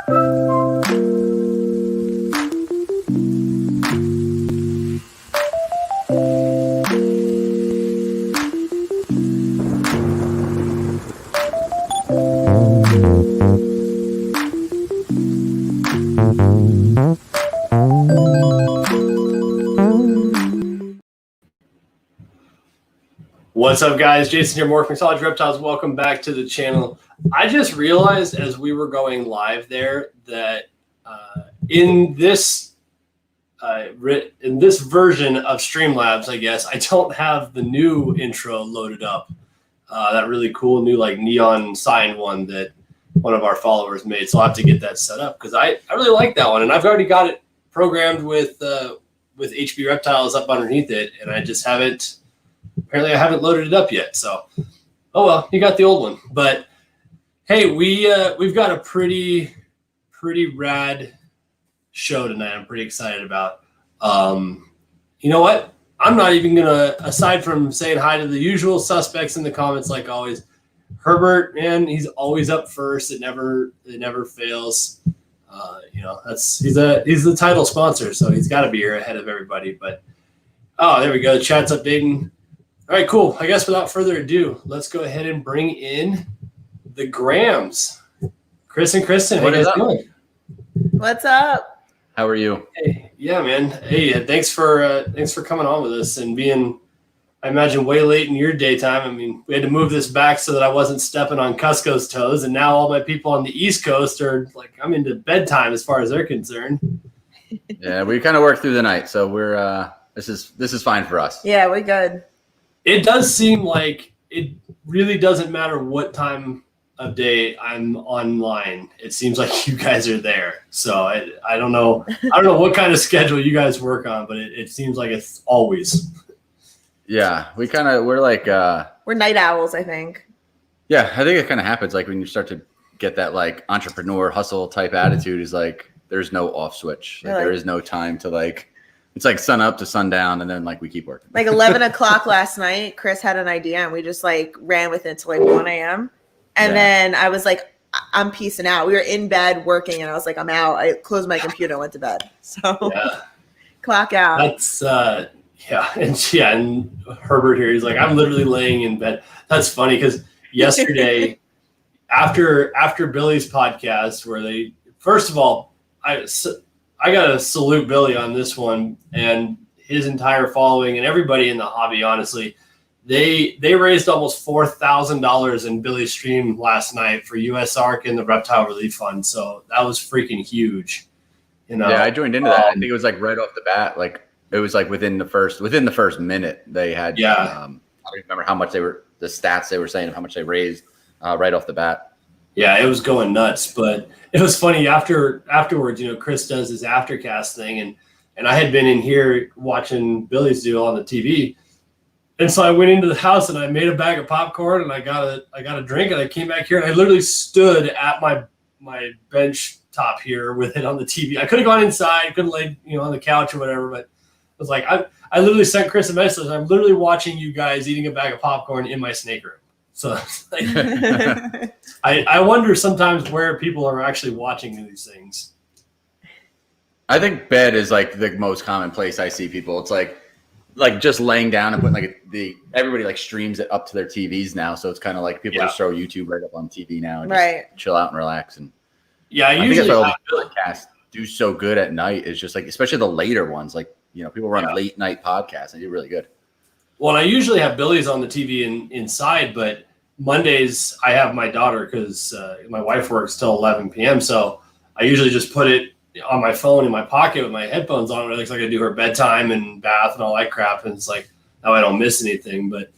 What's up, guys? Jason here, Morph, Mixology, Reptiles. Welcome back to the channel. I just realized as we were going live there that in this version of Streamlabs, I guess, I don't have the new intro loaded up. That really cool new like neon sign one that one of our followers made. So I'll have to get that set up because I really like that one. And I've already got it programmed with HB Reptiles up underneath it. And I just haven't... Apparently, I haven't loaded it up yet, so oh well. You got the old one, but hey, we've got a pretty rad show tonight. I'm pretty excited about. You know what? I'm not even gonna, aside from saying hi to the usual suspects in the comments, like always. Herbert, man, he's always up first. It never fails. You know, he's the title sponsor, so he's got to be here ahead of everybody. But oh, there we go. The chat's updating. All right, cool. I guess without further ado, let's go ahead and bring in the Grahams. Chris and Kristen, how you guys doing? What's up? How are you? Hey, yeah, man. Hey, thanks for coming on with us and being, I imagine, way late in your daytime. I mean, we had to move this back so that I wasn't stepping on Cusco's toes, and now all my people on the East Coast are like, I'm into bedtime as far as they're concerned. Yeah, we kind of worked through the night, so we're this is fine for us. Yeah, we're good. It does seem like it really doesn't matter what time of day I'm online. It seems like you guys are there. So I don't know. I don't know what kind of schedule you guys work on, but it seems like it's always. Yeah, we're like we're night owls, I think. Yeah, I think it kind of happens like when you start to get that like entrepreneur hustle type attitude. Is like there's no off switch. Like, there is no time to like. It's like sun up to sundown, and then like we keep working. Like 11 o'clock last night, Chris had an idea, and we just like ran with it till like 1 a.m. And then I was like, I'm peacing out. We were in bed working, and I was like, I'm out. I closed my computer and went to bed. So clock out. That's and Herbert here, he's like, I'm literally laying in bed. That's funny because yesterday, after Billy's podcast, where they first of all, I got to salute Billy on this one and his entire following and everybody in the hobby. Honestly, they raised almost $4,000 in Billy's stream last night for USARK and the Reptile Relief Fund. So that was freaking huge. You know? Yeah, I joined into that. I think it was like right off the bat. Like it was like within the first minute they had. Yeah. I don't remember how much the stats they were saying of how much they raised right off the bat. Yeah, it was going nuts, but it was funny afterwards, you know, Chris does his aftercast thing and I had been in here watching Billy's do on the TV. And so I went into the house and I made a bag of popcorn and I got a drink and I came back here and I literally stood at my bench top here with it on the TV. I could have gone inside, couldn't lay, you know, on the couch or whatever, but I was like, I literally sent Chris a message. I'm literally watching you guys eating a bag of popcorn in my snake room. So like, I wonder sometimes where people are actually watching these things. I think bed is like the most common place I see people. It's like just laying down and putting like everybody like streams it up to their TVs now. So it's kind of like people just throw YouTube right up on TV now and just chill out and relax. And yeah, I think that's why all the podcasts do so good at night is just like, especially the later ones. Like, you know, people run late night podcasts and they do really good. Well, I usually have Billy's on the TV inside, but Mondays I have my daughter because my wife works till 11 p.m. So I usually just put it on my phone in my pocket with my headphones on. It looks like I do her bedtime and bath and all that crap. And it's like, now I don't miss anything, but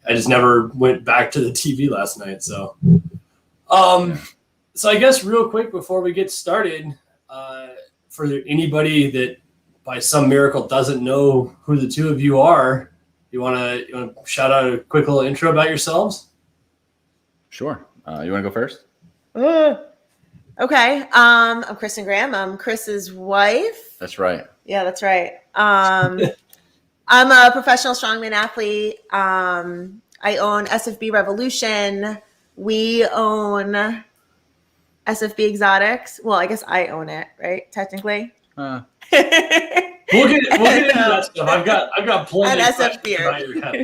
I just never went back to the TV last night. So, so I guess real quick before we get started, for anybody that by some miracle doesn't know who the two of you are, you want to shout out a quick little intro about yourselves? Sure. You want to go first? Okay. I'm Kristen Graham. I'm Chris's wife. That's right. Yeah, that's right. I'm a professional strongman athlete. I own SFB Revolution. We own, I SFB Exotics. Well, I guess I own it, right? Technically. Uh, We'll get into that stuff. I've got plenty. And Of SF questions beer. about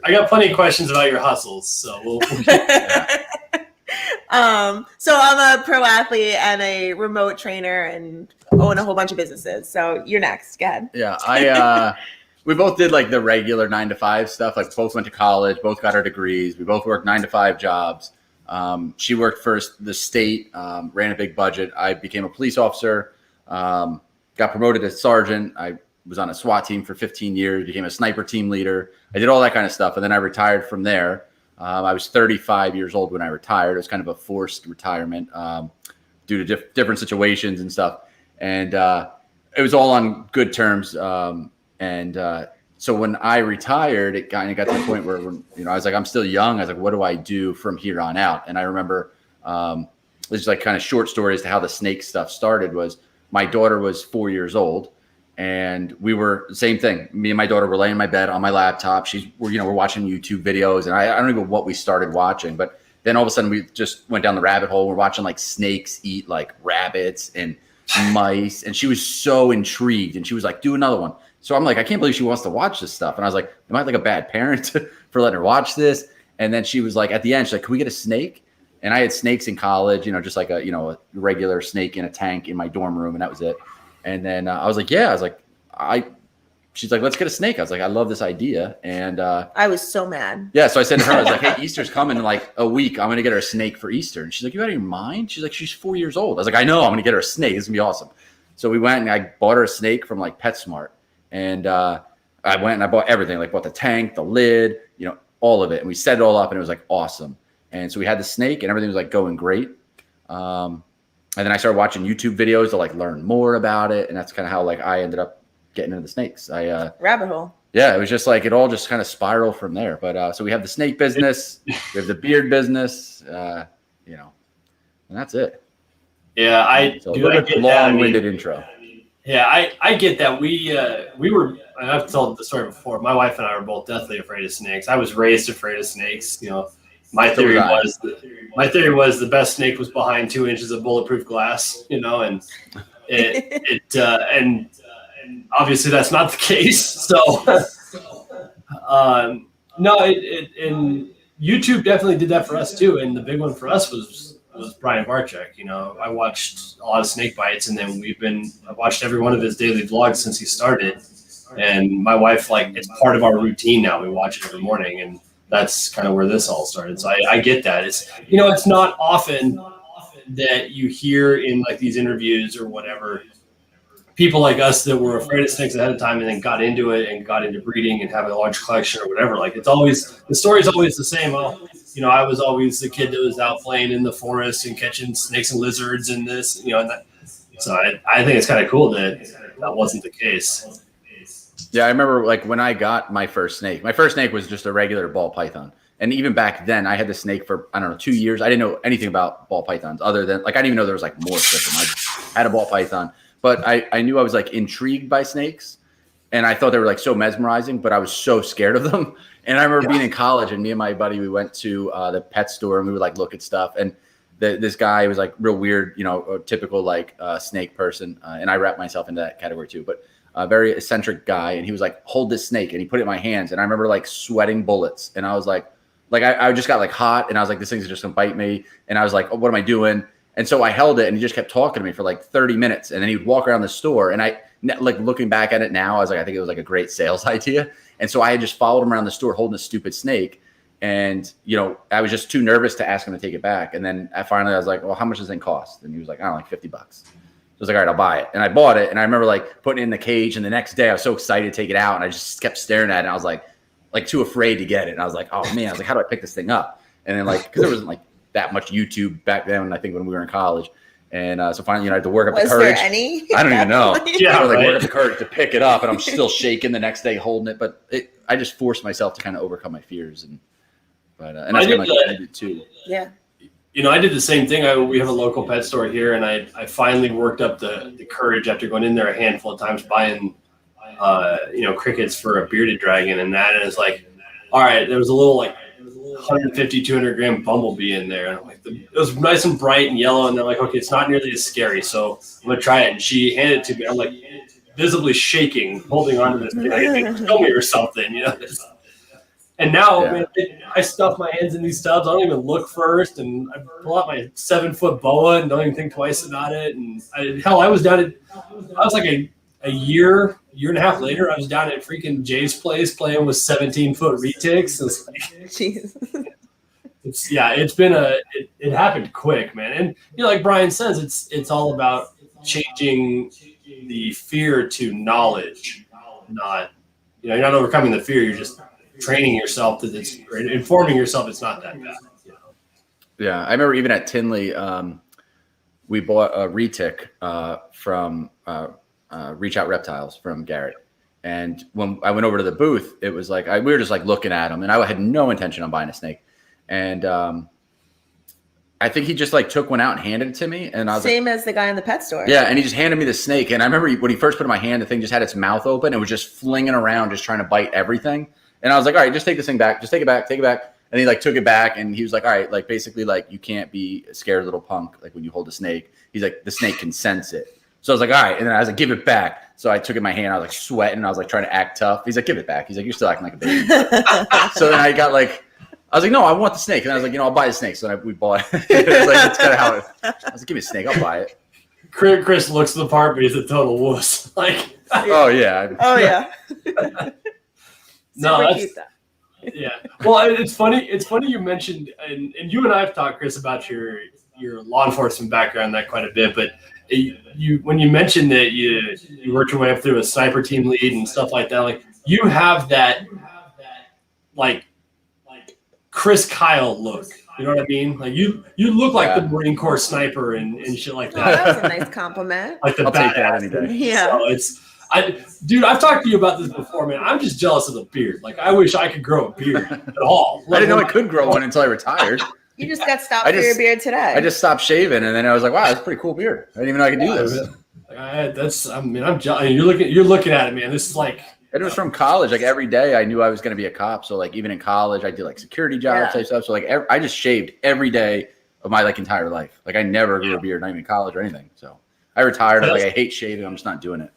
I got plenty of questions about your hustles. So we'll So I'm a pro athlete and a remote trainer and own a whole bunch of businesses. So you're next. Go ahead. Yeah, we both did like the regular 9-to-5 stuff. Like both went to college, both got our degrees. We both worked 9-to-5 jobs. She worked for the state, ran a big budget. I became a police officer, got promoted as sergeant. I was on a SWAT team for 15 years, became a sniper team leader. I did all that kind of stuff. And then I retired from there. I was 35 years old when I retired. It was kind of a forced retirement due to different situations and stuff. And it was all on good terms. So when I retired, it kind of got to the point where, I was like, I'm still young. I was like, what do I do from here on out? And I remember this is like kind of short story as to how the snake stuff started. Was my daughter was 4 years old, and we were same thing. Me and my daughter were laying in my bed on my laptop. We're watching YouTube videos, and I don't even know what we started watching, but then all of a sudden we just went down the rabbit hole. We're watching like snakes eat like rabbits and mice, and she was so intrigued, and she was like, do another one. So I'm like, I can't believe she wants to watch this stuff. And I was like, am I like a bad parent for letting her watch this? And then she was like, at the end, she's like, can we get a snake? And I had snakes in college, just like a regular snake in a tank in my dorm room. And that was it. And then I was like, yeah, she's like, let's get a snake. I was like, I love this idea. And I was so mad. Yeah. So I said to her, I was like, hey, Easter's coming in like a week. I'm going to get her a snake for Easter. And she's like, you out of your mind? She's like, she's 4 years old. I was like, I know, I'm going to get her a snake. This is going to be awesome. So we went and I bought her a snake from like PetSmart. And I went and I bought everything, like bought the tank, the lid, all of it. And we set it all up and it was like awesome. And so we had the snake and everything was like going great. And then I started watching YouTube videos to like learn more about it. And that's kind of how like I ended up getting into the snakes. Rabbit hole. Yeah, it was just like, it all just kind of spiraled from there. But so we have the snake business, we have the beard business, and that's it. Yeah, I get long-winded intro. Yeah, I get that. We were, I've told the story before. My wife and I were both deathly afraid of snakes. I was raised afraid of snakes. My theory was the best snake was behind 2 inches of bulletproof glass. And and obviously that's not the case. So no, and YouTube definitely did that for us too. And the big one for us was Brian Barczyk. I watched a lot of snake bites, and then I watched every one of his daily vlogs since he started. And my wife, it's part of our routine now. We watch it every morning, and that's kind of where this all started. So I get that. It's not often that you hear in like these interviews or whatever, people like us that were afraid of snakes ahead of time and then got into it and got into breeding and having a large collection or whatever. Like the story's always the same. Well, I was always the kid that was out playing in the forest and catching snakes and lizards and this, and that. So I think it's kind of cool that wasn't the case. Yeah, I remember when I got my first snake was just a regular ball python. And even back then I had the snake for, 2 years. I didn't know anything about ball pythons other than I didn't even know there was more to them. I just had a ball python, but I knew I was intrigued by snakes, and I thought they were so mesmerizing, but I was so scared of them. And I remember being in college, and me and my buddy, we went to the pet store, and we would look at stuff. And this guy was real weird, a typical snake person. And I wrap myself into that category too, but a very eccentric guy. And he was like, hold this snake. And he put it in my hands. And I remember sweating bullets. And I was I just got hot, and I was like, this thing's just gonna bite me. And I was like, oh, what am I doing? And so I held it, and he just kept talking to me for 30 minutes. And then he would walk around the store, and I looking back at it now, I was I think it was a great sales idea. And so I had just followed him around the store holding a stupid snake. And, I was just too nervous to ask him to take it back. And then I was like, well, how much does this thing cost? And he was like, I don't know, $50. So I was like, all right, I'll buy it. And I bought it. And I remember putting it in the cage. And the next day I was so excited to take it out. And I just kept staring at it. And I was like too afraid to get it. And I was like, oh man, how do I pick this thing up? And then because there wasn't that much YouTube back then, I think when we were in college. And so finally, I had to work up the courage. Was there any? I don't even know. Yeah, work up the courage to pick it up, and I'm still shaking the next day holding it. But I just forced myself to kind of overcome my fears, and that's kind of I did too. Yeah. I did the same thing. We have a local pet store here, and I finally worked up the courage after going in there a handful of times buying, crickets for a bearded dragon, and that is all right. There was a little 150, 200 gram bumblebee in there. And I'm like, it was nice and bright and yellow. And they're like, okay, it's not nearly as scary. So I'm going to try it. And she handed it to me. I'm like visibly shaking, holding on to this thing. Like, kill me or something, you know? And now man, I stuff my hands in these tubs. I don't even look first. And I pull out my 7-foot boa and don't even think twice about it. And I was down at, I was like a year and a half later, I was down at freaking Jay's place playing with 17-foot retics. It's like, Jeez. It happened quick, man. And you know, like Brian says, it's all about changing the fear to knowledge, not, you know, you're not overcoming the fear. You're just training yourself that it's, or informing yourself it's not that bad. You know? Yeah, I remember even at Tinley, we bought a retic from Reach Out Reptiles from Garrett. And when I went over to the booth, it was like we were just like looking at them, and I had no intention on buying a snake. And I think he just like took one out and handed it to me, and I was same as the guy in the pet store. Yeah, and he just handed me the snake, and I remember when he first put it in my hand, the thing just had its mouth open and was just flinging around, just trying to bite everything. And I was like, all right, just take this thing back, just take it back. And he like took it back, and he was like, all right, like basically like you can't be a scared little punk like when you hold a snake. He's like, the snake can sense it. So I was like, all right, and then I was like, give it back. So I took it in my hand, I was like sweating, I was like trying to act tough. He's like, give it back. He's like, you're still acting like a baby. So then I got like, I was like, no, I want the snake. And I was like, you know, I'll buy the snake. So then we bought it. It was like, that's kind of how it, I was like, give me a snake, I'll buy it. Chris looks the part, but he's a total wuss. Like, oh yeah. Oh yeah. No, that's, yeah. Well, it's funny you mentioned, and you and I have talked, Chris, about your law enforcement background that quite a bit, but you when you mentioned that you worked your way up through a sniper team lead and stuff like that, like you have that like Chris Kyle look. You know what I mean? Like you look like the Marine Corps sniper and shit like that. Oh, that was a nice compliment. Like the I'll take that badass. any day. Yeah. So dude, I've talked to you about this before, man. I'm just jealous of the beard. Like I wish I could grow a beard at all. I didn't know I could grow one until I retired. You just got stopped for your beard today. I just stopped shaving, and then I was like, wow, that's a pretty cool beard. I didn't even know I could do this. I'm jealous. You're looking at it, man. This is like. And it was from college. Like every day I knew I was going to be a cop. So like even in college, I did like security jobs type stuff. So like I just shaved every day of my like entire life. Like I never grew a beard, not even in college or anything. So I retired. I was like, I hate shaving. I'm just not doing it.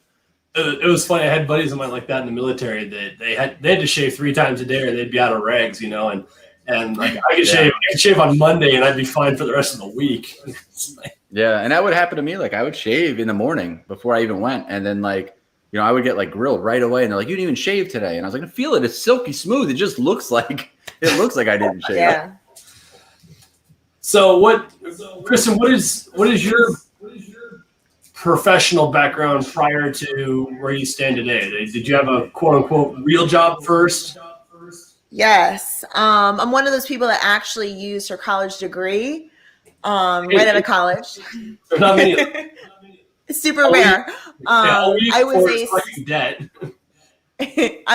It was funny. I had buddies of mine like that in the military that they had to shave 3 times a day or they'd be out of rags, you know, and like I could shave on Monday and I'd be fine for the rest of the week. Yeah, and that would happen to me. Like I would shave in the morning before I even went, and then like, you know, I would get like grilled right away, and they're like, "You didn't even shave today," and I was like, "I feel it. It's silky smooth. It just looks like I didn't shave." Yeah. So Kristen? What is your professional background prior to where you stand today? Did you have a quote unquote real job first? Yes. I'm one of those people that actually used her college degree right out of college. There's not many. Super rare. I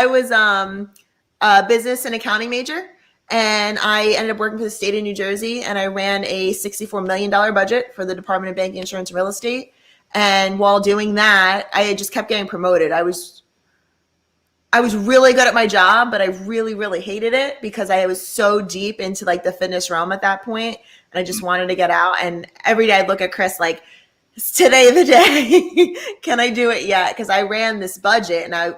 was a business and accounting major, and I ended up working for the state of New Jersey, and I ran a $64 million budget for the Department of Banking, Insurance, and Real Estate. And while doing that, I just kept getting promoted. I was really good at my job, but I really, really hated it because I was so deep into like the fitness realm at that point, and I just wanted to get out. And every day I'd look at Chris like, "Is today the day? Can I do it yet?" Because I ran this budget, and I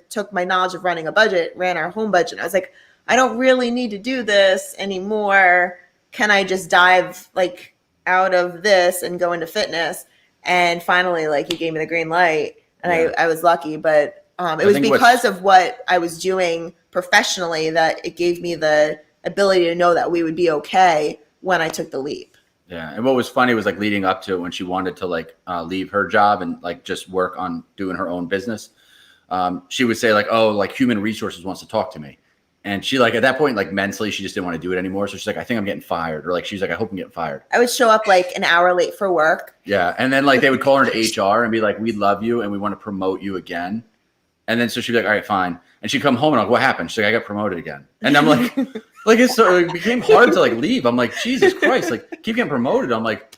took my knowledge of running a budget, ran our home budget. I was like, I don't really need to do this anymore. Can I just dive like out of this and go into fitness? And finally, like, he gave me the green light, and I was lucky. But it was because of what I was doing professionally that it gave me the ability to know that we would be okay when I took the leap. Yeah, and what was funny was like leading up to it when she wanted to like leave her job and like just work on doing her own business. She would say like, "Oh, like human resources wants to talk to me," and she like at that point like mentally she just didn't want to do it anymore. So she's like, "I think I'm getting fired," or like she's like, "I hope I'm getting fired." I would show up like an hour late for work. Yeah, and then like they would call her to HR and be like, "We love you and we want to promote you again." And then so she'd be like, "All right, fine." And she'd come home and I'm like, "What happened?" She's like, "I got promoted again." And I'm like, it became hard to like leave. I'm like, Jesus Christ, like keep getting promoted. I'm like,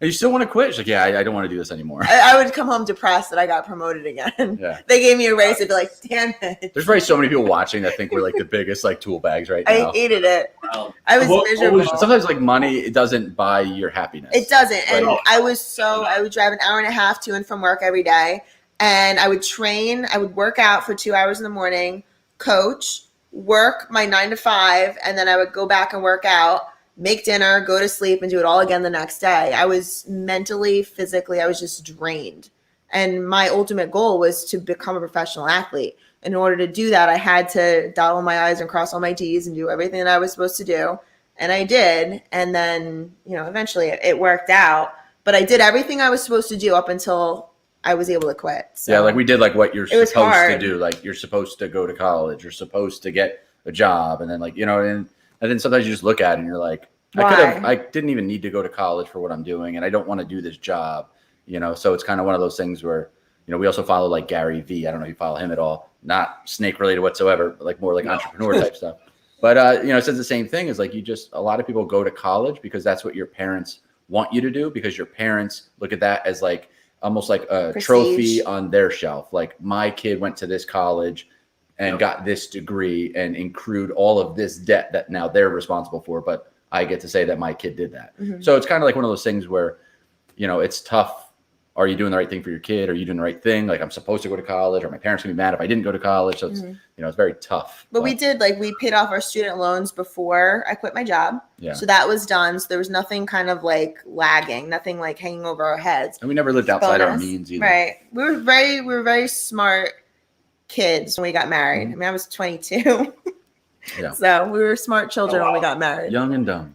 You still want to quit? She's like, yeah, I don't want to do this anymore. I would come home depressed that I got promoted again. Yeah. They gave me a raise. I'd be like, damn it. There's probably so many people watching that think we're like the biggest like tool bags right now. I hated it. Wow. I was miserable. Sometimes like money, it doesn't buy your happiness. It doesn't. And Right. I would drive an hour and a half to and from work every day. And I would train, I would work out for 2 hours in the morning, coach, work my 9 to 5, and then I would go back and work out, make dinner, go to sleep, and do it all again the next day. I was mentally, physically, I was just drained. And my ultimate goal was to become a professional athlete. In order to do that, I had to dot all my I's and cross all my T's and do everything that I was supposed to do. And I did. And then, eventually it worked out. But I did everything I was supposed to do up until I was able to quit. So. Yeah, like we did like what you're supposed to hard. do. Like you're supposed to go to college. You're supposed to get a job. And then like, and then sometimes you just look at it and you're like, I didn't even need to go to college for what I'm doing. And I don't want to do this job, So it's kind of one of those things where, we also follow like Gary V. I don't know if you follow him at all. Not snake related whatsoever, but like more like entrepreneur type stuff. But, it says the same thing is like a lot of people go to college because that's what your parents want you to do, because your parents look at that as like almost like a prestige trophy on their shelf. Like my kid went to this college and got this degree and accrued all of this debt that now they're responsible for. But I get to say that my kid did that. Mm-hmm. So it's kind of like one of those things where, it's tough. Are you doing the right thing for your kid? Are you doing the right thing? Like I'm supposed to go to college, or my parents gonna be mad if I didn't go to college. So it's, it's very tough. But we did, we paid off our student loans before I quit my job. Yeah. So that was done. So there was nothing kind of like lagging, nothing like hanging over our heads. And we never lived outside our means either. Right. We were very smart kids when we got married. I mean, I was 22. Yeah. So we were smart children when we got married. Young and dumb,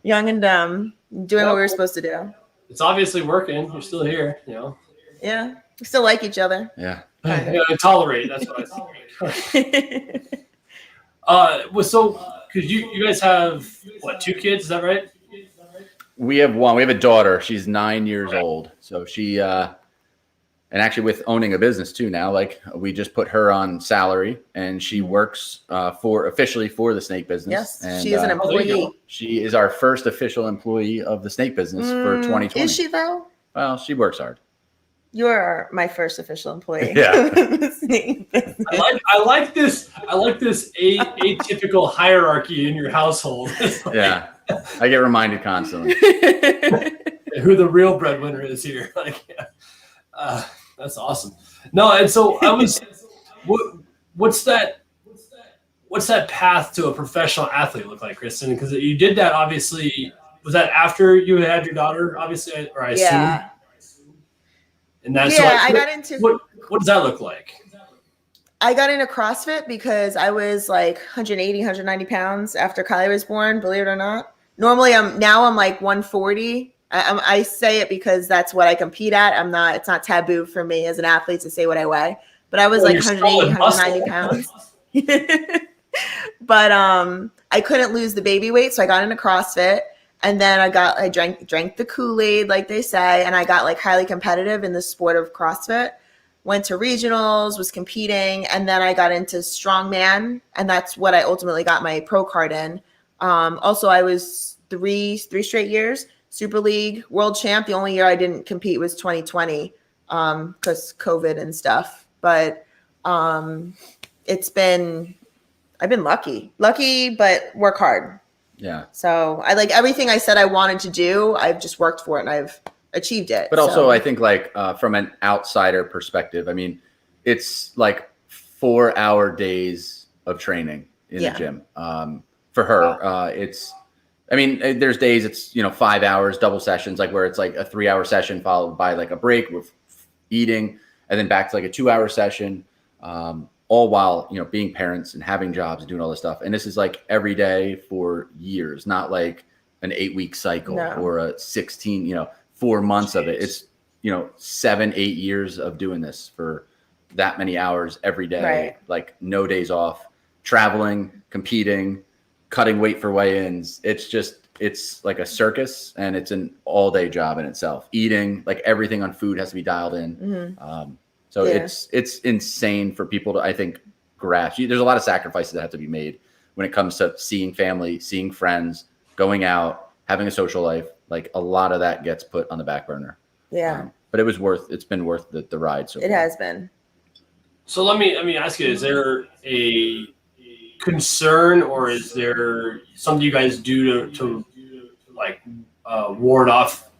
doing what we were supposed to do. It's obviously working. You're still here, Yeah. We still like each other. Yeah. Tolerate. That's what I think. So because you guys have 2 kids? Is that right? We have one. We have a daughter. She's 9 years old. So she, and actually with owning a business too now, like we just put her on salary and she works officially for the snake business. Yes, and, she is an employee. She is our first official employee of the snake business for 2020. Is she though? Well, she works hard. You're my first official employee. Yeah. I like this atypical hierarchy in your household. Yeah. I get reminded constantly. Who the real breadwinner is here. That's awesome. No, and so I was what's that path to a professional athlete look like, Kristen? Because you did that, obviously. Was that after you had your daughter, obviously, or I assume? And that's I got into what does that look like? I got into CrossFit because I was like 180, 190 pounds after Kylie was born, believe it or not. Normally I'm like 140. I say it because that's what I compete at. It's not taboo for me as an athlete to say what I weigh, but I was like 180, 190 pounds. But I couldn't lose the baby weight. So I got into CrossFit. And then I drank the Kool-Aid, like they say, and I got like highly competitive in the sport of CrossFit. Went to regionals, was competing, and then I got into strongman, and that's what I ultimately got my pro card in. Also, I was three straight years Super League world champ. The only year I didn't compete was 2020 because COVID and stuff. But I've been lucky, but work hard. Yeah. So I like everything I said I wanted to do. I've just worked for it and I've achieved it. But also I think like from an outsider perspective, I mean, it's like 4-hour days of training in the gym. For her, there's days it's, 5 hours, double sessions, like where it's like a 3-hour session followed by like a break with eating and then back to like a 2-hour session. All while, being parents and having jobs and doing all this stuff. And this is like every day for years, not like an 8-week cycle or a 16, 4 months of it. It's, 7-8 years of doing this for that many hours every day, like no days off, traveling, competing, cutting weight for weigh-ins. It's like a circus and it's an all-day job in itself. Eating, like everything on food has to be dialed in. Mm-hmm. So it's insane for people to, I think, grasp. There's a lot of sacrifices that have to be made when it comes to seeing family, seeing friends, going out, having a social life, like a lot of that gets put on the back burner. Yeah. But it's been worth the ride. So it has been. So let me ask you: is there a concern, or is there something you guys do to like ward off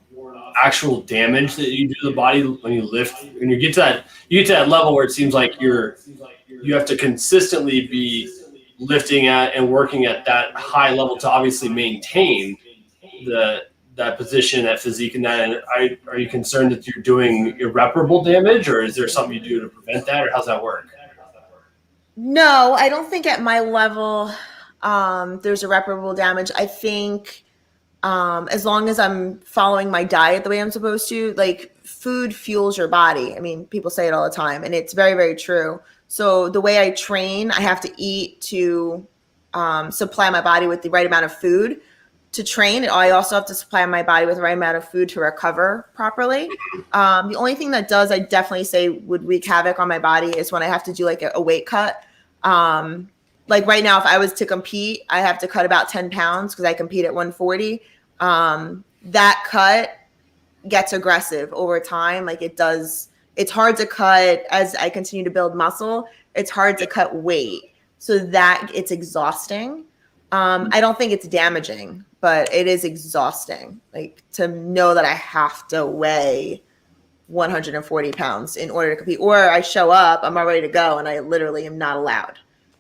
actual damage that you do to the body when you lift? When you get to that level where it seems like you have to consistently be lifting at and working at that high level to obviously maintain that position, that physique, and that. And are you concerned that you're doing irreparable damage, or is there something you do to prevent that, or how's that work? No, I don't think at my level there's irreparable damage. I think as long as I'm following my diet the way I'm supposed to, like food fuels your body. I mean, people say it all the time, and it's very, very true. So the way I train, I have to eat to supply my body with the right amount of food to train. I also have to supply my body with the right amount of food to recover properly. The only thing that does, I definitely say, would wreak havoc on my body is when I have to do like a weight cut. Like right now, if I was to compete, I have to cut about 10 pounds because I compete at 140. That cut gets aggressive over time. Like it does. It's hard to cut as I continue to build muscle. It's hard to cut weight. So that it's exhausting. I don't think it's damaging, but it is exhausting. Like to know that I have to weigh 140 pounds in order to compete, or I show up, I'm all ready to go, and I literally am not allowed.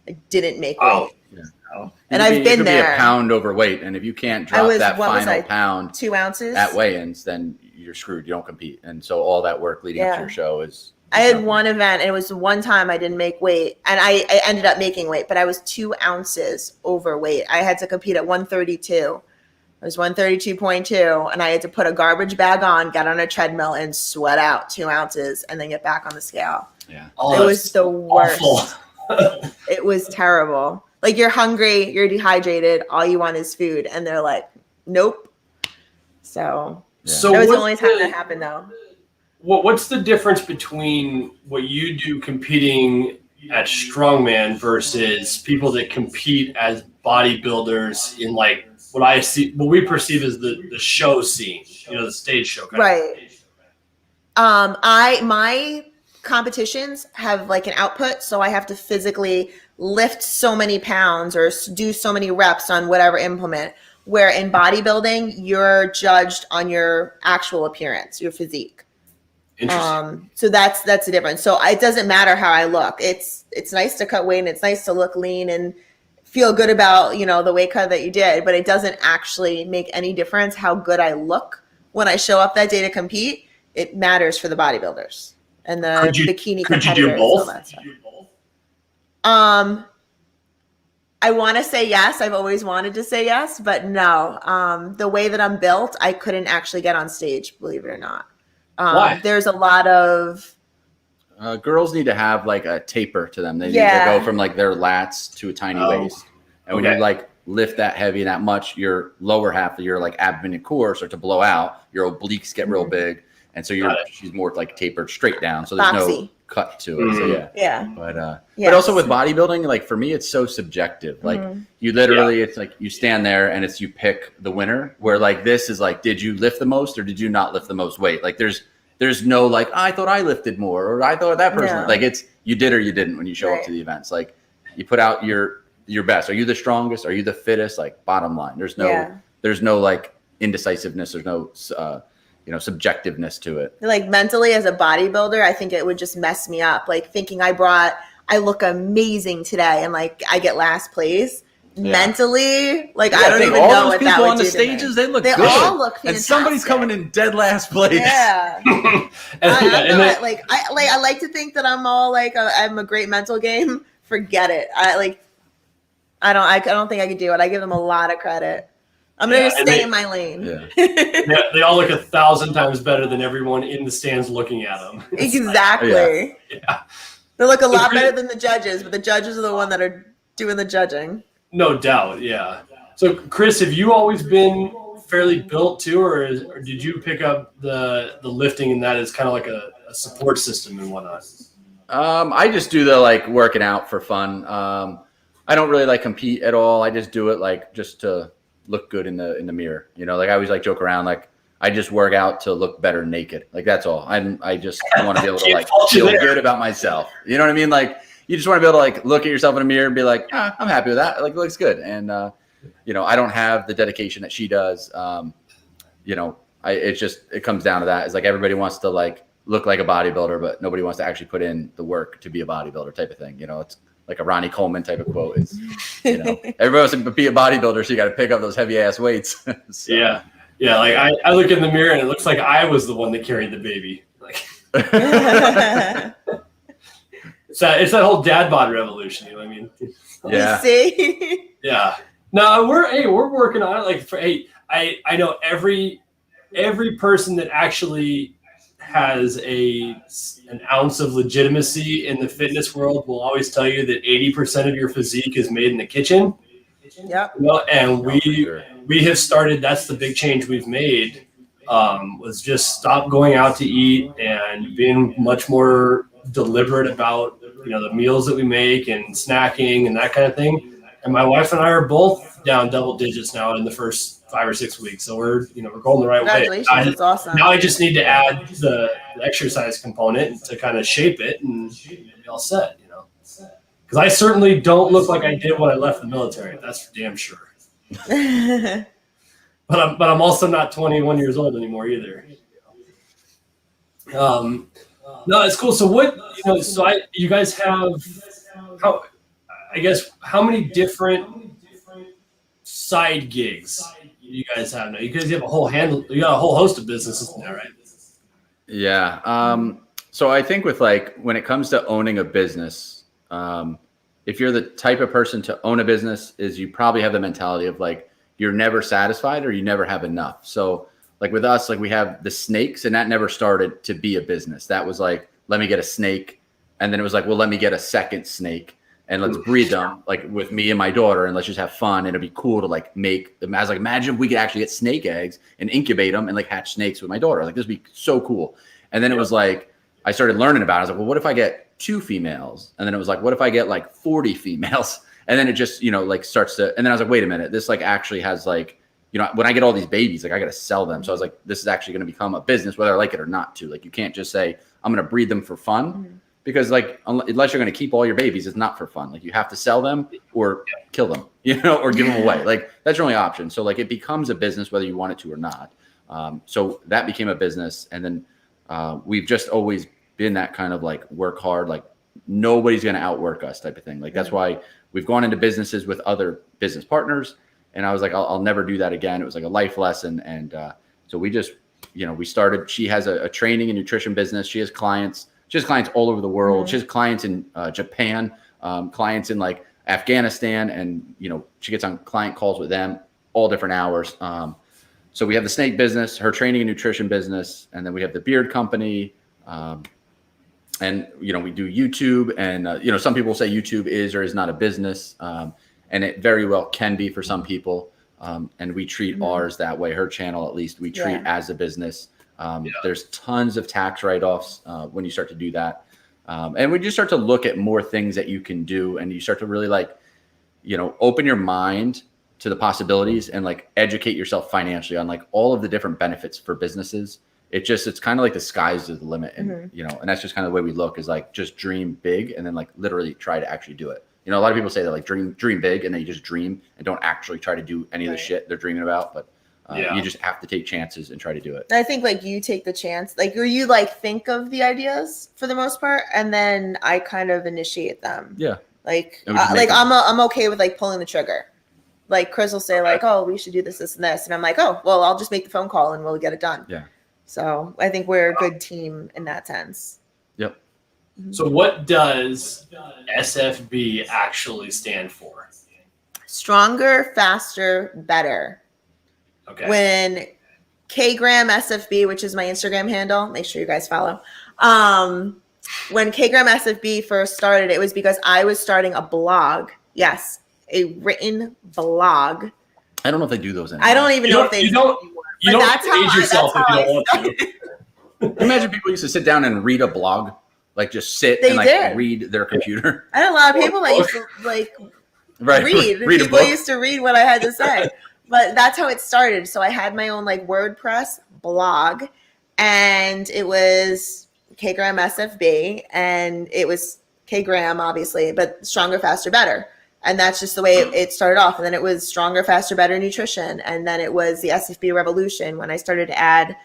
I didn't make weight. Yeah. And I've been there. Be a pound overweight, and if you can't drop that final pound 2 ounces at weigh-ins, then you're screwed. You don't compete. And so all that work leading up to your show is I had one event, and it was one time I didn't make weight, and I ended up making weight, but I was 2 ounces overweight. I had to compete at 132. I was 132.2, and I had to put a garbage bag on, get on a treadmill, and sweat out 2 ounces, and then get back on the scale. Yeah, it was the worst. It was terrible. Like you're hungry, you're dehydrated, all you want is food, and they're like, "Nope." So that was the only time that happened, though. What's the difference between what you do competing at strongman versus people that compete as bodybuilders in like what we perceive as the show scene, the stage show kind right. My competitions have like an output, so I have to physically lift so many pounds or do so many reps on whatever implement. Where in bodybuilding, you're judged on your actual appearance, your physique. So that's the difference. So it doesn't matter how I look. It's nice to cut weight and it's nice to look lean and feel good about, the weight cut that you did, but it doesn't actually make any difference how good I look when I show up that day to compete. It matters for the bodybuilders and the bikini competitors. Could you do both? All that stuff. I want to say yes. I've always wanted to say yes, but no. The way that I'm built, I couldn't actually get on stage, believe it or not. Why? There's a lot of girls need to have like a taper to them. They need to go from like their lats to a tiny waist. And when you like lift that heavy and that much, your lower half of your like abdomen and core start to blow out. Your obliques get real big. And so she's more like tapered straight down. So there's no cut to it. So yeah. But also with bodybuilding, like for me, it's so subjective. Like you literally, it's like you stand there and you pick the winner, where like this is like, did you lift the most or did you not lift the most weight? Like there's no like, I thought I lifted more or I thought that person, like it's you did or you didn't when you show up to the events. Like you put out your best. Are you the strongest? Are you the fittest? Like bottom line, there's no like indecisiveness. There's no, subjectiveness to it. Like mentally as a bodybuilder, I think it would just mess me up. Like thinking I look amazing today and like I get last place. Mentally, like I don't even know what that would do. All those people on the stages, they look good. They all look fantastic. And somebody's coming in dead last place. Yeah. I like to think that I'm all like I'm a great mental game. Forget it. I don't think I could do it. I give them a lot of credit. I'm going to stay in my lane. Yeah. They all look 1,000 times better than everyone in the stands looking at them. Exactly. Yeah. They look a lot better than the judges, but the judges are the one that are doing the judging. No doubt, yeah. So, Chris, have you always been fairly built too, or did you pick up the lifting and that as kind of like a support system and whatnot? I just do the like working out for fun. I don't really like compete at all. I just do it like just to look good in the mirror. You know, like I always like joke around, like I just work out to look better naked. Like that's all. I just want to be able to like feel good about myself. You know what I mean? Like you just want to be able to like look at yourself in a mirror and be like, I'm happy with that. Like it looks good. And you know, I don't have the dedication that she does. You know, it comes down to that. It's like everybody wants to like look like a bodybuilder, but nobody wants to actually put in the work to be a bodybuilder type of thing. You know, it's like a Ronnie Coleman type of quote is, you know, everybody wants to be a bodybuilder, so you got to pick up those heavy ass weights. So. Yeah. Yeah. Like I look in the mirror and it looks like I was the one that carried the baby. Like it's that whole dad bod revolution. You know what I mean? Yeah. See? Yeah. No, we're working on it. Like I know every person that actually has an ounce of legitimacy in the fitness world will always tell you that 80% of your physique is made in the kitchen. Yep. You know, and we have started. That's the big change we've made. Was just stop going out to eat and being much more deliberate about the meals that we make and snacking and that kind of thing. And my wife and I are both down double digits now in the first 5 or 6 weeks. So we're going the right way. Congratulations, that's awesome. Now I just need to add the exercise component to kind of shape it and be all set, Because I certainly don't look like I did when I left the military. That's for damn sure. But I'm also not 21 years old anymore either. No, it's cool. So you guys have how many different side gigs you guys have now? You guys have you got a whole host of businesses now, right? Yeah. So I think with like when it comes to owning a business, if you're the type of person to own a business, is you probably have the mentality of like you're never satisfied or you never have enough. So like with us, like we have the snakes, and that never started to be a business. That was like, let me get a snake, and then it was like, well, let me get a second snake and let's breed them like with me and my daughter, and let's just have fun. And it'd be cool to like make them. I was like, imagine if we could actually get snake eggs and incubate them and like hatch snakes with my daughter. Like this would be so cool. And then it was like, I started learning about it. I was like, well, what if I get 2 females? And then it was like, what if I get like 40 females? And then it just, like starts to, and then I was like, wait a minute, this like actually has like, when I get all these babies, like I got to sell them. So I was like, this is actually going to become a business, whether I like it or not too. Like you can't just say, I'm going to breed them for fun, because like, unless you're going to keep all your babies, it's not for fun. Like you have to sell them or kill them, or give them away. Like that's your only option. So like it becomes a business, whether you want it to or not. So that became a business. And then we've just always been that kind of like work hard, like nobody's going to outwork us type of thing. Like that's why we've gone into businesses with other business partners. And I was like, I'll never do that again. It was like a life lesson. And so we just, we started, she has a training and nutrition business. She has clients all over the world. She has clients in Japan, clients in like Afghanistan. And, she gets on client calls with them all different hours. So we have the snake business, her training and nutrition business. And then we have the beard company. And, we do YouTube, and, some people say YouTube is or is not a business. And it very well can be for some people. And we treat ours that way. Her channel, at least, we treat as a business. There's tons of tax write-offs when you start to do that. And when you start to look at more things that you can do, and you start to really like, open your mind to the possibilities and like educate yourself financially on like all of the different benefits for businesses. It's kind of like the sky's the limit. And, and that's just kind of the way we look, is like, just dream big and then like literally try to actually do it. A lot of people say that like dream big, and then you just dream and don't actually try to do any of the shit they're dreaming about. But you just have to take chances and try to do it. I think like you take the chance, like, or you like think of the ideas for the most part, and then I kind of initiate them. Yeah. Like I'm okay with like pulling the trigger. Like Chris will say like, oh, we should do this, and this. And I'm like, oh, well, I'll just make the phone call and we'll get it done. Yeah. So I think we're a good team in that sense. Yep. So what does SFB actually stand for? Stronger, faster, better. Okay. When K Graham SFB, which is my Instagram handle, make sure you guys follow. When K Graham SFB first started, it was because I was starting a blog. Yes, a written blog. I don't know if they do those anymore. I don't even know if they do. You don't age yourself if you don't want to. Imagine people used to sit down and read a blog, like just sit and like read their computer. I had a lot of people that used to like read. People used to read what I had to say. But that's how it started. So I had my own like WordPress blog, and it was K Graham SFB, and it was K Graham obviously, but stronger, faster, better. And that's just the way it started off. And then it was stronger, faster, better nutrition. And then it was the SFB revolution when I started to add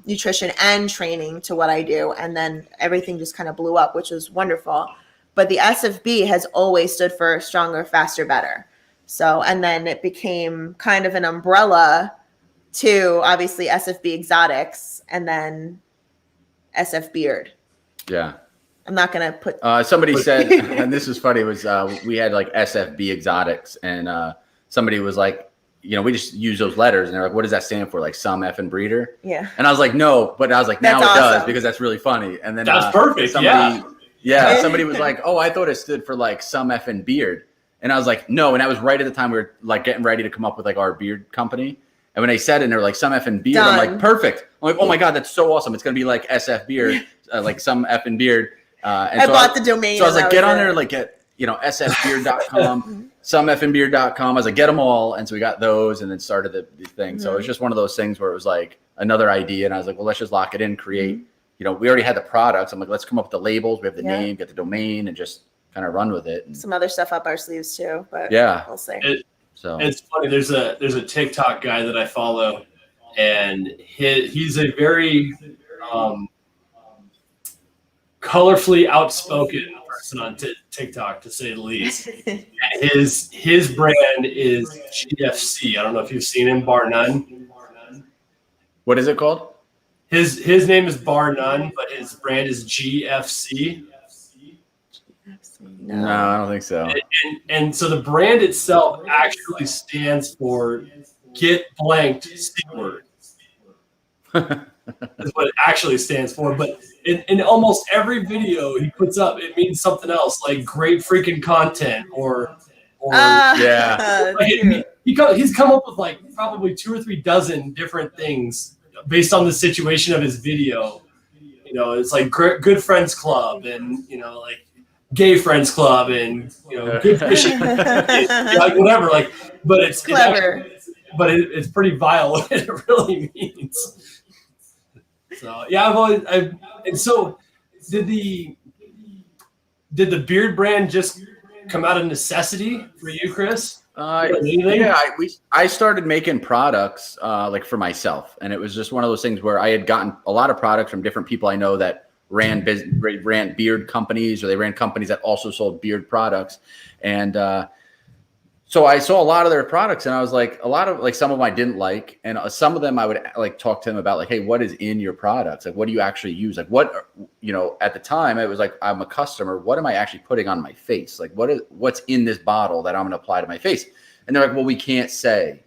nutrition and training to what I do. And then everything just kind of blew up, which was wonderful. But the SFB has always stood for stronger, faster, better. So, and then it became kind of an umbrella to obviously SFB Exotics and then SF Beard. Yeah. I'm not going to put. Somebody said, and this was funny, was we had like SFB Exotics, and somebody was like, we just use those letters, and they're like, what does that stand for? Like some effing breeder? Yeah. And I was like, no, but I was like, now That's it does, awesome. because that's really funny. And then that's perfect. Somebody was like, oh, I thought it stood for like some effing beard. And I was like, no. And that was right at the time we were like getting ready to come up with like our beard company. And when they said it, and they were like, some effing beard, Done. I'm like, perfect. I'm like, oh my God, that's so awesome. It's going to be like SF beard, like some effing beard. And I bought the domain. So I was like, get on there, like get, sfbeard.com, someffingbeard.com. I was like, get them all. And so we got those and then started the thing. Mm-hmm. So it was just one of those things where it was like another idea. And I was like, well, let's just lock it in, create, we already had the products. I'm like, let's come up with the labels. We have the name, get the domain, and just kind of run with it. And some other stuff up our sleeves too, but we'll see. It's funny. There's a TikTok guy that I follow, and he's a very colorfully outspoken person on TikTok, to say the least. His brand is GFC. I don't know if you've seen him, bar none. What is it called? His name is Bar None, but his brand is GFC. No, I don't think so. And so the brand itself actually stands for Get Blanked C Word. That's what it actually stands for. But in almost every video he puts up, it means something else, like great freaking content or he's come up with like probably 2 or 3 dozen different things based on the situation of his video. It's like Good Friends Club, and like Gay Friends Club, and good fishing, like whatever. Like, but it's clever. It's pretty vile what it really means. So yeah, and so did the beard brand just come out of necessity for you, Chris? I started making products like for myself, and it was just one of those things where I had gotten a lot of products from different people I know that ran beard companies, or they ran companies that also sold beard products. And so I saw a lot of their products, and I was like, some of them I didn't like, and some of them I would like talk to them about, like, hey, what is in your products? Like, what do you actually use? Like, what, at the time it was like, I'm a customer. What am I actually putting on my face? Like, what's in this bottle that I'm going to apply to my face? And they're like, well, we can't say.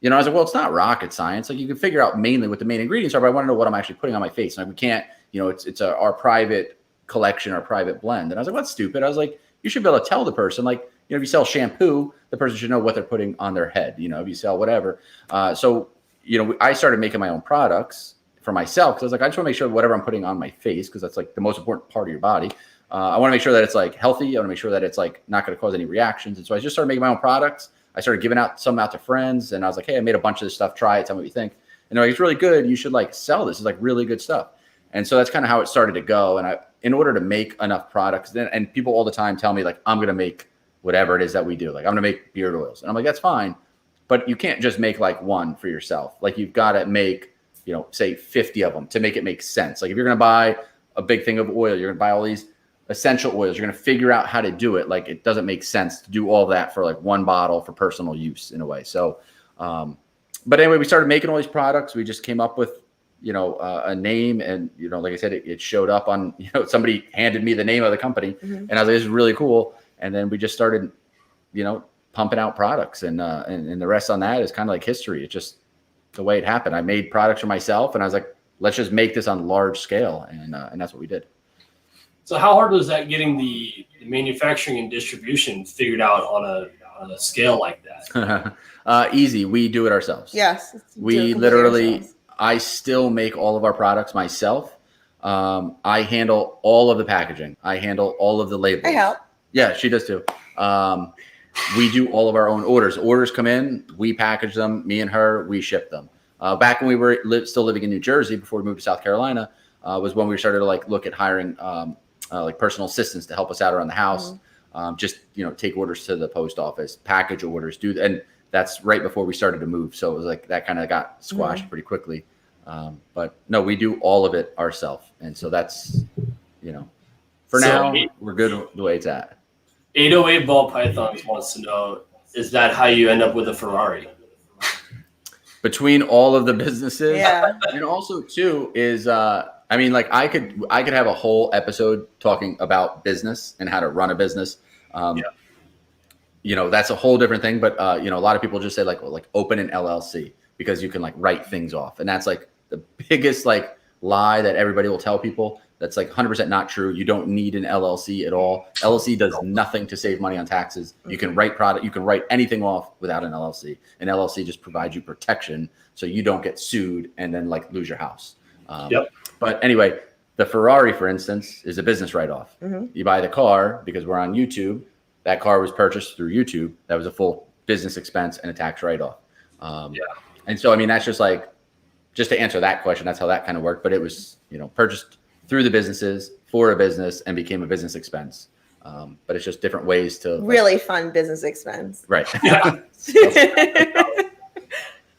I was like, well, it's not rocket science. Like, you can figure out mainly what the main ingredients are, but I want to know what I'm actually putting on my face. Like, we can't, it's our private collection, our private blend. And I was like, well, that's stupid. I was like, you should be able to tell the person, like, if you sell shampoo, the person should know what they're putting on their head. If you sell whatever. So I started making my own products for myself, because I was like, I just want to make sure whatever I'm putting on my face, because that's like the most important part of your body. I want to make sure that it's like healthy. I want to make sure that it's like not going to cause any reactions. And so I just started making my own products. I started giving some out to friends, and I was like, hey, I made a bunch of this stuff. Try it. Tell me what you think. And they're like, it's really good. You should like sell this. It's like really good stuff. And so that's kind of how it started to go. And in order to make enough products, and people all the time tell me, like, I'm going to make whatever it is that we do. Like, I'm going to make beard oils. And I'm like, that's fine. But you can't just make like one for yourself. Like, you've got to make, say 50 of them to make it make sense. Like, if you're going to buy a big thing of oil, you're going to buy all these essential oils, you're going to figure out how to do it. Like, it doesn't make sense to do all that for like one bottle for personal use in a way. So, but anyway, we started making all these products. We just came up with, a name, and, like I said, it showed up on, somebody handed me the name of the company, and I was like, this is really cool. And then we just started, pumping out products, and the rest on that is kind of like history. It's just the way it happened. I made products for myself, and I was like, let's just make this on large scale. And that's what we did. So how hard was that, getting the manufacturing and distribution figured out on a scale like that? Easy. We do it ourselves. Yes. We literally, I still make all of our products myself. I handle all of the packaging. I handle all of the labels. I help. Yeah, she does too. we do all of our own orders. Orders come in, we package them, me and her, we ship them. Back when we were still living in New Jersey before we moved to South Carolina, was when we started to like look at hiring like personal assistants to help us out around the house. Just, take orders to the post office, package orders, and that's right before we started to move. So it was like that kind of got squashed pretty quickly. But no, we do all of it ourselves. And so that's, for now, we're good the way it's at. 808 Ball Pythons wants to know, is that how you end up with a Ferrari? Between all of the businesses. Yeah. And also too is, I could have a whole episode talking about business and how to run a business. That's a whole different thing. But, a lot of people just say like open an LLC because you can like write things off. And that's like the biggest like lie that everybody will tell people. That's like 100% not true. You don't need an LLC at all. LLC does nothing to save money on taxes. You can write you can write anything off without an LLC. An LLC just provides you protection so you don't get sued and then like lose your house. But anyway, the Ferrari, for instance, is a business write-off. You buy the car because we're on YouTube. That car was purchased through YouTube. That was a full business expense and a tax write-off. And so, that's just like, just to answer that question, that's how that kind of worked. But it was, purchased through the businesses for a business and became a business expense. But it's just different ways to really fun business expense. Right. Yeah.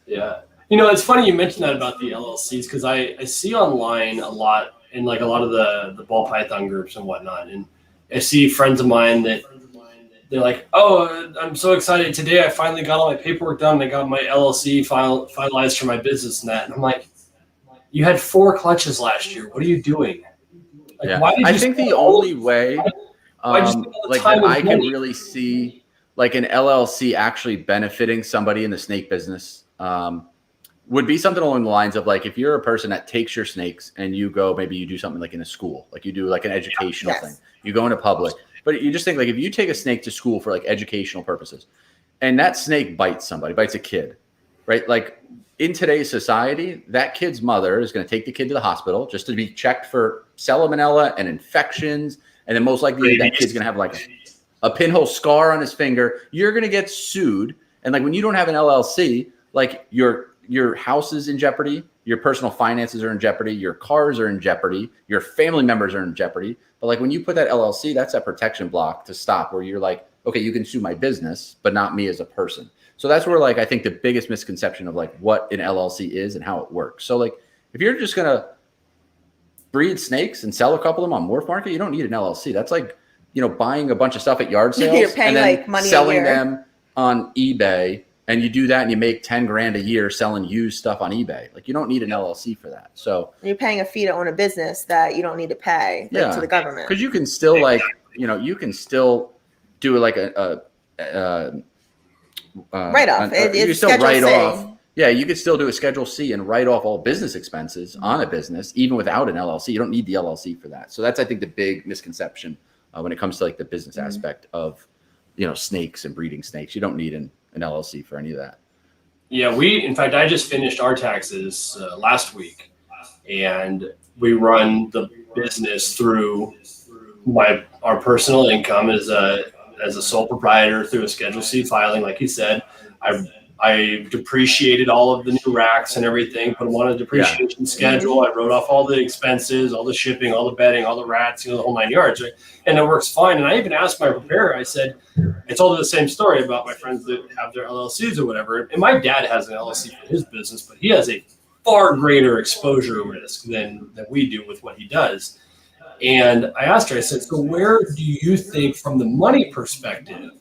Yeah. It's funny you mentioned that about the LLCs because I see online a lot in like a lot of the ball python groups and whatnot. And I see friends of mine that they're like, oh, I'm so excited. Today I finally got all my paperwork done. I got my LLC finalized for my business and that. And I'm like, you had 4 clutches last year. What are you doing? Like, why did you think the only way like that I can really see like an LLC actually benefiting somebody in the snake business would be something along the lines of like, if you're a person that takes your snakes and you go, maybe you do something like in a school, like you do like an educational thing, you go into public, but you just think like if you take a snake to school for like educational purposes and that snake bites somebody, bites a kid, right? Like in today's society, that kid's mother is going to take the kid to the hospital just to be checked for salmonella and infections. And then most likely that kid's going to have like a pinhole scar on his finger. You're going to get sued. And like when you don't have an LLC, like your house is in jeopardy, your personal finances are in jeopardy, your cars are in jeopardy, your family members are in jeopardy. But like when you put that LLC, that's a protection block to stop where you're like, okay, you can sue my business, but not me as a person. So that's where like I think the biggest misconception of like what an LLC is and how it works. So like if you're just going to breed snakes and sell a couple of them on Morph Market, you don't need an LLC. That's like, buying a bunch of stuff at yard sales You're paying and then like money selling a year. them on eBay. And you do that and you make 10 grand a year selling used stuff on eBay. Like you don't need an LLC for that. So you're paying a fee to own a business that you don't need to pay to the government. Because you can still like, you can still do like a write off. You can still write off. Yeah, you could still do a Schedule C and write off all business expenses on a business, even without an LLC. You don't need the LLC for that. So that's, I think, the big misconception when it comes to like the business aspect of, snakes and breeding snakes. You don't need an LLC for any of that. Yeah, in fact, I just finished our taxes last week, and we run the business through our personal income as a sole proprietor through a Schedule C filing. Like you said, I depreciated all of the new racks and everything, put them on a depreciation schedule. I wrote off all the expenses, all the shipping, all the bedding, all the rats, the whole 9 yards. Right? And it works fine. And I even asked my preparer, I told her the same story about my friends that have their LLCs or whatever. And my dad has an LLC for his business, but he has a far greater exposure risk than we do with what he does. And I asked her, I said, so where do you think from the money perspective,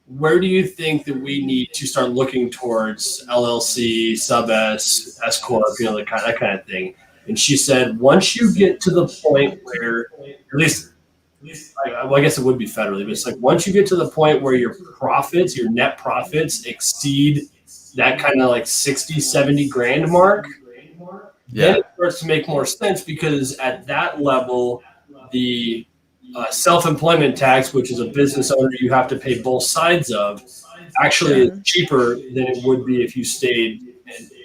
where do you think that we need to start looking towards LLC, sub S, S corp, that kind of thing? And she said, once you get to the point where, at least, I guess it would be federally, but it's like once you get to the point where your profits, your net profits exceed that kind of like 60, 70 grand mark, then it starts to make more sense because at that level, the self-employment tax, which is a business owner you have to pay both sides of, actually is cheaper than it would be if you stayed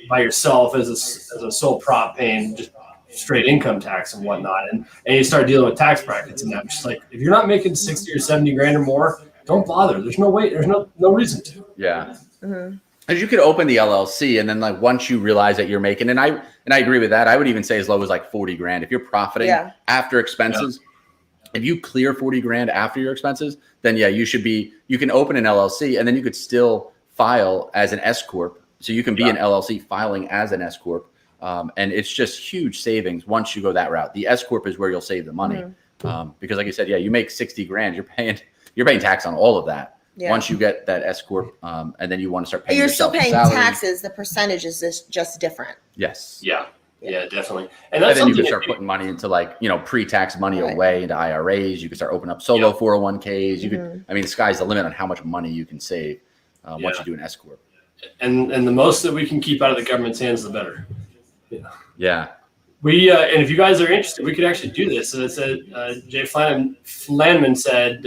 by yourself as a sole prop paying just straight income tax and whatnot. And you start dealing with tax brackets and that. Just like if you're not making 60 or 70 grand or more, don't bother. There's no way. There's no reason to. Yeah. Mm-hmm. Because you could open the LLC and then like once you realize that you're making, and I agree with that. I would even say as low as like 40 grand. If you're profiting after expenses, if you clear 40 grand after your expenses, then yeah, you can open an LLC and then you could still file as an S Corp. So you can be an LLC filing as an S Corp. And it's just huge savings once you go that route. The S Corp is where you'll save the money. Because like you said, you make 60 grand, you're paying tax on all of that. Yeah. Once you get that S Corp, and then you want to start paying you're still paying salary. taxes. The percentage is just different. Yes. Yeah, definitely. And then you can start putting money into like, pre-tax money away into IRAs. You can start opening up solo 401ks. You could, the sky's the limit on how much money you can save once you do an S Corp. And the most that we can keep out of the government's hands, the better. Yeah. We and if you guys are interested, we could actually do this. So it said Jay Flanman said,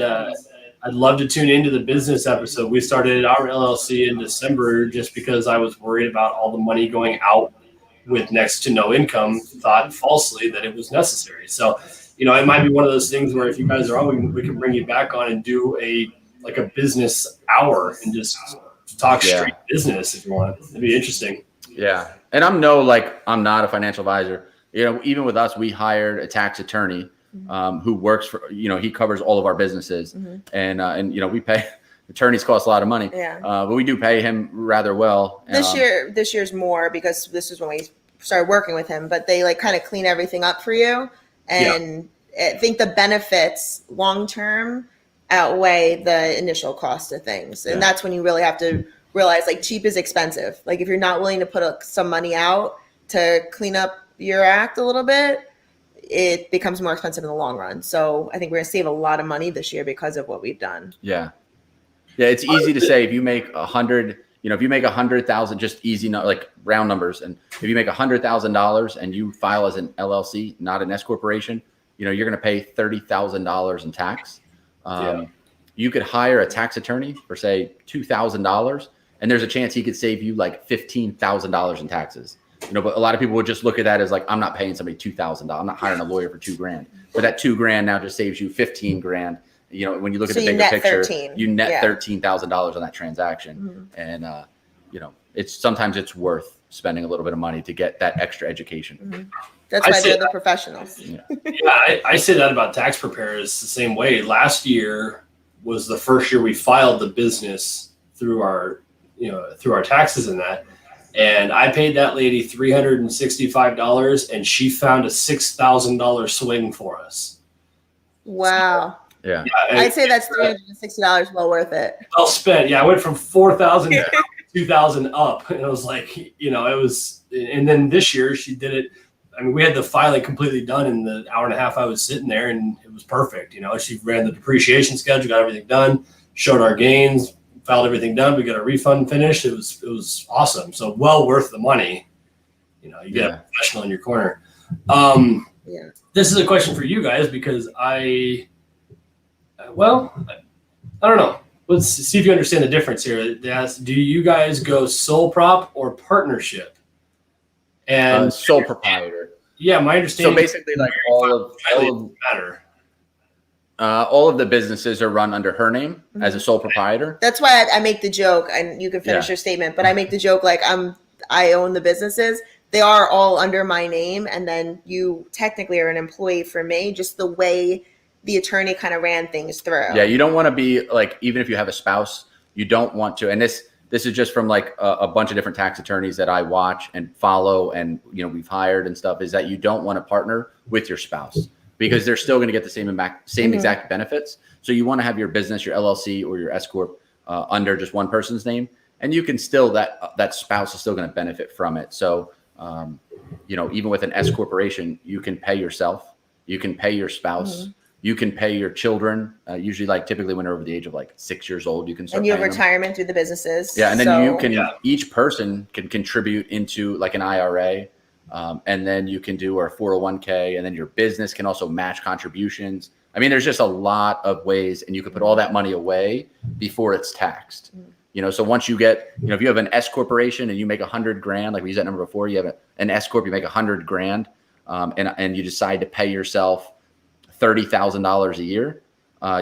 I'd love to tune into the business episode. We started our LLC in December just because I was worried about all the money going out with next to no income, thought falsely that it was necessary. So, it might be one of those things where if you guys are on, we can bring you back on and do a business hour and just talk straight business if you want. It'd be interesting. Yeah. And I'm not a financial advisor. Even with us, we hired a tax attorney who works for, he covers all of our businesses and we pay attorneys cost a lot of money, but we do pay him rather well. This year's more because this is when we started working with him, but they kind of clean everything up for you. And I think the benefits long-term outweigh the initial cost of things. And that's when you really have to realize cheap is expensive. If you're not willing to put some money out to clean up your act a little bit, it becomes more expensive in the long run. So I think we're going to save a lot of money this year because of what we've done. Yeah. Yeah. It's easy to say if you make 100, if you make 100,000, just easy, round numbers. And if you make $100,000 and you file as an LLC, not an S corporation, you're going to pay $30,000 in tax. You could hire a tax attorney for say $2,000 and there's a chance he could save you $15,000 in taxes. But a lot of people would just look at that as I'm not paying somebody $2,000. I'm not hiring a lawyer for $2,000. But that $2,000 now just saves you 15 grand. When you look at the bigger picture, you net $13,000 on that transaction. And sometimes it's worth spending a little bit of money to get that extra education. That's why they're the professionals. I say that about tax preparers the same way. Last year was the first year we filed the business through our taxes and that. And I paid that lady $365 and she found a $6,000 swing for us. Wow. Yeah. I'd say that's $360 well worth it. Well spent. Yeah. I went from 4,000 to 2,000 up. And it was it was, and then this year she did it. We had the filing completely done in the hour and a half I was sitting there and it was perfect. She ran the depreciation schedule, got everything done, showed our gains, filed everything done. We got a refund finished. It was awesome. So well worth the money. You get a professional in your corner. This is a question for you guys because I don't know. Let's see if you understand the difference here. They asked, do you guys go sole prop or partnership? And sole proprietor. Yeah, my understanding. So basically, all of the businesses are run under her name as a sole proprietor. That's why I make the joke, and you can finish your statement, but I make the joke I own the businesses. They are all under my name, and then you technically are an employee for me, just the way the attorney kind of ran things through. Yeah, you don't want to be even if you have a spouse, you don't want to, and this is just from a bunch of different tax attorneys that I watch and follow and we've hired and stuff, is that you don't want to partner with your spouse because they're still going to get the same exact benefits. So you want to have your business, your LLC or your S Corp under just one person's name, and you can still that spouse is still going to benefit from it. So even with an S corporation, you can pay yourself, you can pay your spouse. You can pay your children, usually typically when they're over the age of 6 years old, you can start. And you have paying retirement through the businesses. Yeah, and then you can, each person can contribute into an IRA, and then you can do a 401k, and then your business can also match contributions. There's just a lot of ways, and you can put all that money away before it's taxed. So once you get, if you have an S corporation and you make 100 grand, we used that number before, you have an S corp, you make 100 grand, and you decide to pay yourself $30,000 a year,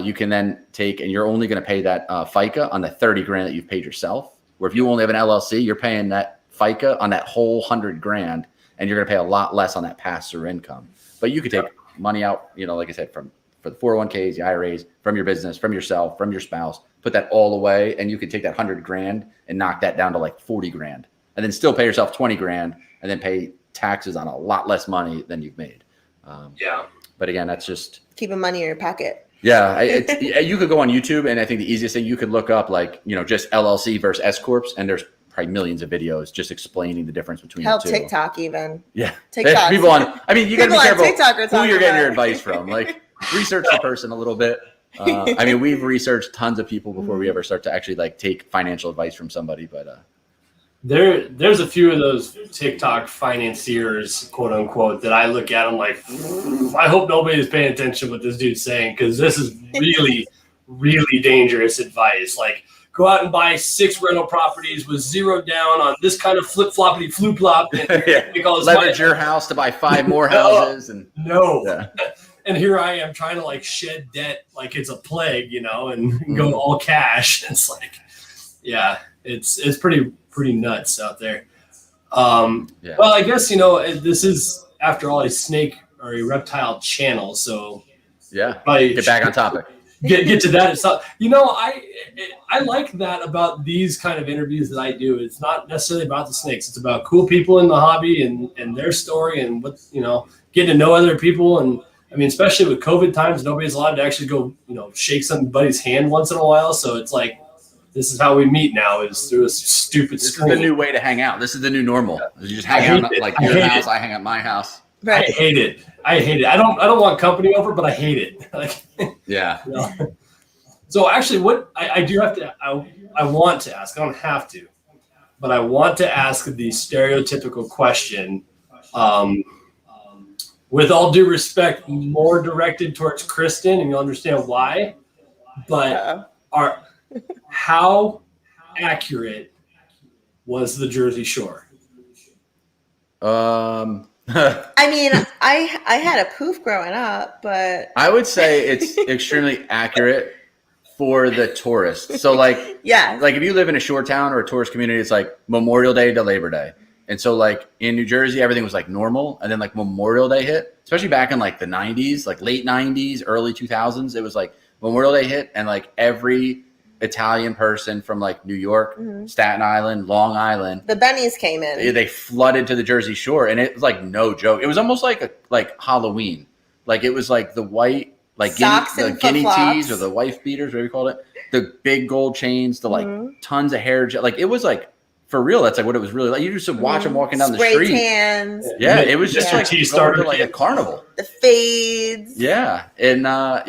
you can then take, and you're only going to pay that FICA on the 30 grand that you've paid yourself. Where if you only have an LLC, you're paying that FICA on that whole 100 grand, and you're going to pay a lot less on that pass-through income. But you could take money out, like I said, for the 401ks, the IRAs, from your business, from yourself, from your spouse, put that all away, and you could take that 100 grand and knock that down to like 40 grand, and then still pay yourself 20 grand, and then pay taxes on a lot less money than you've made. But again, that's just keeping money in your pocket. Yeah, you could go on YouTube, and I think the easiest thing, you could look up just LLC versus S corps, and there's probably millions of videos just explaining the difference between the two. TikTok even. Yeah, TikTok. People on. I mean, you got to be careful who you're getting your about. advice from. Like, research the person a little bit. We've researched tons of people before we ever start to actually take financial advice from somebody. But there's a few of those TikTok financiers, quote unquote, that I look at. I'm like, I hope nobody's paying attention to what this dude's saying, because this is really, really dangerous advice. Like, go out and buy 6 rental properties with 0 down on this kind of flip-floppity flip-flop. Leverage your house to buy 5 more houses. And here I am trying to shed debt like it's a plague, and go all cash. It's like, it's pretty nuts out there. Well, I guess, this is, after all, a snake or a reptile channel. So get back on topic. Get to that. It's not, I like that about these kind of interviews that I do. It's not necessarily about the snakes. It's about cool people in the hobby and their story, and what, getting to know other people. And especially with COVID times, nobody's allowed to actually go, shake somebody's hand once in a while. So it's like, this is how we meet now, is through a stupid screen. This is the new way to hang out. This is the new normal. You just hang out at your house. I hang out at my house. Right. I hate it. I don't want company over, but I hate it. So actually, what I do have to, I want to ask, I don't have to, but I want to ask the stereotypical question, with all due respect, more directed towards Kristen, and you'll understand why, but how accurate was the Jersey Shore? I had a poof growing up, but I would say it's extremely accurate for the tourists. So if you live in a shore town or a tourist community, it's like Memorial Day to Labor Day. And so in New Jersey, everything was normal. And then Memorial Day hit, especially back in the 90s, late 90s, early 2000s, it was Memorial Day hit, and every Italian person from New York, Staten Island, Long Island, the Bennies came in. They flooded to the Jersey Shore, and it was no joke. It was almost like Halloween. It was the white guinea tees or the wife beaters, whatever you called it, the big gold chains, the tons of hair gel. It was for real. That's what it was really like. You just watch them walking down the street. Spray tans. Yeah, it was just going to a carnival. The fades. Yeah, and But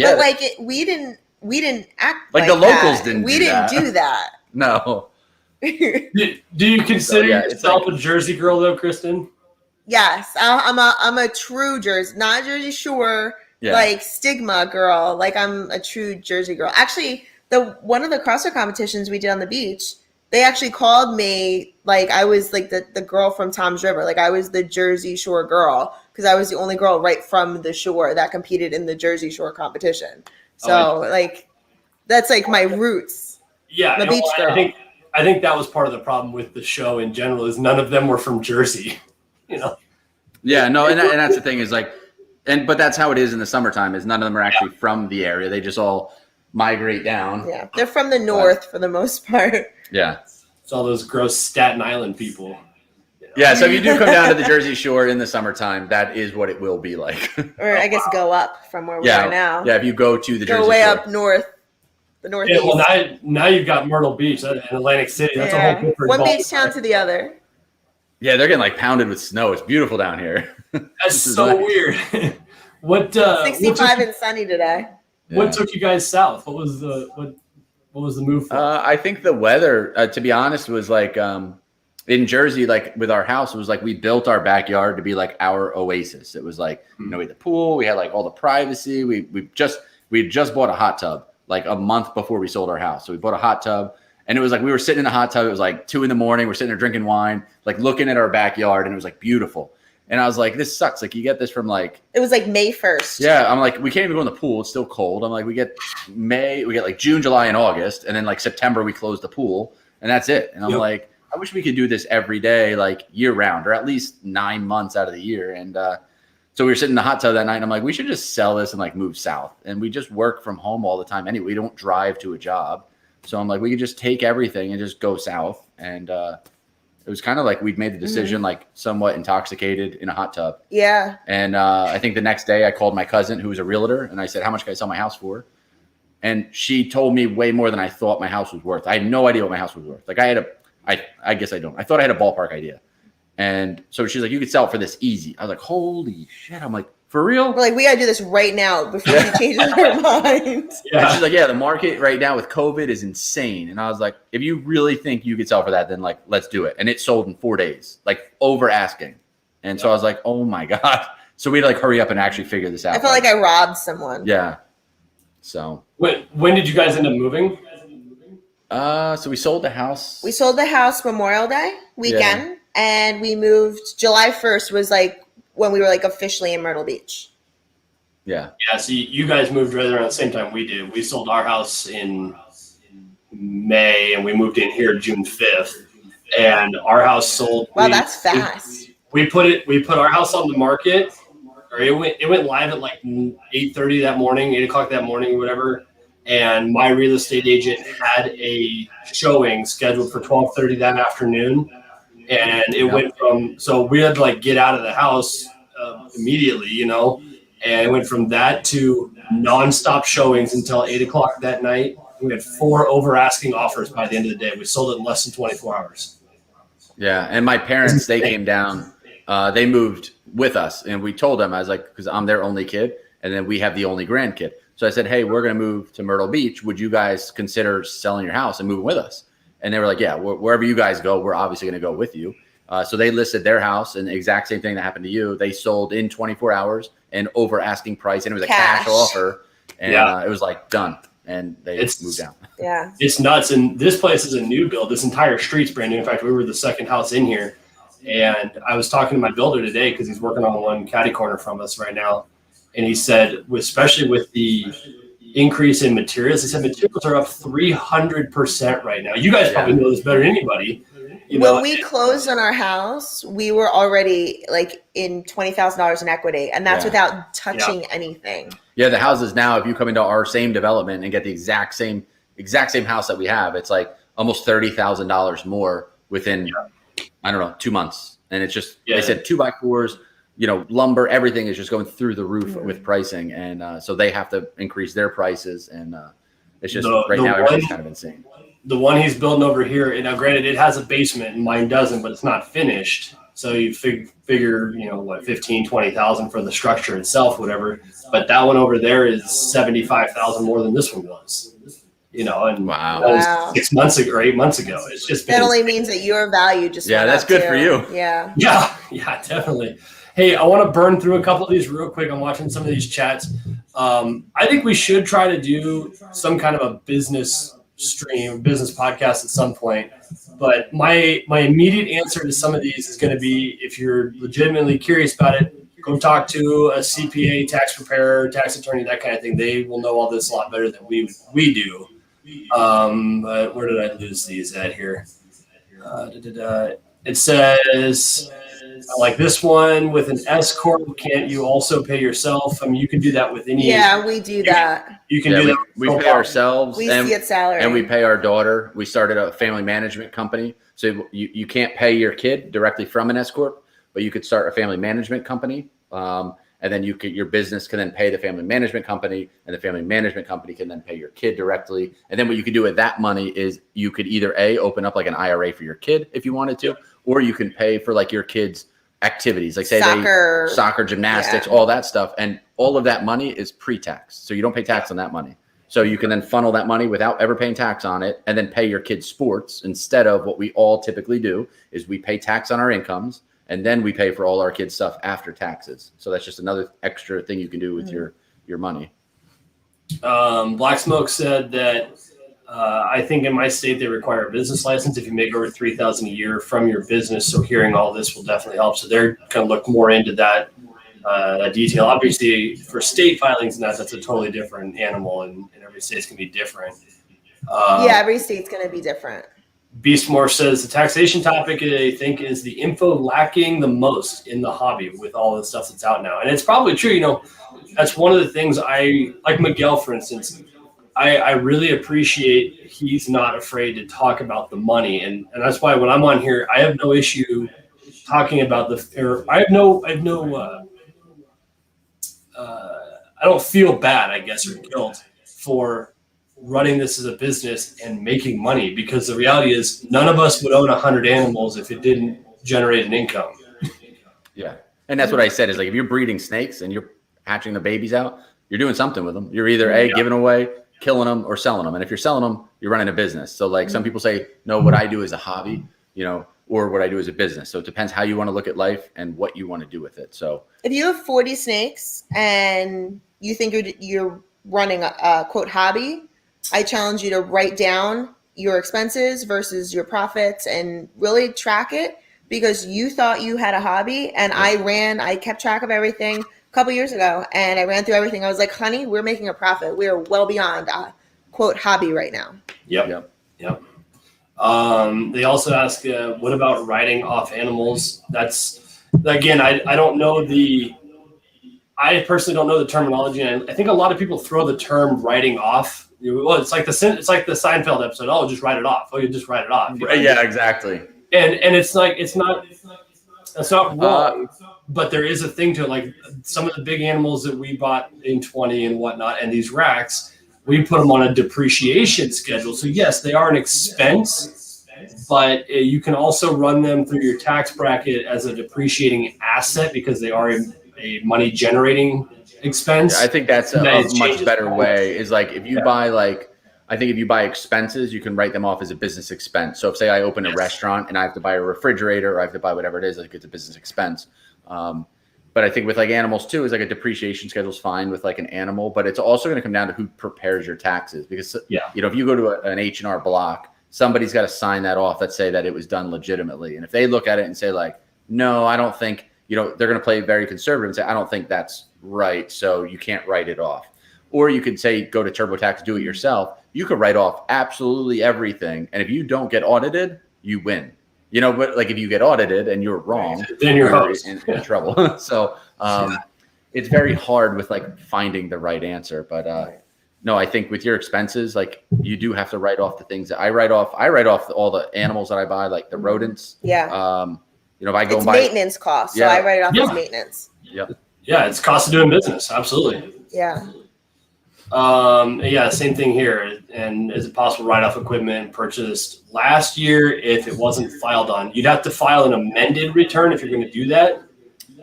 we didn't act like the locals that. didn't. We didn't do that. No. Do you consider yourself a Jersey girl though, Kristen? Yes, I'm a true Jersey, not Jersey Shore stigma girl. I'm a true Jersey girl. Actually, one of the CrossFit competitions we did on the beach, they actually called me I was the girl from Tom's River. I was the Jersey Shore girl, because I was the only girl right from the shore that competed in the Jersey Shore competition. So that's my roots. Yeah, the beach girl. I think that was part of the problem with the show in general, is none of them were from Jersey. Yeah, no, and that's the thing is but that's how it is in the summertime. Is none of them are actually from the area. They just all migrate down. Yeah, they're from the north for the most part. Yeah, it's all those gross Staten Island people. Yeah, so if you do come down to the Jersey Shore in the summertime, that is what it will be like. Or I guess go up from where we are now. Yeah, if you go to the Jersey Shore. Go way up north, the northeast. Yeah, well, now you've got Myrtle Beach and Atlantic City. That's a whole different one beach town to the other. Yeah, they're getting pounded with snow. It's beautiful down here. That's so weird. 65 and sunny today. What took you guys south? What was the move for? I think the weather, to be honest, was in Jersey, with our house, it was we built our backyard to be our oasis. It was we had the pool, we had all the privacy. We had just bought a hot tub a month before we sold our house. So we bought a hot tub, and it was we were sitting in the hot tub. It was 2 a.m. We're sitting there drinking wine, looking at our backyard, and it was beautiful. And I was like, this sucks. Like, you get this from like, It was like May 1st. yeah. I'm like, we can't even go in the pool. It's still cold. I'm like, we get like June, July, and August. And then like September, we close the pool and that's it. And I'm like, I wish we could do this every day, like year round, or at least 9 months out of the year. And so we were sitting in the hot tub that night and I'm like, we should just sell this and like move south. And we just work from home all the time. Anyway, we don't drive to a job. So I'm like, we could just take everything and just go south. And it was kind of like we'd made the decision, like somewhat intoxicated in a hot tub. Yeah. And I think the next day I called my cousin who was a realtor and I said, how much can I sell my house for? And she told me way more than I thought my house was worth. I had no idea what my house was worth. Like I guess I don't. I thought I had a ballpark idea. And so she's like, you could sell it for this easy. I was like, holy shit. I'm like, for real? We're like, we gotta do this right now before she changes her mind. Yeah. And she's like, yeah, the market right now with COVID is insane. And I was like, if you really think you could sell for that, then like, let's do it. And it sold in 4 days, like over asking. And so I was like, oh my God. So we had to like hurry up and actually figure this out. I felt like I robbed someone. Yeah. So when did you guys end up moving? So we sold the house. We sold the house Memorial Day weekend, and we moved. July 1st was like when we were like officially in Myrtle Beach. Yeah. Yeah. So you guys moved right around the same time we did. We sold our house in May, and we moved in here June 5th. And our house sold. Wow, that's fast. We put our house on the market, or it went live at like 8:30 that morning, 8 o'clock that morning, whatever. And my real estate agent had a showing scheduled for 12:30 that afternoon. And it went from, so we had to like get out of the house immediately, you know, and it went from that to nonstop showings until 8 o'clock that night. We had 4 over asking offers by the end of the day. We sold it in less than 24 hours. Yeah. And my parents, they came down, they moved with us and we told them, I was like, because I'm their only kid and then we have the only grandkid. So I said, hey, we're going to move to Myrtle Beach. Would you guys consider selling your house and moving with us? And they were like, yeah, wherever you guys go, we're obviously going to go with you. So they listed their house, and the exact same thing that happened to you. They sold in 24 hours and over asking price, and it was a cash offer. And it was like done. And they moved down. Yeah. It's nuts. And this place is a new build. This entire street's brand new. In fact, we were the second house in here. And I was talking to my builder today because he's working on one catty corner from us right now. And he said, especially with the increase in materials, he said materials are up 300% right now. You guys probably know this better than anybody. When we closed on our house, we were already like in $20,000 in equity, and that's without touching anything. Yeah, the houses now, if you come into our same development and get the exact same house that we have, it's like almost $30,000 more within, I don't know, 2 months. And it's just, they said 2x4s, you know, lumber, everything is just going through the roof with pricing. And so they have to increase their prices. And it's just right now, everything's kind of insane. The one he's building over here, and now granted, it has a basement and mine doesn't, but it's not finished. So you figure, you know, what, 15, 20,000 for the structure itself, whatever. But that one over there is 75,000 more than this one was. You know, and that was 6 months ago or 8 months ago. It's just that only means that your value just went that's up good too. for you. Yeah, definitely. Hey, I want to burn through a couple of these real quick. I'm watching some of these chats. I think we should try to do some kind of a business stream, business podcast at some point. But my immediate answer to some of these is going to be, if you're legitimately curious about it, go talk to a CPA, tax preparer, tax attorney, that kind of thing. They will know all this a lot better than we do. But where did I lose these at here? It says, like this one, with an S corp, can't you also pay yourself? I mean, you can do that with any. Yeah, we do that. You can do that. We pay ourselves. We see it salary. And we pay our daughter. We started a family management company. So you can't pay your kid directly from an S corp, but you could start a family management company. And then your business can then pay the family management company, and the family management company can then pay your kid directly. And then what you could do with that money is you could either open up like an IRA for your kid if you wanted to, or you can pay for like your kids' activities, like say soccer, gymnastics, all that stuff. And all of that money is pre-tax. So you don't pay tax on that money. So you can then funnel that money without ever paying tax on it, and then pay your kids' sports instead of what we all typically do is we pay tax on our incomes. And then we pay for all our kids' stuff after taxes. So that's just another extra thing you can do with your money. Black Smoke said that I think in my state they require a business license if you make over $3,000 a year from your business. So hearing all this will definitely help. So they're going to look more into that detail. Obviously, for state filings and that's a totally different animal, and every state's going to be different. Yeah, every state's going to be different. Beast Morph says the taxation topic, I think, is the info lacking the most in the hobby with all the stuff that's out now. And it's probably true. You know, that's one of the things like Miguel, for instance, I really appreciate he's not afraid to talk about the money. And that's why when I'm on here, I have no issue talking about I don't feel bad, I guess, or guilt for running this as a business and making money, because the reality is none of us would own 100 animals if it didn't generate an income. Yeah. And that's what I said is like, if you're breeding snakes and you're hatching the babies out, you're doing something with them. You're either giving away, killing them, or selling them. And if you're selling them, you're running a business. So like some people say, no, what I do is a hobby, you know, or what I do is a business. So it depends how you want to look at life and what you want to do with it. So if you have 40 snakes and you think you're running a quote hobby, I challenge you to write down your expenses versus your profits and really track it, because you thought you had a hobby. And I kept track of everything a couple years ago, and I ran through everything. I was like, honey, we're making a profit. We are well beyond a quote hobby right now. Yep. They also ask, what about writing off animals? That's, again, I don't know I personally don't know the terminology. And I think a lot of people throw the term writing off. Well, it's like the Seinfeld episode. Oh, just write it off. Oh, you just write it off. Yeah, exactly. And it's like, that's not wrong, but there is a thing to it. Like some of the big animals that we bought in 20 and whatnot, and these racks, we put them on a depreciation schedule. So yes, they are an expense, but you can also run them through your tax bracket as a depreciating asset because they are a money generating expense. I think that's a much better way is like if you buy I think if you buy expenses, you can write them off as a business expense. So if say I open a restaurant and I have to buy a refrigerator or I have to buy whatever it is, like it's a business expense. But I think with like animals too, is like a depreciation schedule is fine with like an animal, but it's also going to come down to who prepares your taxes, because you know, if you go to an H&R Block, somebody's got to sign that off that say that it was done legitimately. And if they look at it and say like, no, I don't think, you know, they're going to play very conservative and say, I don't think that's right, so you can't write it off. Or you could say, go to TurboTax, do it yourself. You could write off absolutely everything. And if you don't get audited, you win. You know, but like if you get audited and you're wrong, then you're in trouble. So it's very hard with like finding the right answer. But no, I think with your expenses, like you do have to write off the things that I write off. I write off all the animals that I buy, like the rodents. Yeah. You know, if I go it's and buy maintenance costs, so I write it off as maintenance. Yep. Yeah, it's cost of doing business. Absolutely. Yeah. Yeah, same thing here. And is it possible to write off equipment purchased last year if it wasn't filed on? You'd have to file an amended return if you're going to do that.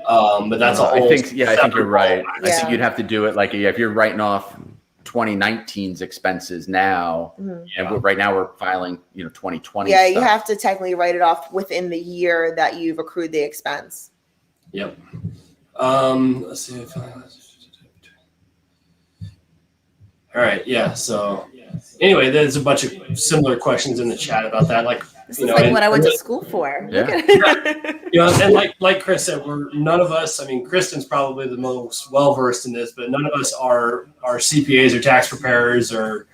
But that's a whole. I think you're right. I think you'd have to do it like if you're writing off 2019's expenses now, and right now we're filing, 2020. Yeah, stuff. you have to technically write it off within the year that you've accrued the expense. Yep. Let's see if all right. Yeah. So anyway, there's a bunch of similar questions in the chat about that. Like, this is like what I went to school for. Yeah. And like Chris said, we're none of us. I mean, Kristen's probably the most well versed in this, but none of us are CPAs or tax preparers or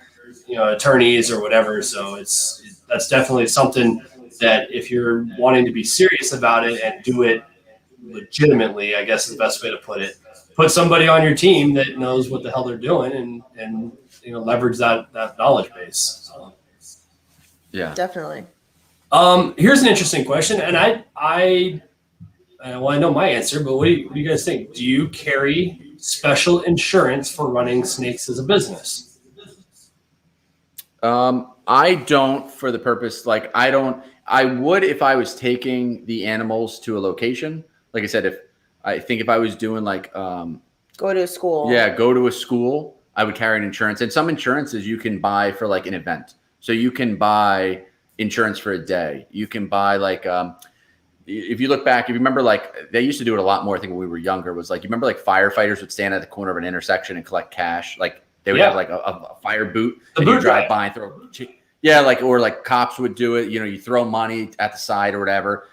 attorneys or whatever. So that's definitely something that if you're wanting to be serious about it and do it legitimately, I guess is the best way to put it. Put somebody on your team that knows what the hell they're doing and leverage that knowledge base. So. Yeah, definitely. Here's an interesting question, and I know my answer, but what do you guys think? Do you carry special insurance for running snakes as a business? I don't, for the purpose, I would if I was taking the animals to a location. Like I said, if I was doing go to a school. Yeah, go to a school, I would carry an insurance. And some insurances you can buy for like an event. So you can buy insurance for a day. You can buy if you look back, if you remember, they used to do it a lot more, I think when we were younger, was you remember firefighters would stand at the corner of an intersection and collect cash. They would have like a fire boot and you drive by and throw. Yeah, or cops would do it. You throw money at the side or whatever.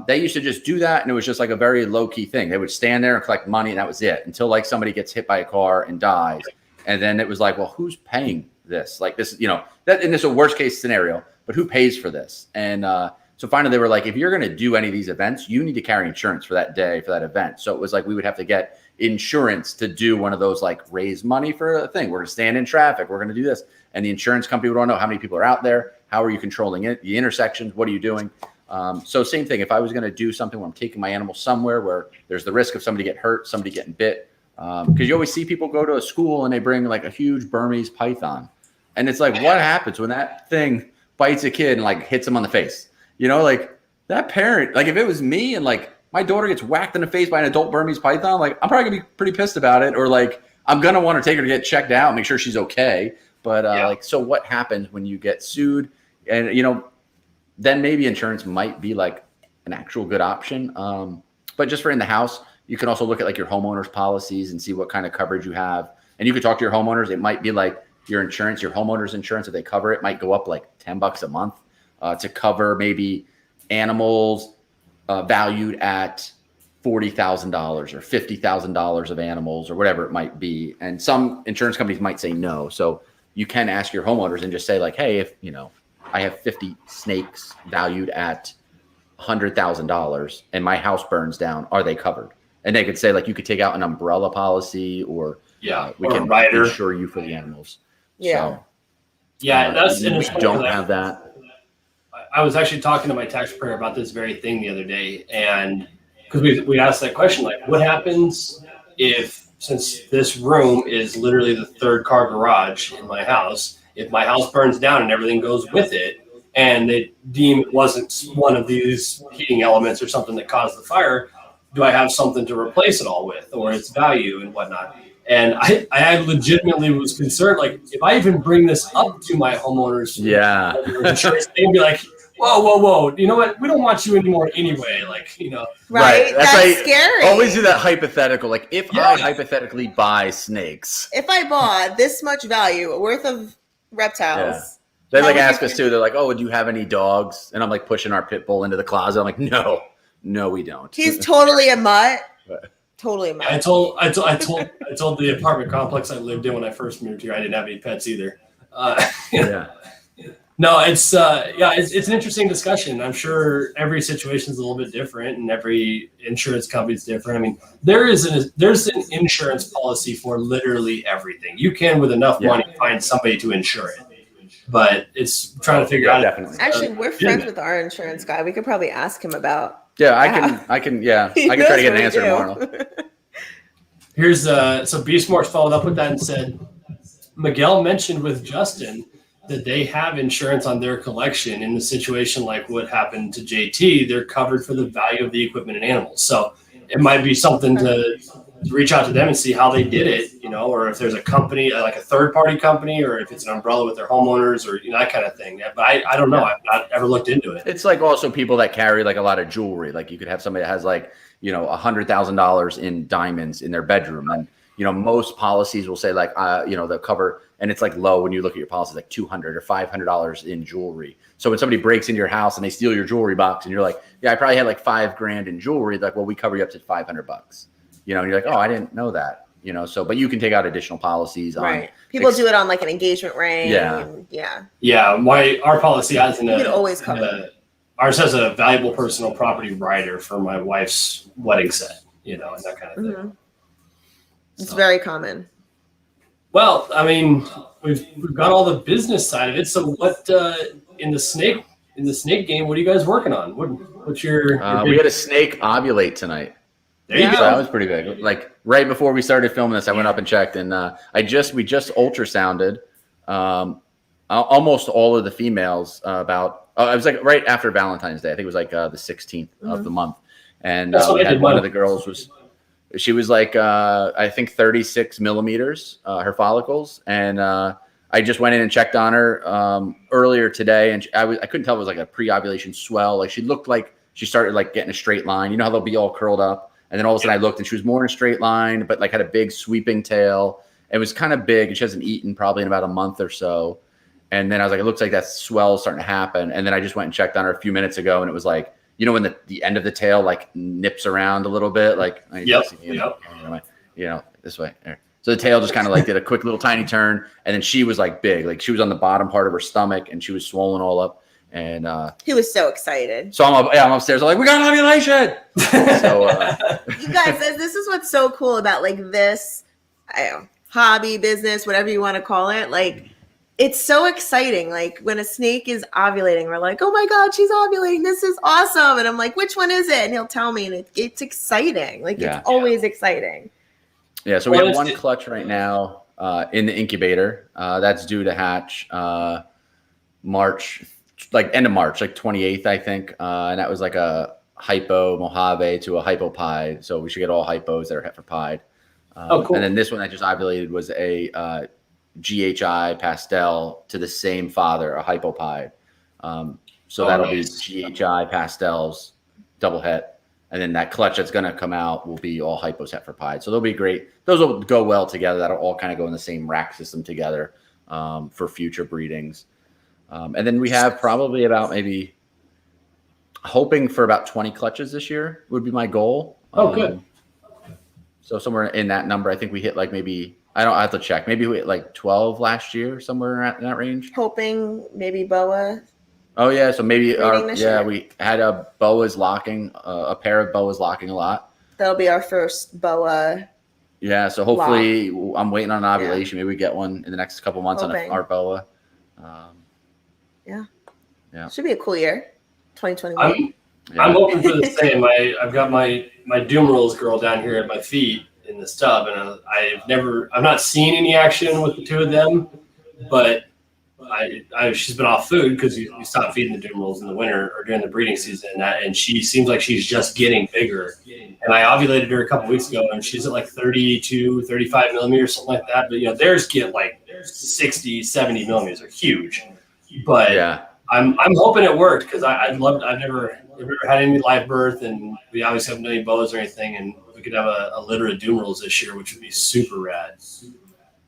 They used to just do that, and it was just like a very low key thing. They would stand there and collect money, and that was it until like somebody gets hit by a car and dies, and then it was like, well, who's paying this? Like this, that, and this is a worst case scenario, but who pays for this? And so finally, they were like, if you're going to do any of these events, you need to carry insurance for that day, for that event. So it was like we would have to get insurance to do one of those, like raise money for a thing. We're going to stand in traffic. We're going to do this. And the insurance company would want to know how many people are out there. How are you controlling it? The intersections. What are you doing? So same thing. If I was going to do something where I'm taking my animal somewhere where there's the risk of somebody getting hurt, somebody getting bit, because you always see people go to a school and they bring like a huge Burmese python. And it's like, what happens when that thing bites a kid and like hits him on the face? Like that parent, like if it was me and like my daughter gets whacked in the face by an adult Burmese python, like I'm probably gonna be pretty pissed about it. Or like, I'm going to want to take her to get checked out, make sure she's okay. But so what happens when you get sued? And, then maybe insurance might be like an actual good option. But just for in the house, you can also look at like your homeowner's policies and see what kind of coverage you have. And you could talk to your homeowners. It might be like your insurance, your homeowner's insurance, if they cover it, might go up like $10 a month to cover maybe animals valued at $40,000 or $50,000 of animals or whatever it might be. And some insurance companies might say no. So you can ask your homeowners and just say like, hey, if, I have 50 snakes valued at $100,000 and my house burns down, are they covered? And they could say like, you could take out an umbrella policy or we can insure you for the animals. Yeah. So, that's, and we don't have that. I was actually talking to my taxpayer about this very thing the other day. And because we asked that question, like what happens if, since this room is literally the third car garage in my house, if my house burns down and everything goes with it, and they deem it wasn't one of these heating elements or something that caused the fire, do I have something to replace it all with, or its value and whatnot? And I legitimately was concerned, like if I even bring this up to my homeowners, insurance, they'd be like, whoa, you know what? We don't want you anymore anyway. Like, Right. That's scary. Always do that hypothetical. Like if I hypothetically buy snakes. If I bought this much value worth of reptiles. They like ask us too. They're like, oh, would you have any dogs? And I'm like pushing our pit bull into the closet. I'm like, no, we don't. He's totally a mutt. Totally a mutt. I told the apartment complex I lived in when I first moved here, I didn't have any pets either. No, it's an interesting discussion. I'm sure every situation is a little bit different, and every insurance company is different. I mean, there's an insurance policy for literally everything. You can, with enough money, find somebody to insure it. But it's trying to figure out. Definitely. Actually, we're friends with our insurance guy. We could probably ask him about. Yeah, I can. I can try to get an answer tomorrow. Here's so Beastmore followed up with that and said, Miguel mentioned with Justin that they have insurance on their collection. In the situation like what happened to JT, they're covered for the value of the equipment and animals. So it might be something to reach out to them and see how they did it, or if there's a company, like a third-party company, or if it's an umbrella with their homeowners or that kind of thing. But I don't know. I've not ever looked into it. It's like also people that carry like a lot of jewelry. Like you could have somebody that has like, $100,000 in diamonds in their bedroom. And, most policies will say like, they'll cover, and it's like low when you look at your policy, like $200 or $500 in jewelry. So when somebody breaks into your house and they steal your jewelry box and you're like, yeah, I probably had like $5,000 in jewelry. Like, well, we cover you up to $500, and you're like, oh, I didn't know that, so, but you can take out additional policies. Right. People do it on like an engagement ring. Yeah. Why our policy has you could always cover. Ours has a valuable personal property rider for my wife's wedding set, and that kind of thing. It's very common. Well, I mean, we've got all the business side of it. So what in the snake game, what are you guys working on? What's your we had a snake ovulate tonight. There you go. So that was pretty big. Like right before we started filming this, I went up and checked, and we just ultrasounded almost all of the females it was like right after Valentine's Day. I think it was like the 16th of the month. And we had one of the girls she was like, I think 36 millimeters, her follicles. And I just went in and checked on her earlier today. And I couldn't tell if it was like a pre-ovulation swell. Like she looked like she started like getting a straight line. How they'll be all curled up. And then all of a sudden I looked and she was more in a straight line, but like had a big sweeping tail. It was kind of big, and she hasn't eaten probably in about a month or so. And then I was like, it looks like that swell is starting to happen. And then I just went and checked on her a few minutes ago, and it was like, you know, when the end of the tail like nips around a little bit, like this way. There. So the tail just kind of like did a quick little tiny turn, and then she was like big, like she was on the bottom part of her stomach, and she was swollen all up. And he was so excited. So I'm upstairs. I'm like, we got ovulation. So you guys, this is what's so cool about like this hobby, business, whatever you want to call it. Like, it's so exciting. Like when a snake is ovulating, we're like, oh my God, she's ovulating. This is awesome. And I'm like, which one is it? And he'll tell me, and it's exciting. Like it's always exciting. Yeah. So we have one clutch right now in the incubator. That's due to hatch March, like end of March, like 28th, I think. And that was like a hypo Mojave to a hypopide. So we should get all hypos that are heteropide. Cool. And then this one that just ovulated was a GHI pastel to the same father, a hypopide. So that'll be GHI pastels, double het. And then that clutch that's going to come out will be all hypos heteropide. So they'll be great. Those will go well together. That'll all kind of go in the same rack system together for future breedings. And then we have probably about maybe hoping for about 20 clutches this year would be my goal. Good. So somewhere in that number, I think we hit like maybe, I have to check. Maybe we hit like 12 last year, somewhere in that range. Hoping maybe boa. Oh yeah. So maybe we had a boas locking, a pair of boas locking a lot. That'll be our first boa. Yeah. So hopefully I'm waiting on an ovulation. Maybe we get one in the next couple months on our boa. Yeah. Should be a cool year. 2021. I'm hoping for the same. I've got my doom rolls girl down here at my feet in the stub, and I've not seen any action with the two of them, but she's been off food because you stop feeding the doom rolls in the winter or during the breeding season, and she seems like she's just getting bigger. And I ovulated her a couple weeks ago, and she's at like 32, 35 millimeters, something like that. But theirs get like 60, 70 millimeters. They're huge. But I'm hoping it worked because I've never had any live birth, and we obviously haven't done any boas or anything, and we could have a litter of doom rolls this year, which would be super rad.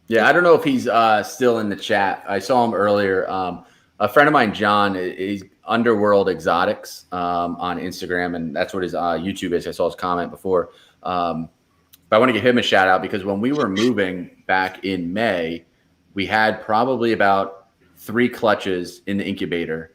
Yeah, I don't know if he's still in the chat. I saw him earlier. A friend of mine, John, is Underworld Exotics on Instagram, and that's what his YouTube is. I saw his comment before. But I want to give him a shout out because when we were moving back in May, we had probably about 3 clutches in the incubator.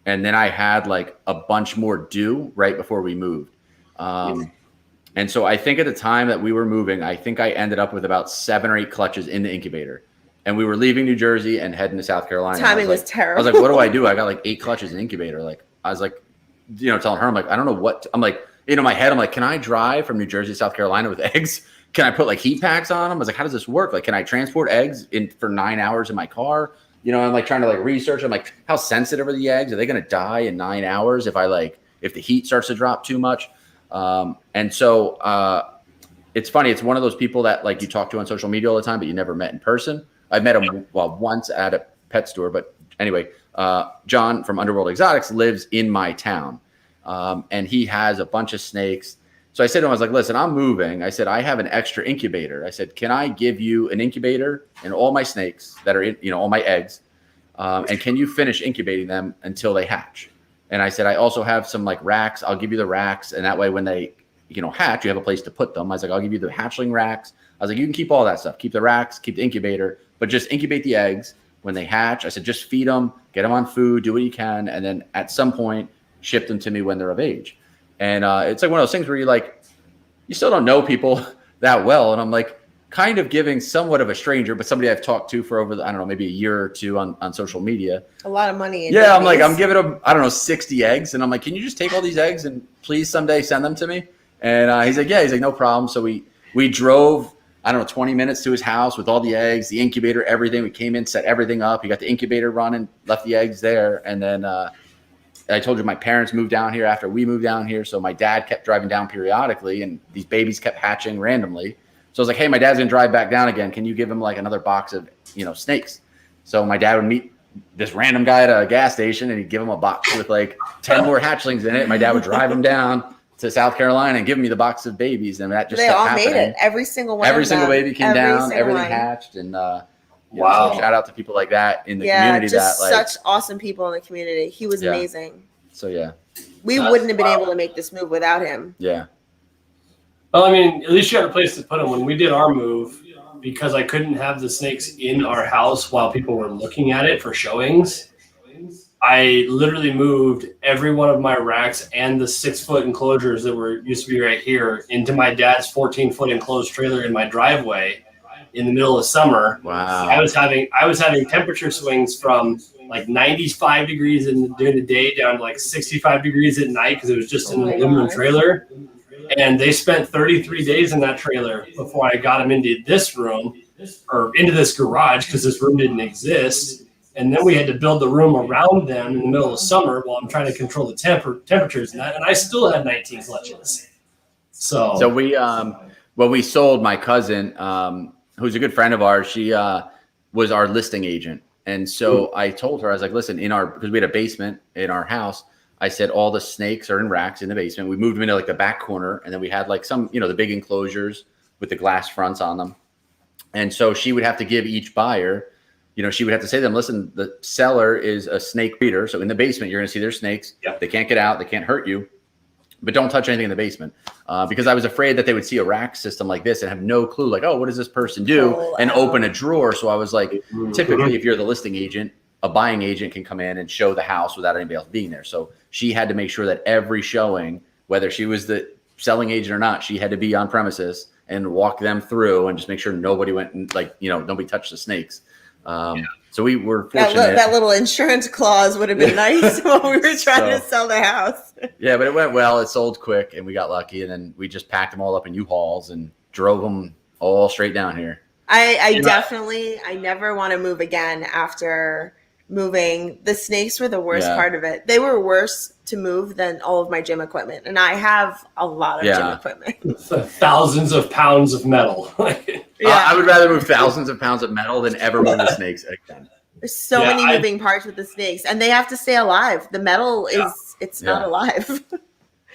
And then I had like a bunch more due right before we moved. And so I think at the time that we were moving, I think I ended up with about 7 or 8 clutches in the incubator. And we were leaving New Jersey and heading to South Carolina. Timing was terrible. I was like, what do I do? I got like 8 clutches in the incubator. Like, I was like, telling her, I'm like, I don't know what. I'm like, in my head, I'm like, can I drive from New Jersey to South Carolina with eggs? Can I put like heat packs on them? I was like, how does this work? Like, can I transport eggs for 9 hours in my car? I'm like trying to like research. I'm like, how sensitive are the eggs? Are they going to die in 9 hours if the heat starts to drop too much? And so it's funny. It's one of those people that like you talk to on social media all the time, but you never met in person. I met him once at a pet store, but anyway, John from Underworld Exotics lives in my town. And he has a bunch of snakes. So I said to him, I was like, listen, I'm moving. I said, I have an extra incubator. I said, can I give you an incubator and all my snakes that are in, all my eggs? And can you finish incubating them until they hatch? And I said, I also have some like racks. I'll give you the racks. And that way, when they, hatch, you have a place to put them. I was like, I'll give you the hatchling racks. I was like, you can keep all that stuff. Keep the racks, keep the incubator, but just incubate the eggs when they hatch. I said, just feed them, get them on food, do what you can. And then at some point, ship them to me when they're of age. And it's like one of those things where you still don't know people that well. And I'm like kind of giving somewhat of a stranger, but somebody I've talked to for over, maybe a year or two on social media. A lot of money. I'm like, I'm giving them, 60 eggs. And I'm like, can you just take all these eggs and please someday send them to me? And he's like, yeah, no problem. So we drove, 20 minutes to his house with all the eggs, the incubator, everything. We came in, set everything up. He got the incubator running, left the eggs there. And then, I told you my parents moved down here after we moved down here. So my dad kept driving down periodically and these babies kept hatching randomly. So I was like, hey, my dad's going to drive back down again. Can you give him like another box of, snakes? So my dad would meet this random guy at a gas station and he'd give him a box with like 10 more hatchlings in it. My dad would drive him down, to South Carolina and giving me the box of babies, and that just They kept all happening. made it. Every single one. Every single baby came down. Everything one. hatched, and Wow. So shout out to people like that in the community. Just that like such awesome people in the community. He was amazing. So yeah, we wouldn't have been able to make this move without him. Yeah. Well, I mean, at least you had a place to put them. When we did our move, because I couldn't have the snakes in our house while people were looking at it for showings, I literally moved every one of my racks and the 6-foot enclosures that were used to be right here into my dad's 14-foot enclosed trailer in my driveway in the middle of summer. Wow. I was having temperature swings from like 95 degrees during the day down to like 65 degrees at night because it was just an aluminum trailer. And they spent 33 days in that trailer before I got them into this room or into this garage because this room didn't exist. And then we had to build the room around them in the middle of summer while I'm trying to control the temperatures and that. And I still had 19 clutches. So we when we sold, my cousin, who's a good friend of ours, she was our listing agent. And so I told her, I was like, listen, because we had a basement in our house, I said, all the snakes are in racks in the basement. We moved them into like the back corner. And then we had like some, the big enclosures with the glass fronts on them. And so she would have to give each buyer, she would have to say to them, listen, the seller is a snake breeder. So in the basement, you're going to see their snakes. Yep. They can't get out. They can't hurt you. But don't touch anything in the basement. Because I was afraid that they would see a rack system like this and have no clue, like, oh, what does this person do? And open a drawer. So I was like, typically, if you're the listing agent, a buying agent can come in and show the house without anybody else being there. So she had to make sure that every showing, whether she was the selling agent or not, she had to be on premises and walk them through and just make sure nobody went and nobody touched the snakes. So we were fortunate. That little insurance clause would have been nice when we were trying to sell the house. Yeah, but it went well. It sold quick, and we got lucky. And then we just packed them all up in U-Hauls and drove them all straight down here. I never want to move again after moving. The snakes were the worst part of it. They were worse to move than all of my gym equipment. And I have a lot of gym equipment. Thousands of pounds of metal. I would rather move thousands of pounds of metal than ever move the snakes again. There's so many moving parts with the snakes, and they have to stay alive. The metal it's not alive.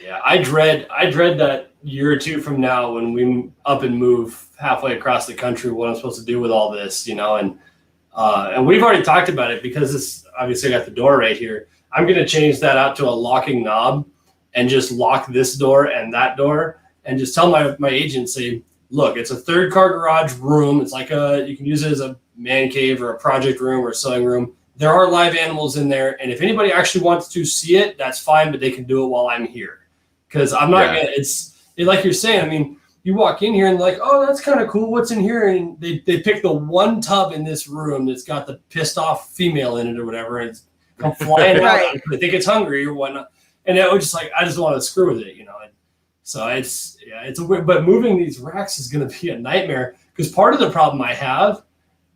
Yeah, I dread that year or two from now when we up and move halfway across the country, what I'm supposed to do with all this, and we've already talked about it because it's obviously I got the door right here. I'm going to change that out to a locking knob and just lock this door and that door and just tell my agent, say, look, it's a 3rd-car garage room. It's like you can use it as a man cave or a project room or a sewing room. There are live animals in there. And if anybody actually wants to see it, that's fine, but they can do it while I'm here. Because I'm not going to, like you're saying, I mean, you walk in here and like, oh, that's kind of cool. What's in here? And they pick the one tub in this room that's got the pissed off female in it or whatever. And it's come flying out. They think it's hungry or whatnot. And it was just like, I just want to screw with it, And so it's a weird, but moving these racks is going to be a nightmare because part of the problem I have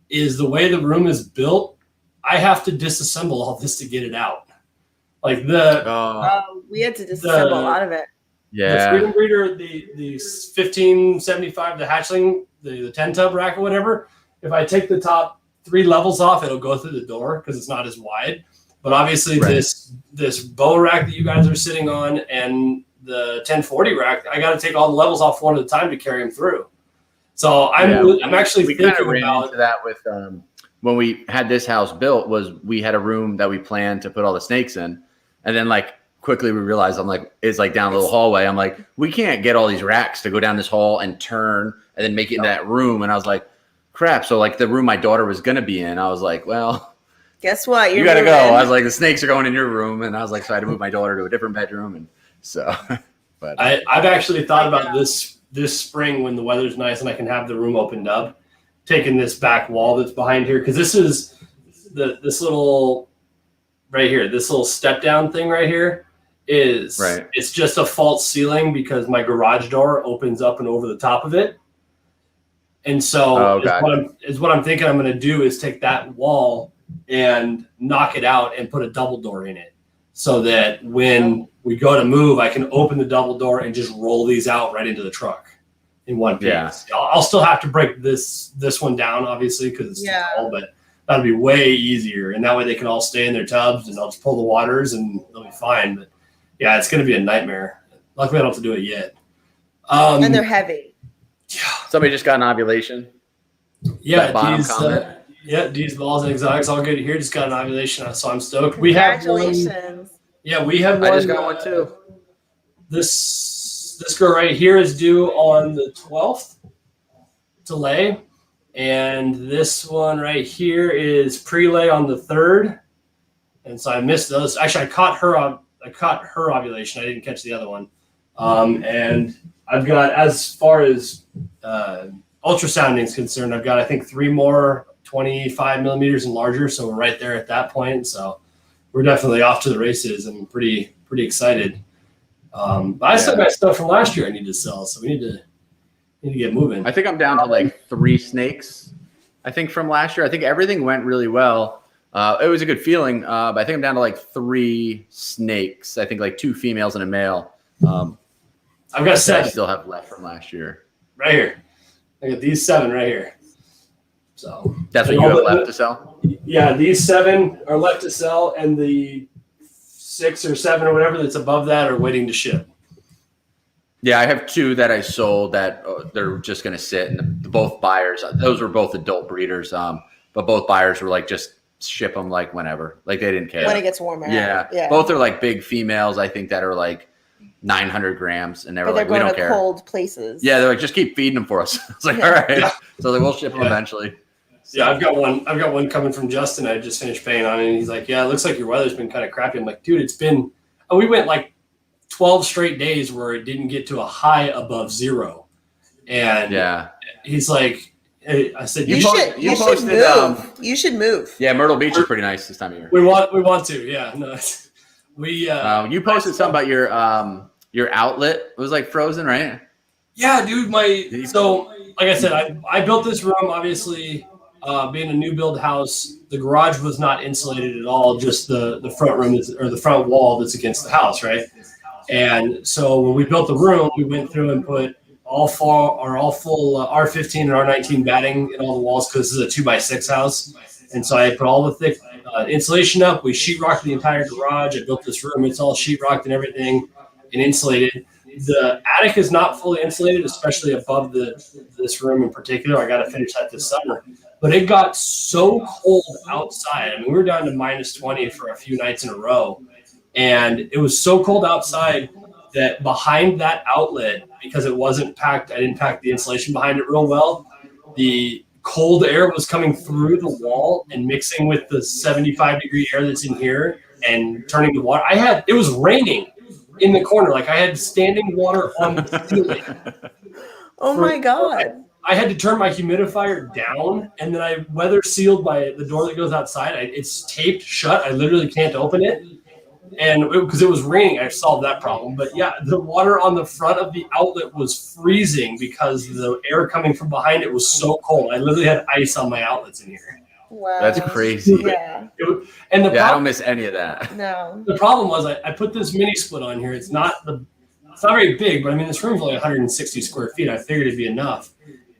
is the way the room is built. I have to disassemble all this to get it out. Like we had to disassemble a lot of it. Yeah. The Freedom Breeder, the 1575, the hatchling, the 10 tub rack or whatever. If I take the top 3 levels off, it'll go through the door because it's not as wide. But obviously this bow rack that you guys are sitting on and the 1040 rack, I got to take all the levels off one at a time to carry them through. So I'm actually thinking about into that with when we had this house built was we had a room that we planned to put all the snakes in, and then like quickly we realized it's like down a little hallway. I'm like, we can't get all these racks to go down this hall and turn and then make it into that room. And I was like, crap. So like the room my daughter was gonna be in, I was like, well, guess what? You gotta go. I was like, the snakes are going in your room, and I was like, so I had to move my daughter to a different bedroom, and so. But I've actually thought about this spring when the weather's nice and I can have the room opened up, taking this back wall that's behind here because this is this little right here, this little step down thing right here is it's just a false ceiling because my garage door opens up and over the top of it, and so what I'm thinking I'm going to do is take that wall and knock it out and put a double door in it so that when we go to move, I can open the double door and just roll these out right into the truck in one piece. Yeah. I'll still have to break this one down, obviously, because it's too tall, but that'll be way easier. And that way they can all stay in their tubs and I'll just pull the waters and they'll be fine. But yeah, it's going to be a nightmare. Luckily, I don't have to do it yet. And they're heavy. Yeah. Somebody just got an ovulation. Yeah, bottom comment. D's balls and exotics all good here. Just got an ovulation, so I'm stoked. We have one. Congratulations. Yeah, we have one. I just got one too. This girl right here is due on the 12th to lay, and this one right here is pre-lay on the 3rd, and so I missed those. Actually, I caught her ovulation. I didn't catch the other one. And I've got, as far as ultrasounding is concerned, I've got, I think, 3 more 25 millimeters and larger. So we're right there at that point. So we're definitely off to the races and pretty excited. But I still got stuff from last year I need to sell. So we need to get moving. I think I'm down to like 3 snakes. I think from last year, I think everything went really well. It was a good feeling, but I think I'm down to like 3 snakes. I think like 2 females and a male. I've got 7. I still have left from last year. Right here. I got these 7 right here. So that's what you have left to sell? Yeah, these 7 are left to sell, and the 6 or 7 or whatever that's above that are waiting to ship. Yeah, I have 2 that I sold that they're just going to sit, and both buyers, those were both adult breeders, but both buyers were like, just ship them like whenever, like they didn't care when it gets warmer. Yeah, both are like big females, I think, that are like 900 grams, and they were like, we don't care. Cold places. Yeah, they're like, just keep feeding them for us. It's like, all right. Yeah. So like, we'll ship them eventually. So. Yeah, I've got one coming from Justin. I just finished paying on it, and he's like, yeah, it looks like your weather's been kind of crappy. I'm like, dude, it's been. We went like 12 straight days where it didn't get to a high above 0, and yeah, he's like, hey, I said, you should move. You should move. Yeah, Myrtle Beach is pretty nice this time of year. We want to. Yeah, no, we. You posted something about your outlet. It was like frozen, right? Yeah, dude. So like I said, I built this room. Obviously, being a new build house, the garage was not insulated at all. Just the front room or the front wall that's against the house, right? And so when we built the room, we went through and put all full R15 and R19 batting in all the walls because this is a 2x6 house. And so I put all the thick insulation up. We sheetrocked the entire garage. I built this room. It's all sheetrocked and everything and insulated. The attic is not fully insulated, especially above this room in particular. I got to finish that this summer. But it got so cold outside. I mean, we were down to -20 for a few nights in a row. And it was so cold outside that behind that outlet, because it wasn't packed, I didn't pack the insulation behind it real well. The cold air was coming through the wall and mixing with the 75-degree air that's in here and turning the water. It was raining in the corner. Like I had standing water on the ceiling. Oh my God. I had to turn my humidifier down, and then I weather sealed the door that goes outside. It's taped shut. I literally can't open it. And because it was raining, I solved that problem. But yeah, the water on the front of the outlet was freezing because the air coming from behind it was so cold. I literally had ice on my outlets in here. Wow. That's crazy. Yeah. I don't miss any of that. No. The problem was I put this mini split on here. It's not very big, but I mean, this room's only 160 square feet. I figured it'd be enough.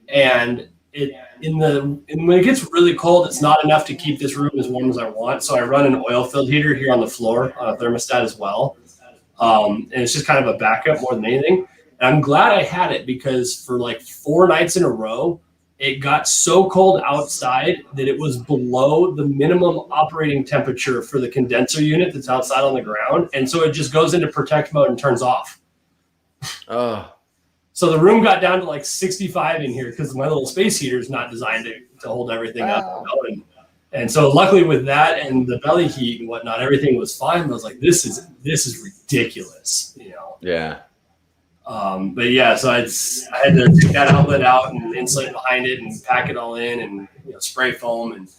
And when it gets really cold, it's not enough to keep this room as warm as I want. So I run an oil-filled heater here on the floor on a thermostat as well. And it's just kind of a backup more than anything. And I'm glad I had it because for like 4 nights in a row, it got so cold outside that it was below the minimum operating temperature for the condenser unit that's outside on the ground. And so it just goes into protect mode and turns off. Oh. So the room got down to like 65 in here because my little space heater is not designed to hold everything up. And so luckily with that and the belly heat and whatnot, everything was fine. I was like, this is ridiculous, you know? Yeah. But yeah, so I had to take that outlet out and insulate behind it and pack it all in and spray foam, and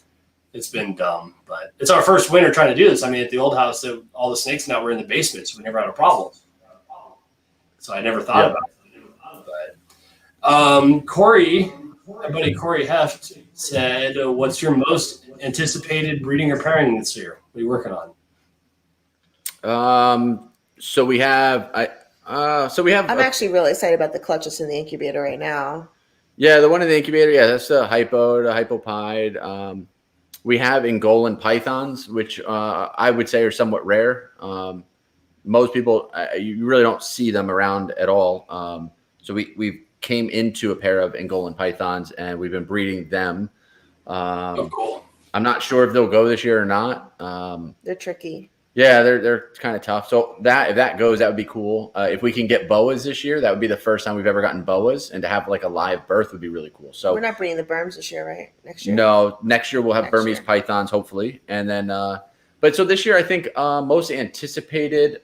it's been dumb. But it's our first winter trying to do this. I mean, at the old house, all the snakes now were in the basement, so we never had a problem. So I never thought about it. Corey, my buddy Corey Heft said, what's your most anticipated breeding or pairing this year? What are you working on? So we have, I'm actually really excited about the clutches in the incubator right now. Yeah, the one in the incubator. Yeah, that's the hypopide. We have Angolan pythons, which I would say are somewhat rare. most people, you really don't see them around at all. So we came into a pair of Angolan pythons, and we've been breeding them. Cool. I'm not sure if they'll go this year or not. They're tricky. Yeah, they're kind of tough. So if that goes, that would be cool. If we can get boas this year, that would be the first time we've ever gotten boas, and to have like a live birth would be really cool. So we're not breeding the Burms this year, right? Next year? No, next year we'll have Burmese pythons, hopefully, and then. But so this year, I think most anticipated.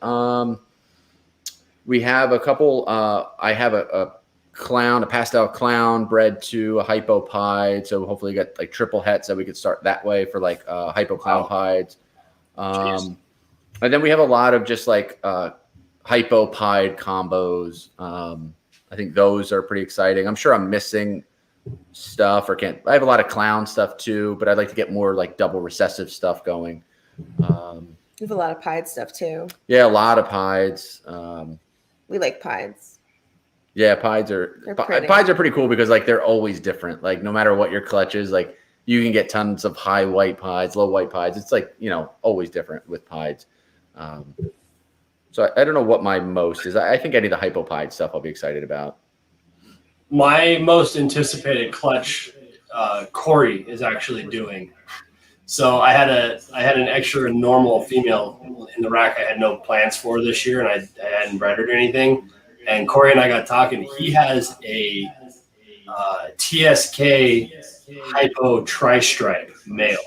We have a couple. I have a pastel clown bred to a hypopide. So hopefully, get like triple hets that we could start that way for like hypo clown pides. And then we have a lot of just like hypopide combos. I think those are pretty exciting. I'm sure I'm missing stuff or can't. I have a lot of clown stuff too, but I'd like to get more like double recessive stuff going. We have a lot of pied stuff too. Yeah, a lot of pieds. We like pieds. Yeah, pieds are pretty cool because like they're always different. Like no matter what your clutch is, like you can get tons of high white pieds, low white pieds. It's like, always different with pieds. So I don't know what my most is. I think any of the hypopide stuff I'll be excited about. My most anticipated clutch, Corey is actually doing. So I had an extra normal female in the rack I had no plans for this year, and I hadn't bred her or anything. And Corey and I got talking. He has a TSK hypo tri-stripe male.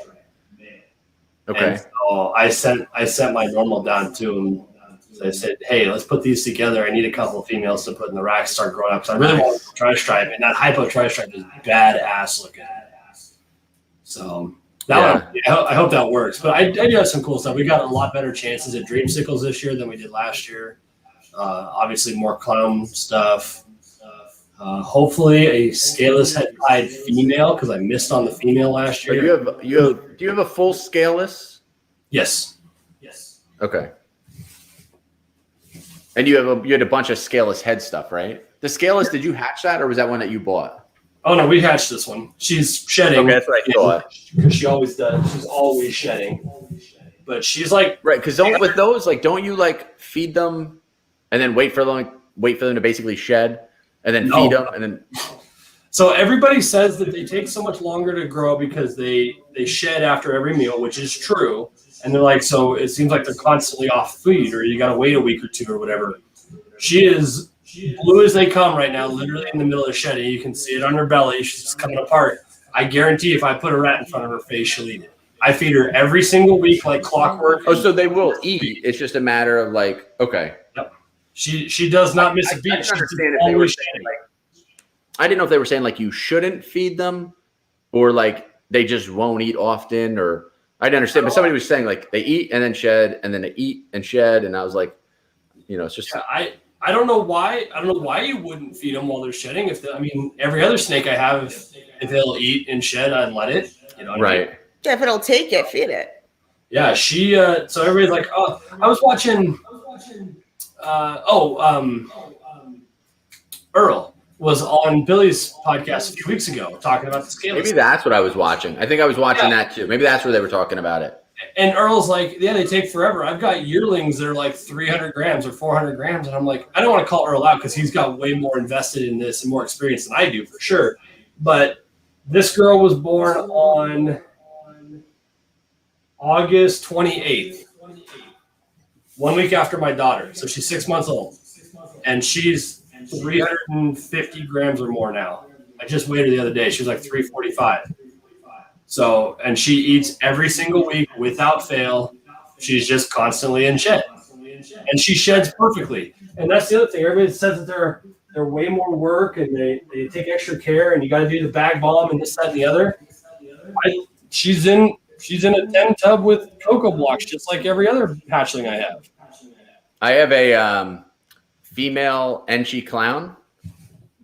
Okay. And so I sent my normal down to him. So I said, "Hey, let's put these together. I need a couple of females to put in the rack, start growing up. So I really want a tri-stripe, and that hypo tri-stripe is badass looking. So that one, I hope that works. But I do have some cool stuff. We got a lot better chances at dreamsicles this year than we did last year. Obviously, more clown stuff. Hopefully, a scaleless head pied female because I missed on the female last year. Do you have a full scaleless? Yes. Okay. And you had a bunch of scaleless head stuff, right? The scaleless, did you hatch that, or was that one that you bought? Oh no, we hatched this one. She's shedding. Okay, that's what I thought. Because she always does. She's always shedding. But she's like right. Because with those, like, don't you like feed them and then wait for them to basically shed and then feed them and then. So everybody says that they take so much longer to grow because they shed after every meal, which is true. And they're like, so it seems like they're constantly off feed, or you got to wait a week or two or whatever. She is blue as they come right now, literally in the middle of shedding. You can see it on her belly. She's just coming apart. I guarantee if I put a rat in front of her face, she'll eat it. I feed her every single week like clockwork. Oh, so they will eat. It's just a matter of like, okay. Yep. She does not miss a beat. I didn't know if they were saying like you shouldn't feed them or like they just won't eat often, or I didn't understand. But somebody was saying like they eat and then shed and then they eat and shed. And I was like, it's just. Yeah, I don't know why. I don't know why you wouldn't feed them while they're shedding. Every other snake I have, if they'll eat and shed, I'd let it. Right. Yeah, if it'll take it, feed it. Yeah, she. So everybody's like, oh, I was watching. Earl was on Billy's podcast a few weeks ago talking about the scale. Maybe that's what I was watching. I think I was watching that too. Maybe that's where they were talking about it. And Earl's like, yeah, they take forever. I've got yearlings that are like 300 grams or 400 grams. And I'm like, I don't want to call Earl out because he's got way more invested in this and more experience than I do for sure. But this girl was born on August 28th, 1 week after my daughter. So she's 6 months old. And she's 350 grams or more now. I just weighed her the other day. She was like 345. So, and she eats every single week without fail. She's just constantly in shed. And she sheds perfectly. And that's the other thing. Everybody says that they're way more work and they take extra care and you got to do the bag bomb and this, that, and the other. She's in a 10 tub with cocoa blocks, just like every other hatchling I have. I have a female Enchi clown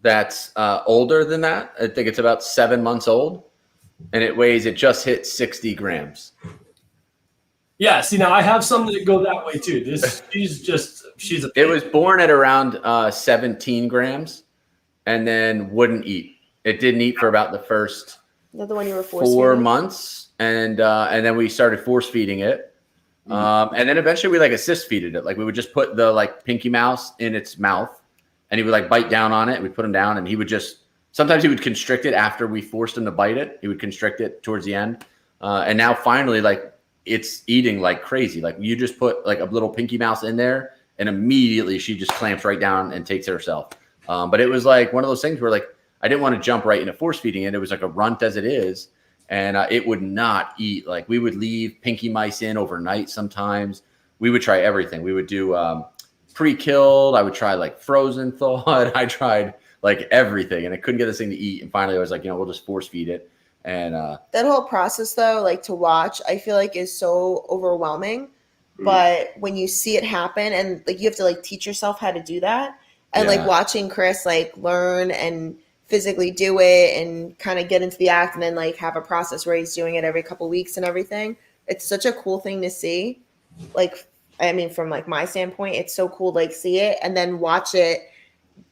that's older than that. I think it's about 7 months old. And it just hit 60 grams. Yeah, see, now I have some that go that way too. She's a pig. It was born at around 17 grams and then wouldn't eat. It didn't eat for about the first the one you were force 4 feeding? months. And then we started force feeding it. And then eventually we like assist feeded it. Like we would just put the like Pinky Mouse in its mouth and he would like bite down on it. We'd put him down and he would sometimes he would constrict it after we forced him to bite it. He would constrict it towards the end. And now finally, like it's eating like crazy. Like you just put like a little Pinky Mouse in there and immediately she just clamps right down and takes it herself. But it was like one of those things where like, I didn't want to jump right into force feeding it. It was like a runt as it is. And it would not eat. Like we would leave Pinky Mice in overnight sometimes. We would try everything. We would do pre-killed. I would try like frozen thawed. I tried like everything. And I couldn't get this thing to eat. And finally I was like, we'll just force feed it. And that whole process though, like to watch, I feel like is so overwhelming. But when you see it happen and like you have to like teach yourself how to do that. And like watching Chris like learn and physically do it and kind of get into the act and then like have a process where he's doing it every couple weeks and everything. It's such a cool thing to see. Like, I mean, from like my standpoint, it's so cool to like see it and then watch it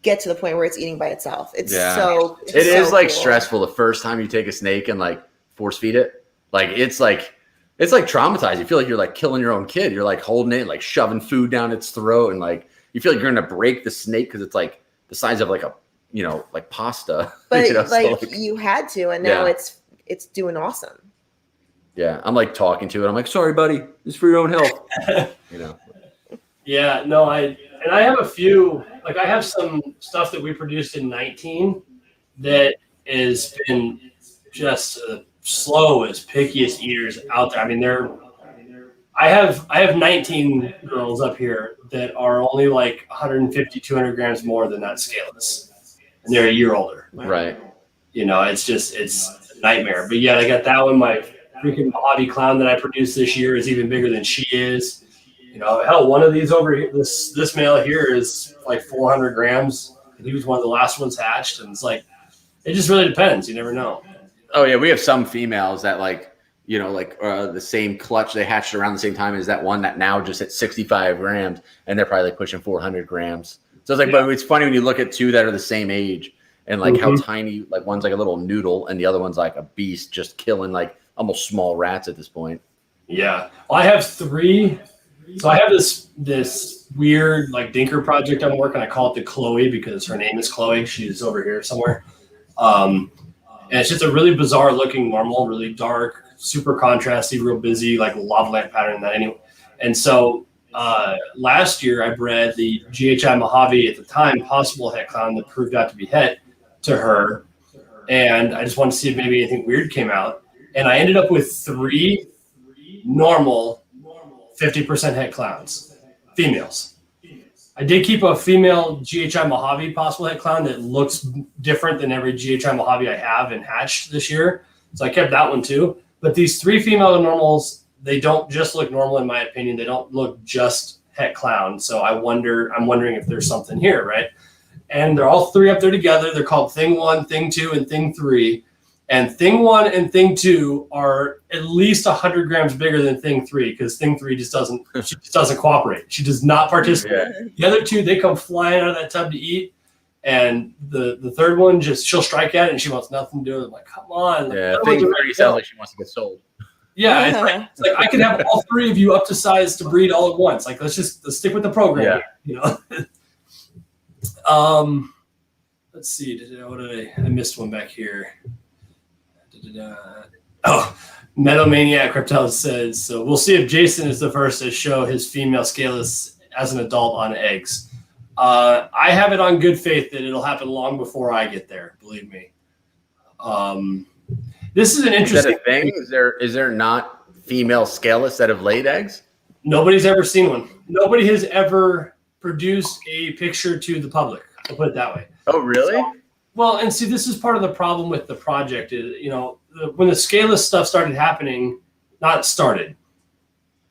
get to the point where it's eating by itself. It is like cool. Stressful the first time you take a snake and like force feed it. Like it's like traumatized. You feel like you're like killing your own kid. You're like holding it, like shoving food down its throat and like you feel like you're gonna break the snake because it's like the size of like a like pasta. But so you had to, and now it's doing awesome. Yeah, I'm like talking to it. I'm like, sorry, buddy, it's for your own health. Yeah, no, I have a few. Like I have some stuff that we produced in 19 that has been just slow as pickiest eaters out there. I mean, I have 19 girls up here that are only like 150, 200 grams more than that scaleless. And they're a year older. Right. It's a nightmare. But yeah, I got that one. My freaking Mojave clown that I produced this year is even bigger than she is. Hell, one of these over here, this male here is like 400 grams. He was one of the last ones hatched. And it's like, it just really depends. You never know. Oh yeah. We have some females that like, the same clutch, they hatched around the same time as that one that now just hit 65 grams and they're probably like pushing 400 grams. So it's like, but it's funny when you look at two that are the same age and like how tiny, like one's like a little noodle and the other one's like a beast, just killing like almost small rats at this point. Yeah. Well, I have 3. So I have this weird like dinker project I'm working. I call it the Chloe because her name is Chloe. She's over here somewhere. And it's just a really bizarre looking normal, really dark, super contrasty, real busy, like lava lamp pattern that anyway. And so last year I bred the GHI Mojave at the time possible het clown that proved out to be het to her. And I just wanted to see if maybe anything weird came out. And I ended up with 3 normal 50% het clowns, females. I did keep a female GHI Mojave possible het clown that looks different than every GHI Mojave I have and hatched this year. So I kept that one too. But these 3 female normals, they don't just look normal in my opinion. They don't look just het clown. So I'm wondering if there's something here, right? And they're all 3 up there together. They're called Thing 1, Thing 2, and Thing 3. And Thing 1 and Thing 2 are at least 100 grams bigger than Thing 3 because Thing 3 just doesn't cooperate. She does not participate. Yeah. The other 2, they come flying out of that tub to eat. And the third one, she'll strike at it and she wants nothing to do with it. I'm like, come on. Yeah, Thing 3 sounds like she wants to get sold. Yeah, it's like I could have all 3 of you up to size to breed all at once. Like, let's stick with the program. Yeah. Let's see. I missed one back here. Oh, Metamaniac Reptiles says, so we'll see if Jason is the first to show his female scaleless as an adult on eggs. I have it on good faith that it'll happen long before I get there. Believe me. This is an interesting thing. Is there not female scaleless that have laid eggs? Nobody's ever seen one. Nobody has ever produced a picture to the public. I'll put it that way. Oh, really? So, well, and see, this is part of the problem with the project. Is, when the scaleless stuff started happening,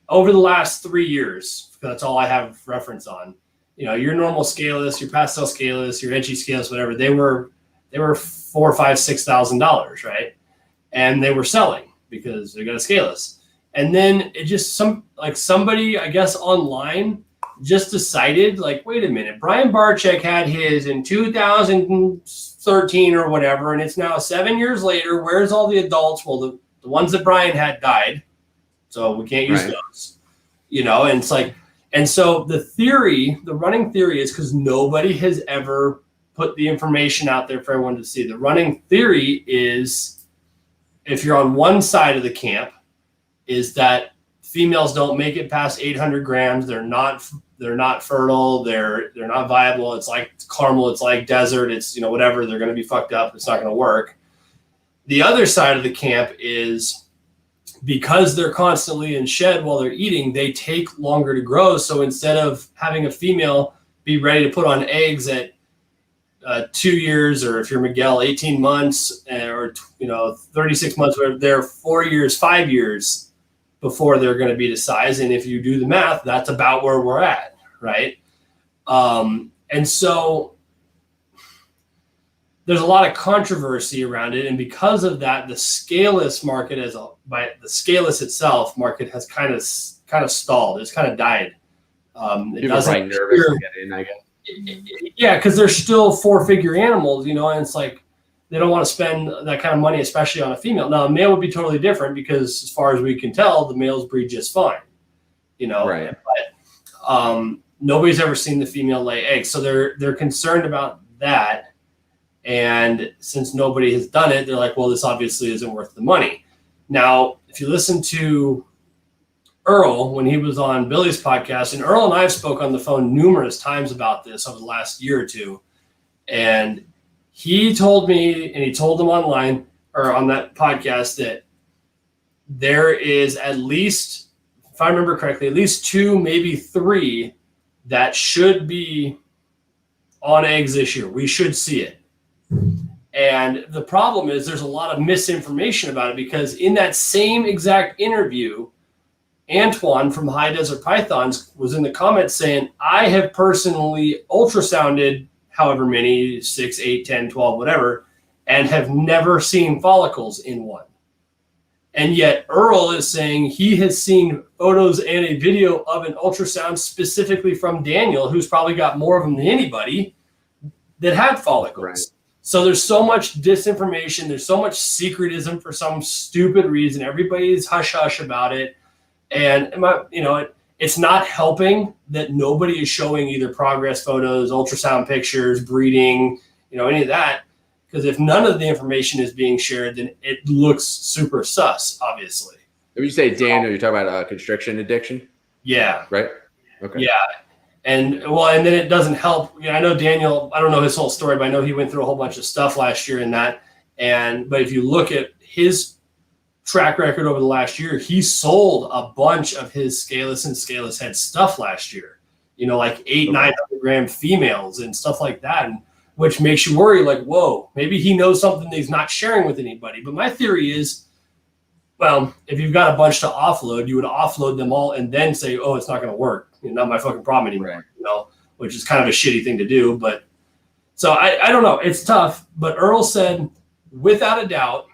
over the last 3 years, that's all I have reference on. Your normal scaleless, your pastel scaleless, your edgy scaleless, whatever, they were $4,000, $5,000, $6,000, right? And they were selling because they got a scaleless. And then it just somebody, I guess, online just decided, like, wait a minute, Brian Barczyk had his in 2013 or whatever, and it's now 7 years later. Where's all the adults? Well, the ones that Brian had died, so we can't use those. And it's like, and so the running theory is because nobody has ever put the information out there for everyone to see. The running theory is, if you're on one side of the camp, is that females don't make it past 800 grams. They're not fertile. They're not viable. It's like Carmel. It's like desert. It's, whatever. They're going to be fucked up. It's not going to work. The other side of the camp is, because they're constantly in shed while they're eating, they take longer to grow. So instead of having a female be ready to put on eggs at 2 years, or if you're Miguel, 18 months, or 36 months, where they're 4 years, 5 years before they're going to be to size. And if you do the math, that's about where we're at, right? And so there's a lot of controversy around it, and because of that, the scaleless market the scaleless itself market has kind of stalled. It's kind of died. It People are probably nervous to get in, I guess. Yeah, because they're still 4-figure animals, and it's like they don't want to spend that kind of money, especially on a female. Now, a male would be totally different, because as far as we can tell, the males breed just fine, Right. But nobody's ever seen the female lay eggs, so they're concerned about that. And since nobody has done it, they're like, well, this obviously isn't worth the money. Now, if you listen to Earl when he was on Billy's podcast, and Earl and I have spoke on the phone numerous times about this over the last year or two, and he told me, and he told them online or on that podcast, that there is at least, if I remember correctly, at least 2, maybe 3 that should be on eggs this year. We should see it. And the problem is there's a lot of misinformation about it, because in that same exact interview, Antoine from High Desert Pythons was in the comments saying, I have personally ultrasounded however many, 6, 8, 10, 12, whatever, and have never seen follicles in one. And yet Earl is saying he has seen photos and a video of an ultrasound specifically from Daniel, who's probably got more of them than anybody, that had follicles. Right. So there's so much disinformation. There's so much secretism for some stupid reason. Everybody's hush-hush about it. And, it's not helping that nobody is showing either progress photos, ultrasound pictures, breeding, any of that. Because if none of the information is being shared, then it looks super sus, obviously. When you say Daniel, you're talking about constriction addiction? Yeah. Right? Okay. Yeah. And then it doesn't help. I know Daniel, I don't know his whole story, but I know he went through a whole bunch of stuff last year in that. But if you look at his track record over the last year, he sold a bunch of his scaleless and scaleless head stuff last year, like 900 gram females and stuff like that. And which makes you worry, like, whoa, maybe he knows something that he's not sharing with anybody. But my theory is, well, if you've got a bunch to offload, you would offload them all and then say, oh, it's not going to work. Not my fucking problem anymore, right. Which is kind of a shitty thing to do. But so I don't know. It's tough. But Earl said, without a doubt,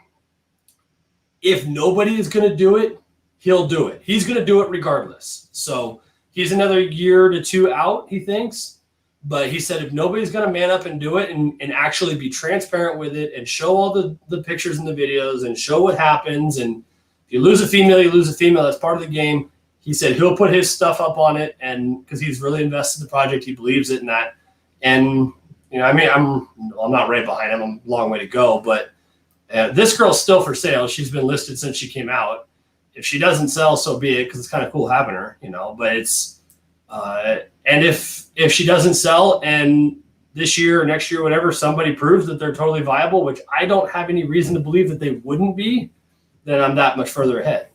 if nobody is going to do it, he'll do it. He's going to do it regardless. So he's another year to 2 out, he thinks. But he said if nobody's going to man up and do it and actually be transparent with it and show all the pictures and the videos and show what happens, and if you lose a female, you lose a female. That's part of the game. He said he'll put his stuff up on it, and because he's really invested in the project, he believes it in that. And I'm not right behind him. I'm a long way to go, but this girl's still for sale. She's been listed since she came out. If she doesn't sell, so be it, because it's kind of cool having her, But it's and if she doesn't sell, and this year or next year, whatever, somebody proves that they're totally viable, which I don't have any reason to believe that they wouldn't be, then I'm that much further ahead,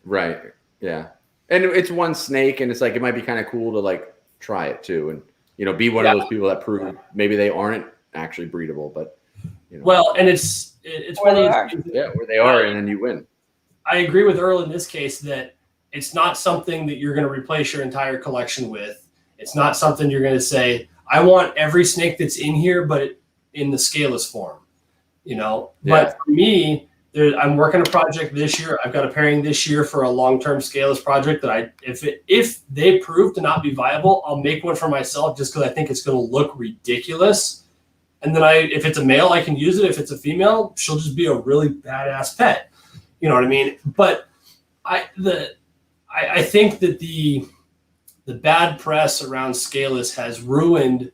Right. Yeah. And it's one snake, and it's like, it might be kind of cool to like try it too. And, be one of those people that prove maybe they aren't actually breedable, but, Well, and it's one of those, where they are, and then you win. I agree with Earl in this case that it's not something that you're going to replace your entire collection with. It's not something you're going to say, I want every snake that's in here, but in the scaleless form, But for me, I'm working a project this year. I've got a pairing this year for a long-term scaleless project that if they prove to not be viable, I'll make one for myself just because I think it's going to look ridiculous. And then if it's a male, I can use it. If it's a female, she'll just be a really badass pet. You know what I mean? But I think that the bad press around scaleless has ruined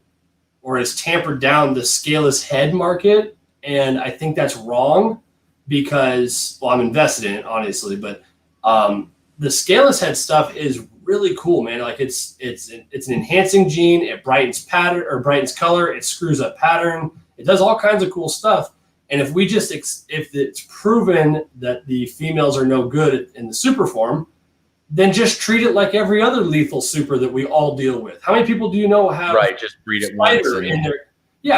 or has tampered down the scaleless head market. And I think that's wrong because, well, I'm invested in it, honestly, but the scaleless head stuff is really cool, man. Like it's an enhancing gene. It brightens pattern or brightens color. It screws up pattern. It does all kinds of cool stuff. And if we just, if it's proven that the females are no good in the super form, then just treat it like every other lethal super that we all deal with. How many people do you know have just breed it once in their,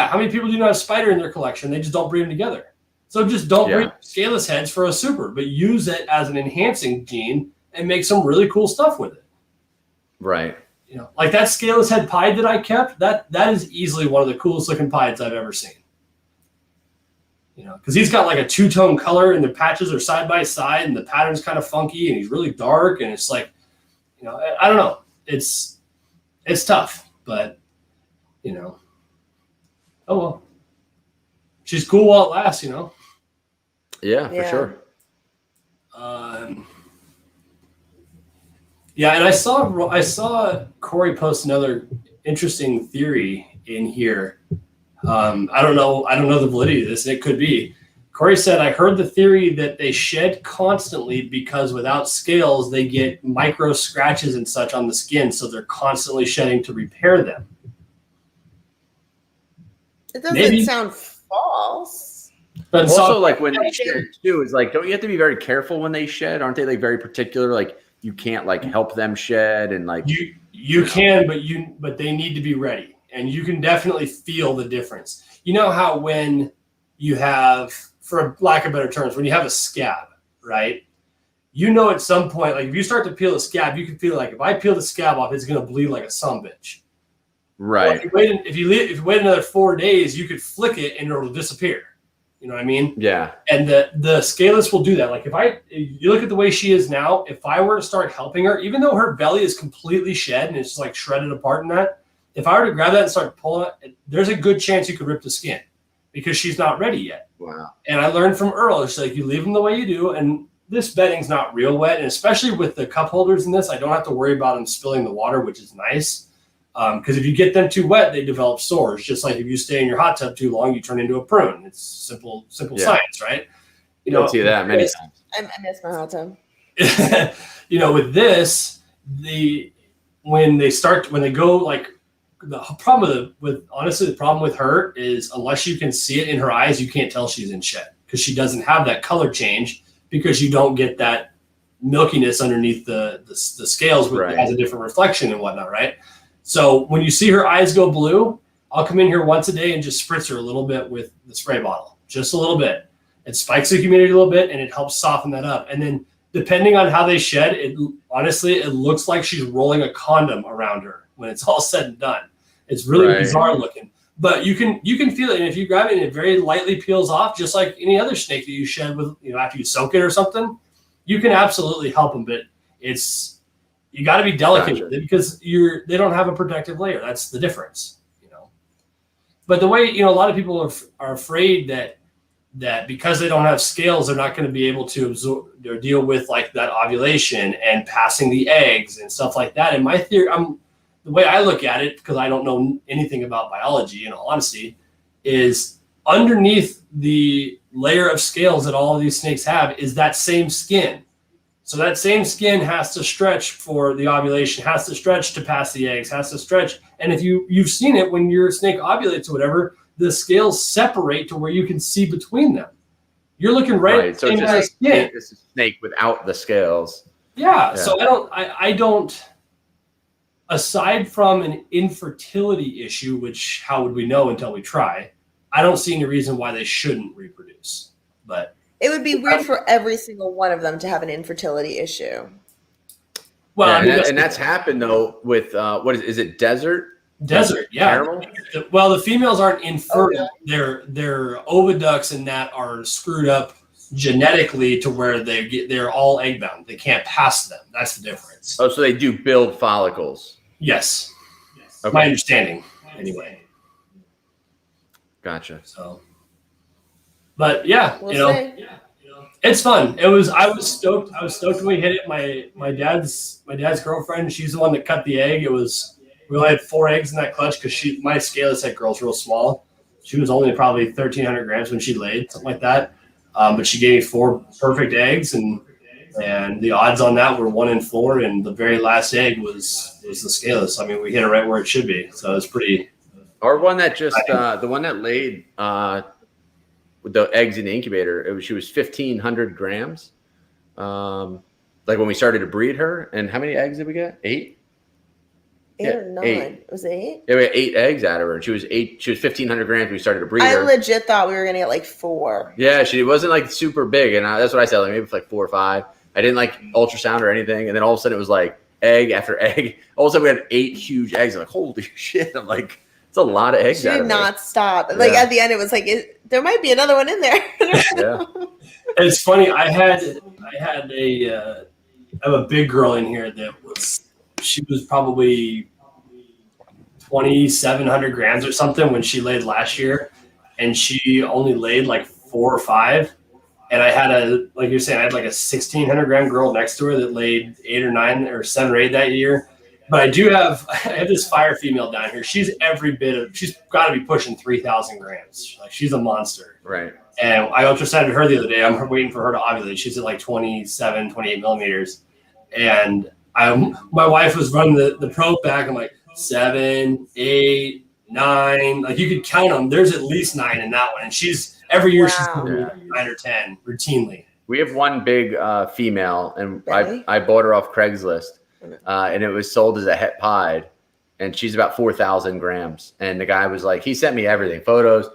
how many people do you know have spider in their collection? They just don't breed them together. So just don't breed scaleless heads for a super, but use it as an enhancing gene and make some really cool stuff with it. Right. You know, like that scaleless head pied that I kept, that is easily one of the coolest looking pieds I've ever seen. You know, because he's got like a two-tone color and the patches are side by side and the pattern's kind of funky and he's really dark and it's like, you know, I don't know. It's tough, but you know, oh well. She's cool while it lasts, you know. Yeah, for sure. Yeah, and I saw Corey post another interesting theory in here. I don't know the validity of this, and it could be. Corey said, I heard the theory that they shed constantly because without scales, they get micro scratches and such on the skin, so they're constantly shedding to repair them. It doesn't sound false. But also, like when they shed too, is like, don't you have to be very careful when they shed? Aren't they like very particular? Like you can't like help them shed and like you can, but they need to be ready. And you can definitely feel the difference. You know how when you have, for lack of better terms, when you have a scab, right? You know at some point, like if you start to peel the scab, you can feel like if I peel the scab off, it's going to bleed like a sumbitch. Right. Well, if you wait another 4 days, you could flick it and it'll disappear. You know what I mean? Yeah. And the scaleless will do that. Like if you look at the way she is now, if I were to start helping her, even though her belly is completely shed and it's just like shredded apart in that, if I were to grab that and start pulling it, there's a good chance you could rip the skin because she's not ready yet. Wow. And I learned from Earl, it's like you leave them the way you do, and this bedding's not real wet, and especially with the cup holders in this, I don't have to worry about them spilling the water, which is nice. Because if you get them too wet, they develop sores. Just like if you stay in your hot tub too long, you turn into a prune. It's simple science, right? You know, see that many times. I miss my hot tub. You know, with this, when they go like. The problem the problem with her is unless you can see it in her eyes, you can't tell she's in shed because she doesn't have that color change because you don't get that milkiness underneath the scales, which has a different reflection and whatnot, right? So when you see her eyes go blue, I'll come in here once a day and just spritz her a little bit with the spray bottle, just a little bit. It spikes the humidity a little bit and it helps soften that up. And then depending on how they shed, it looks like she's rolling a condom around her when it's all said and done. It's really bizarre looking, but you can feel it. And if you grab it and it very lightly peels off, just like any other snake that you shed with, you know, after you soak it or something, you can absolutely help them. But you got to be delicate with it because they don't have a protective layer. That's the difference, you know. But the way, you know, a lot of people are afraid that because they don't have scales, they're not going to be able to absorb or deal with like that ovulation and passing the eggs and stuff like that. And my theory, the way I look at it, because I don't know anything about biology, in all honesty, is underneath the layer of scales that all of these snakes have is that same skin. So that same skin has to stretch for the ovulation, has to stretch to pass the eggs, has to stretch. And if you've seen it when your snake ovulates or whatever, the scales separate to where you can see between them. You're looking right so it's just a snake without the scales. Yeah. So I don't. Aside from an infertility issue, which how would we know until we try? I don't see any reason why they shouldn't reproduce. But it would be weird for every single one of them to have an infertility issue. Well, and that's happened though with what is it? Desert, yeah. Caramel? Well, the females aren't infertile. Their oviducts and that are screwed up genetically to where they're all egg bound. They can't pass them. That's the difference. Oh, so they do build follicles. Yes. Okay. My understanding, anyway. Gotcha. So, but yeah, we'll see. It's fun. I was stoked. I was stoked when we hit it. My dad's girlfriend. She's the one that cut the egg. We only had 4 eggs in that clutch because my scaleless head girl's real small. She was only probably 1,300 grams when she laid, something like that. But she gave me 4 perfect eggs, and the odds on that were 1 in 4. And the very last egg was the scaleless. I mean, we hit it right where it should be. So it was pretty. Our one that just the one that laid with the eggs in the incubator, she was 1,500 grams. Like when we started to breed her, and how many eggs did we get? 8. 8 or 9. 8. Was it 8? Yeah, we had 8 eggs out of her, and she was 1,500 grams when we started to breed her. I legit thought we were gonna get like 4. Yeah, she wasn't like super big, and that's what I said. Like maybe it's like 4 or 5. I didn't like ultrasound or anything, and then all of a sudden it was like egg after egg. All of a sudden we had 8 huge eggs. I'm like, holy shit! I'm like, it's a lot of eggs. She did not her. stop. Like at the end, it was like there might be another one in there. Yeah, It's funny. I have a big girl in here she was probably 2,700 grams or something when she laid last year, and she only laid like 4 or 5. And I had like you're saying, I had like a 1,600 gram girl next to her that laid 8 or 9 or 7 or 8 that year. But I have this fire female down here. She's she's got to be pushing 3,000 grams. Like she's a monster. right. And I ultrasounded her the other day. I'm waiting for her to ovulate. She's at like 27, 28 millimeters. And my wife was running the probe back. I'm like 7, 8, 9. Like you could count them. There's at least 9 in that one. And every year she's doing 9 or 10 routinely. We have one big female, and Really? I bought her off Craigslist, and it was sold as a het pied, and she's about 4,000 grams. And the guy was like, he sent me everything, photos.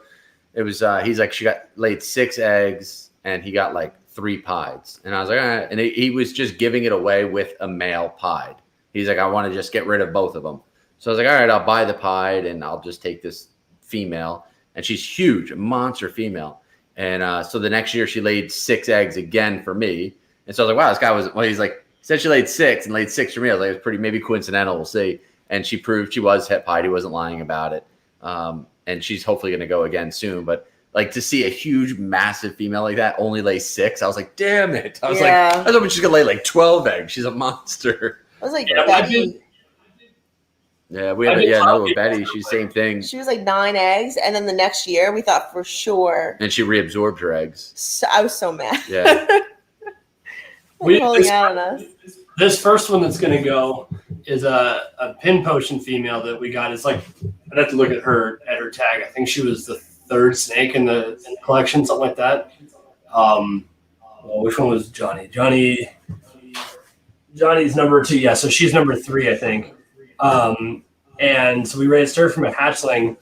It was he's like, she laid 6 eggs, and he got like 3 pieds. And I was like, all right. And he was just giving it away with a male pied. He's like, I want to just get rid of both of them. So I was like, all right, I'll buy the pied, and I'll just take this female. And she's huge, a monster female. And so the next year she laid 6 eggs again for me. And so I was like, wow, this guy he's like, he said she laid 6 and laid 6 for me. I was like, it's pretty maybe coincidental. We'll see. And she proved she was het pied. He wasn't lying about it. And she's hopefully going to go again soon. But like to see a huge, massive female like that only lay 6, I was like, damn it. I was like, I was hoping she's going to lay like 12 eggs. She's a monster. I was like, Betty. Yeah, we had another one, Betty. She's same thing. She was like 9 eggs, and then the next year we thought for sure. And she reabsorbed her eggs. So, I was so mad. Yeah. Holding out on us. This first one that's going to go is a pin potion female that we got. It's like, I'd have to look at her tag. I think she was the 3rd snake in the collection, something like that. Which one was Johnny? Johnny's number 2. Yeah, so she's number 3, I think. And so we raised her from a hatchling,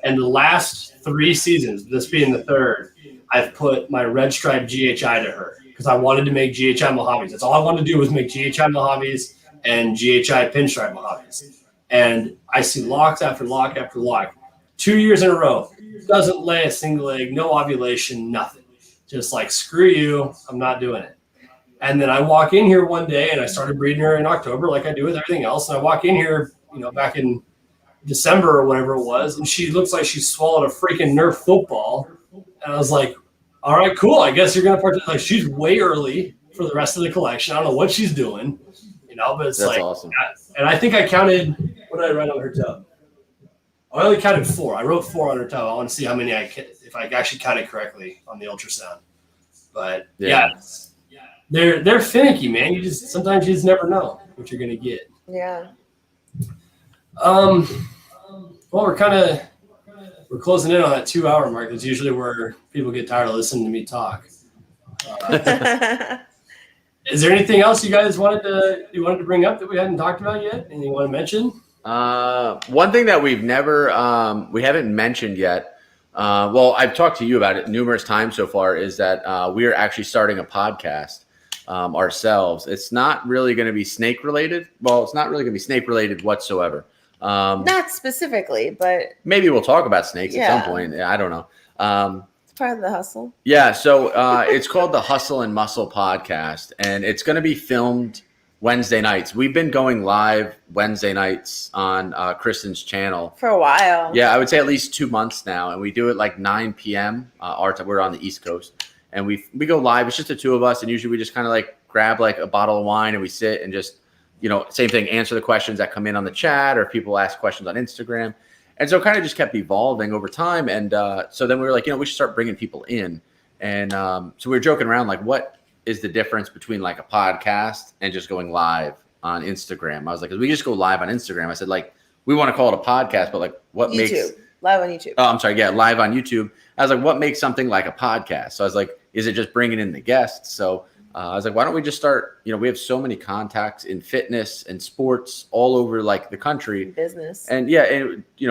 and the last 3 seasons, this being the 3rd, I've put my red stripe GHI to her because I wanted to make GHI Mojaves. That's all I wanted to do was make GHI Mojaves and GHI pinstripe Mojaves. And I see locks after lock after lock. 2 years in a row, doesn't lay a single egg, no ovulation, nothing. Just like, screw you, I'm not doing it. And then I walk in here one day, and I started breeding her in October like I do with everything else. And I walk in here, back in December or whatever it was, and she looks like she swallowed a freaking Nerf football. And I was like, all right, cool. I guess you're going to participate. Like, she's way early for the rest of the collection. I don't know what she's doing, but it's That's like, awesome. And I think I counted, what did I write on her tub? I only counted 4. I wrote 4 on her tub. I want to see how many if I actually counted correctly on the ultrasound. But yeah. They're finicky, man. Sometimes you just never know what you're gonna get. Yeah. Well, we're closing in on that 2-hour mark. That's usually where people get tired of listening to me talk. Is there anything else you guys wanted to bring up that we hadn't talked about yet? Anything you want to mention? One thing that we haven't mentioned yet. Well, I've talked to you about it numerous times so far. Is that we are actually starting a podcast. Ourselves. It's not really going to be snake related. Well, it's not really going to be snake related whatsoever. Not specifically, but maybe we'll talk about snakes at some point. I don't know. It's part of the hustle. Yeah. So it's called the Hustle and Muscle Podcast, and it's going to be filmed Wednesday nights. We've been going live Wednesday nights on Kristen's channel for a while. Yeah, I would say at least 2 months now, and we do it like 9 p.m. Our time. We're on the East Coast. and we go live. It's just the two of us, and usually we just kind of like grab like a bottle of wine and we sit and just, same thing, answer the questions that come in on the chat, or if people ask questions on Instagram. And so it kind of just kept evolving over time. And so then we were like, we should start bringing people in. And so we were joking around, like, what is the difference between like a podcast and just going live on Instagram? I was like, 'cause we just go live on Instagram. I said, like, we want to call it a podcast, but like what YouTube. makes Live on YouTube. Oh, I'm sorry. Yeah. Live on YouTube. I was like, what makes something like a podcast? So I was like, is it just bringing in the guests? So I was like, why don't we just start, we have so many contacts in fitness and sports all over like the country. Business. And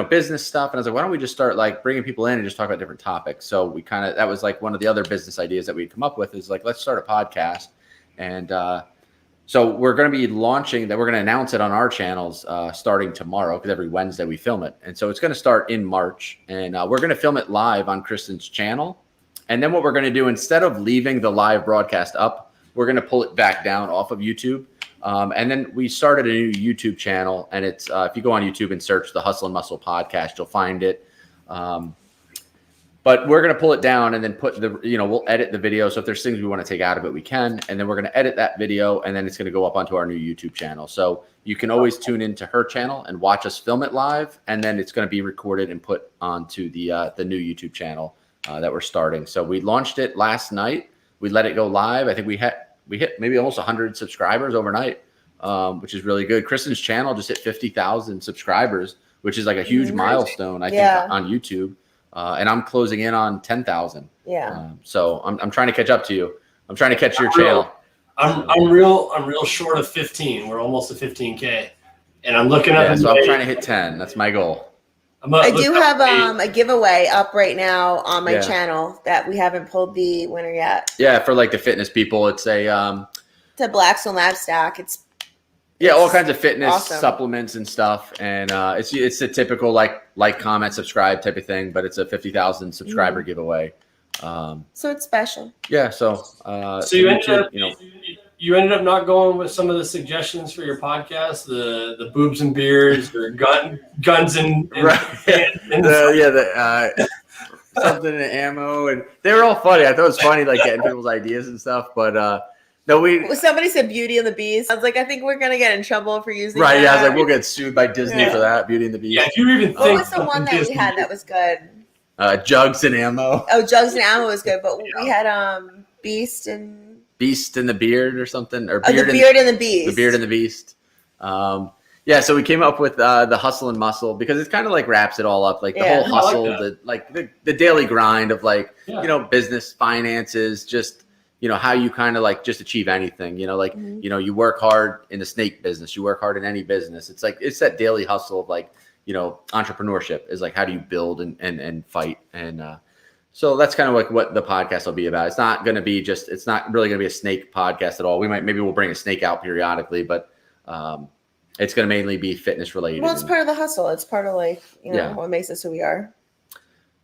business stuff. And I was like, why don't we just start like bringing people in and just talk about different topics? So we that was like one of the other business ideas that we'd come up with, is like, let's start a podcast. And so we're going to be launching that. We're going to announce it on our channels starting tomorrow, because every Wednesday we film it. And so it's going to start in March, and we're going to film it live on Kristen's channel. And then what we're going to do, instead of leaving the live broadcast up, we're going to pull it back down off of YouTube. And then we started a new YouTube channel, and it's if you go on YouTube and search the Hustle and Muscle podcast, you'll find it. But we're going to pull it down and then put we'll edit the video. So if there's things we want to take out of it, we can. And then we're going to edit that video, and then it's going to go up onto our new YouTube channel. So you can always tune into her channel and watch us film it live. And then it's going to be recorded and put onto the new YouTube channel that we're starting. So we launched it last night. We let it go live. I think we hit maybe almost 100 subscribers overnight, which is really good. Kristen's channel just hit 50,000 subscribers, which is like a huge milestone, I think, on YouTube. And I'm closing in on 10,000. Yeah. So I'm trying to catch up to you. I'm trying to catch your channel. I'm real short of 15. We're almost at 15K, and I'm looking at. So I'm trying to hit 10. That's my goal. I do have a giveaway up right now on my channel that we haven't pulled the winner yet. Yeah, for like the fitness people, it's a it's a Blackstone Lab stack. It's all kinds of fitness supplements and stuff, and it's a typical like, comment, subscribe type of thing, but it's a 50,000 subscriber giveaway. So it's special. Yeah. So you ended up not going with some of the suggestions for your podcast, the boobs and beers, or guns and something in ammo, and they were all funny. I thought it was funny, like getting people's ideas and stuff, but no, somebody said Beauty and the Beast. I was like, I think we're gonna get in trouble for using that. Yeah, I was like, we'll get sued by Disney for that, Beauty and the Beast. Yeah, if you even think. What was the one that we had that was good? Jugs and Ammo. Oh, Jugs and Ammo was good, but we had Beast and the Beard and the Beast. The Beard and the Beast. So we came up with the Hustle and Muscle, because it's kind of like wraps it all up, like the whole hustle, the daily grind of business, finances, just how you kind of like just achieve anything, you work hard in the snake business, you work hard in any business. It's like, it's that daily hustle of entrepreneurship is like, how do you build and fight? And so that's kind of like what the podcast will be about. It's not going to be it's not really going to be a snake podcast at all. Maybe we'll bring a snake out periodically, but it's going to mainly be fitness related. Well, it's part of the hustle. It's part of what makes us who we are.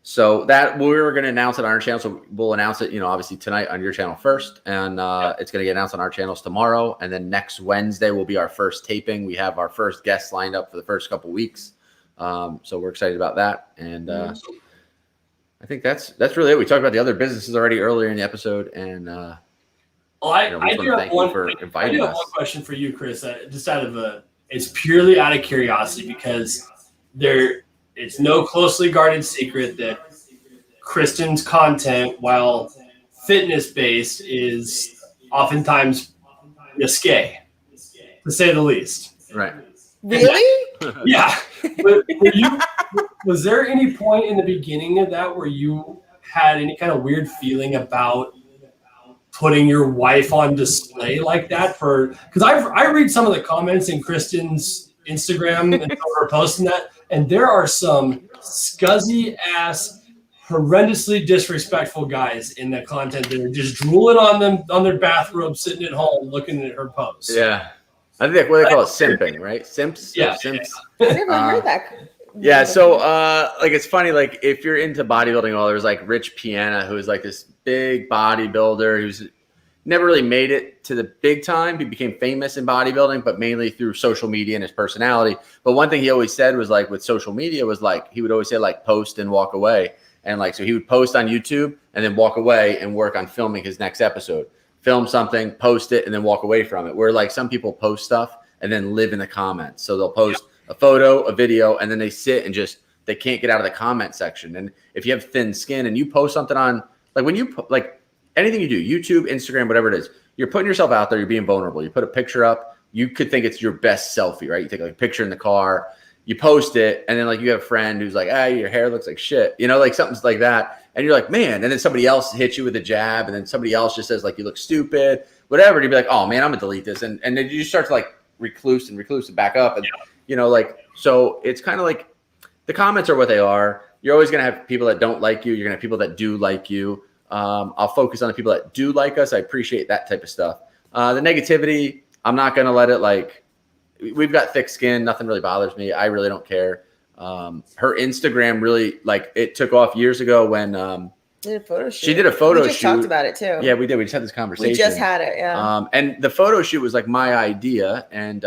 So that we were going to announce it on our channel. So we'll announce it, obviously tonight on your channel first, and it's going to get announced on our channels tomorrow. And then next Wednesday will be our first taping. We have our first guests lined up for the first couple weeks. So we're excited about that. And I think that's really it. We talked about the other businesses already earlier in the episode. And I do have one question for you, Chris. It's purely out of curiosity, because it's no closely guarded secret that Kristen's content, while fitness-based, is oftentimes risque, to say the least. Right. Really? Yeah. Was there any point in the beginning of that where you had any kind of weird feeling about putting your wife on display like that? Because I read some of the comments in Kristen's Instagram and her posting that, and there are some scuzzy ass, horrendously disrespectful guys in the content that are just drooling on their bathrobe, sitting at home looking at her post. Yeah, I think what they call it simping, right? Simps. Yeah, simps. I never heard that. Yeah, so it's funny, like if you're into bodybuilding, there's like Rich Piana, who's like this big bodybuilder who's never really made it to the big time. He became famous in bodybuilding, but mainly through social media and his personality. But one thing he always said was like with social media was like, he would always say like post and walk away. And like, so he would post on YouTube and then walk away and work on filming his next episode, film something, post it, and then walk away from it. Where like some people post stuff and then live in the comments. So they'll post a photo, a video, and then they sit and just, they can't get out of the comment section. And if you have thin skin and you post something on, like when you, like anything you do, YouTube, Instagram, whatever it is, you're putting yourself out there, you're being vulnerable. You put a picture up, you could think it's your best selfie, right? You take like a picture in the car, you post it, and then like you have a friend who's like, your hair looks like shit, you know, like something's like that. And you're like, man, and then somebody else hits you with a jab, and then somebody else just says like, you look stupid, whatever. And you'd be like, oh man, I'm gonna delete this. And then you start to like recluse and back up. And, you know, like, so it's kind of like the comments are what they are. You're always going to have people that don't like you. You're going to have people that do like you. I'll focus on the people that do like us. I appreciate that type of stuff. The negativity, I'm not going to let it like, we've got thick skin. Nothing really bothers me. I really don't care. Her Instagram really, like, it took off years ago when did a photo shoot. She did a photo shoot. We just talked about it too. Yeah, we did. We just had this conversation. We just had it, yeah. And the photo shoot was like my idea. And,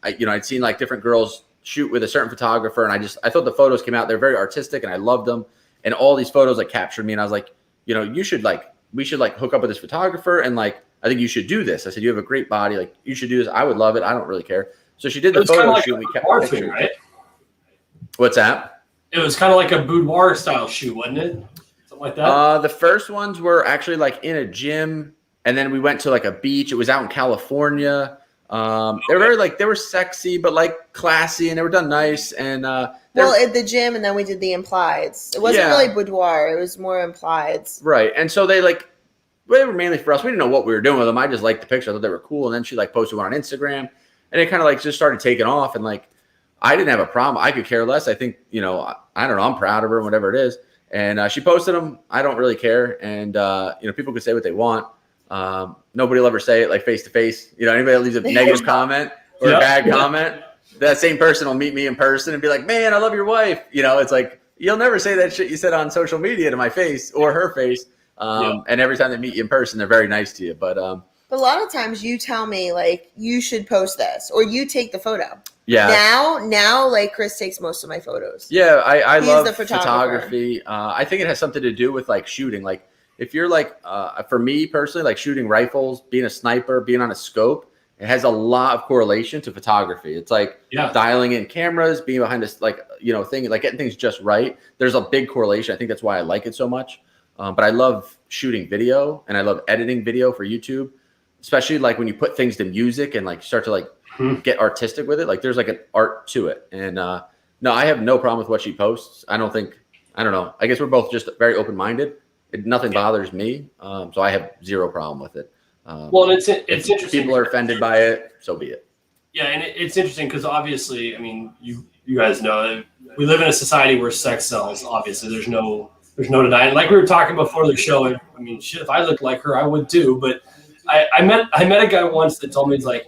I'd seen like different girls shoot with a certain photographer. And I thought the photos came out. They're very artistic and I loved them. And all these photos like captured me. And I was like, we should like hook up with this photographer. And like, I think you should do this. I said, you have a great body. Like you should do this. I would love it. I don't really care. So she did the photo shoot. We kept the picture. Right? What's that? It was kind of like a boudoir style shoot, wasn't it? Like that? The first ones were actually like in a gym, and then we went to like a beach. It was out in California. They were very like, they were sexy, but like classy, and they were done nice. And at the gym, and then we did the implieds. It wasn't really boudoir; it was more implieds. Right, and so they were mainly for us. We didn't know what we were doing with them. I just liked the picture. I thought they were cool, and then she like posted one on Instagram, and it kind of like just started taking off. And like, I didn't have a problem. I could care less. I think I don't know. I'm proud of her, whatever it is. And she posted them. I don't really care. And, people can say what they want. Nobody will ever say it like face to face. Anybody that leaves a negative comment or a bad comment, that same person will meet me in person and be like, man, I love your wife. It's like, you'll never say that shit you said on social media to my face or her face. And every time they meet you in person, they're very nice to you. But a lot of times you tell me like, you should post this or you take the photo. Yeah. Now, like Chris takes most of my photos. Yeah, I love photography. I think it has something to do with like shooting. Like if you're like, for me personally, like shooting rifles, being a sniper, being on a scope, it has a lot of correlation to photography. It's like dialing in cameras, being behind this like thing, like getting things just right. There's a big correlation. I think that's why I like it so much. But I love shooting video and I love editing video for YouTube, especially like when you put things to music and like start to like get artistic with it. Like there's like an art to it. And no, I have no problem with what she posts. I don't know. I guess we're both just very open-minded. Nothing bothers me. So I have zero problem with it. Well, it's interesting. People are offended by it, so be it. Yeah. And it's interesting because obviously, I mean, you guys know we live in a society where sex sells. Obviously there's no denying. Like we were talking before the show. I mean, shit, if I looked like her, I would too. But I met a guy once that told me, he's like,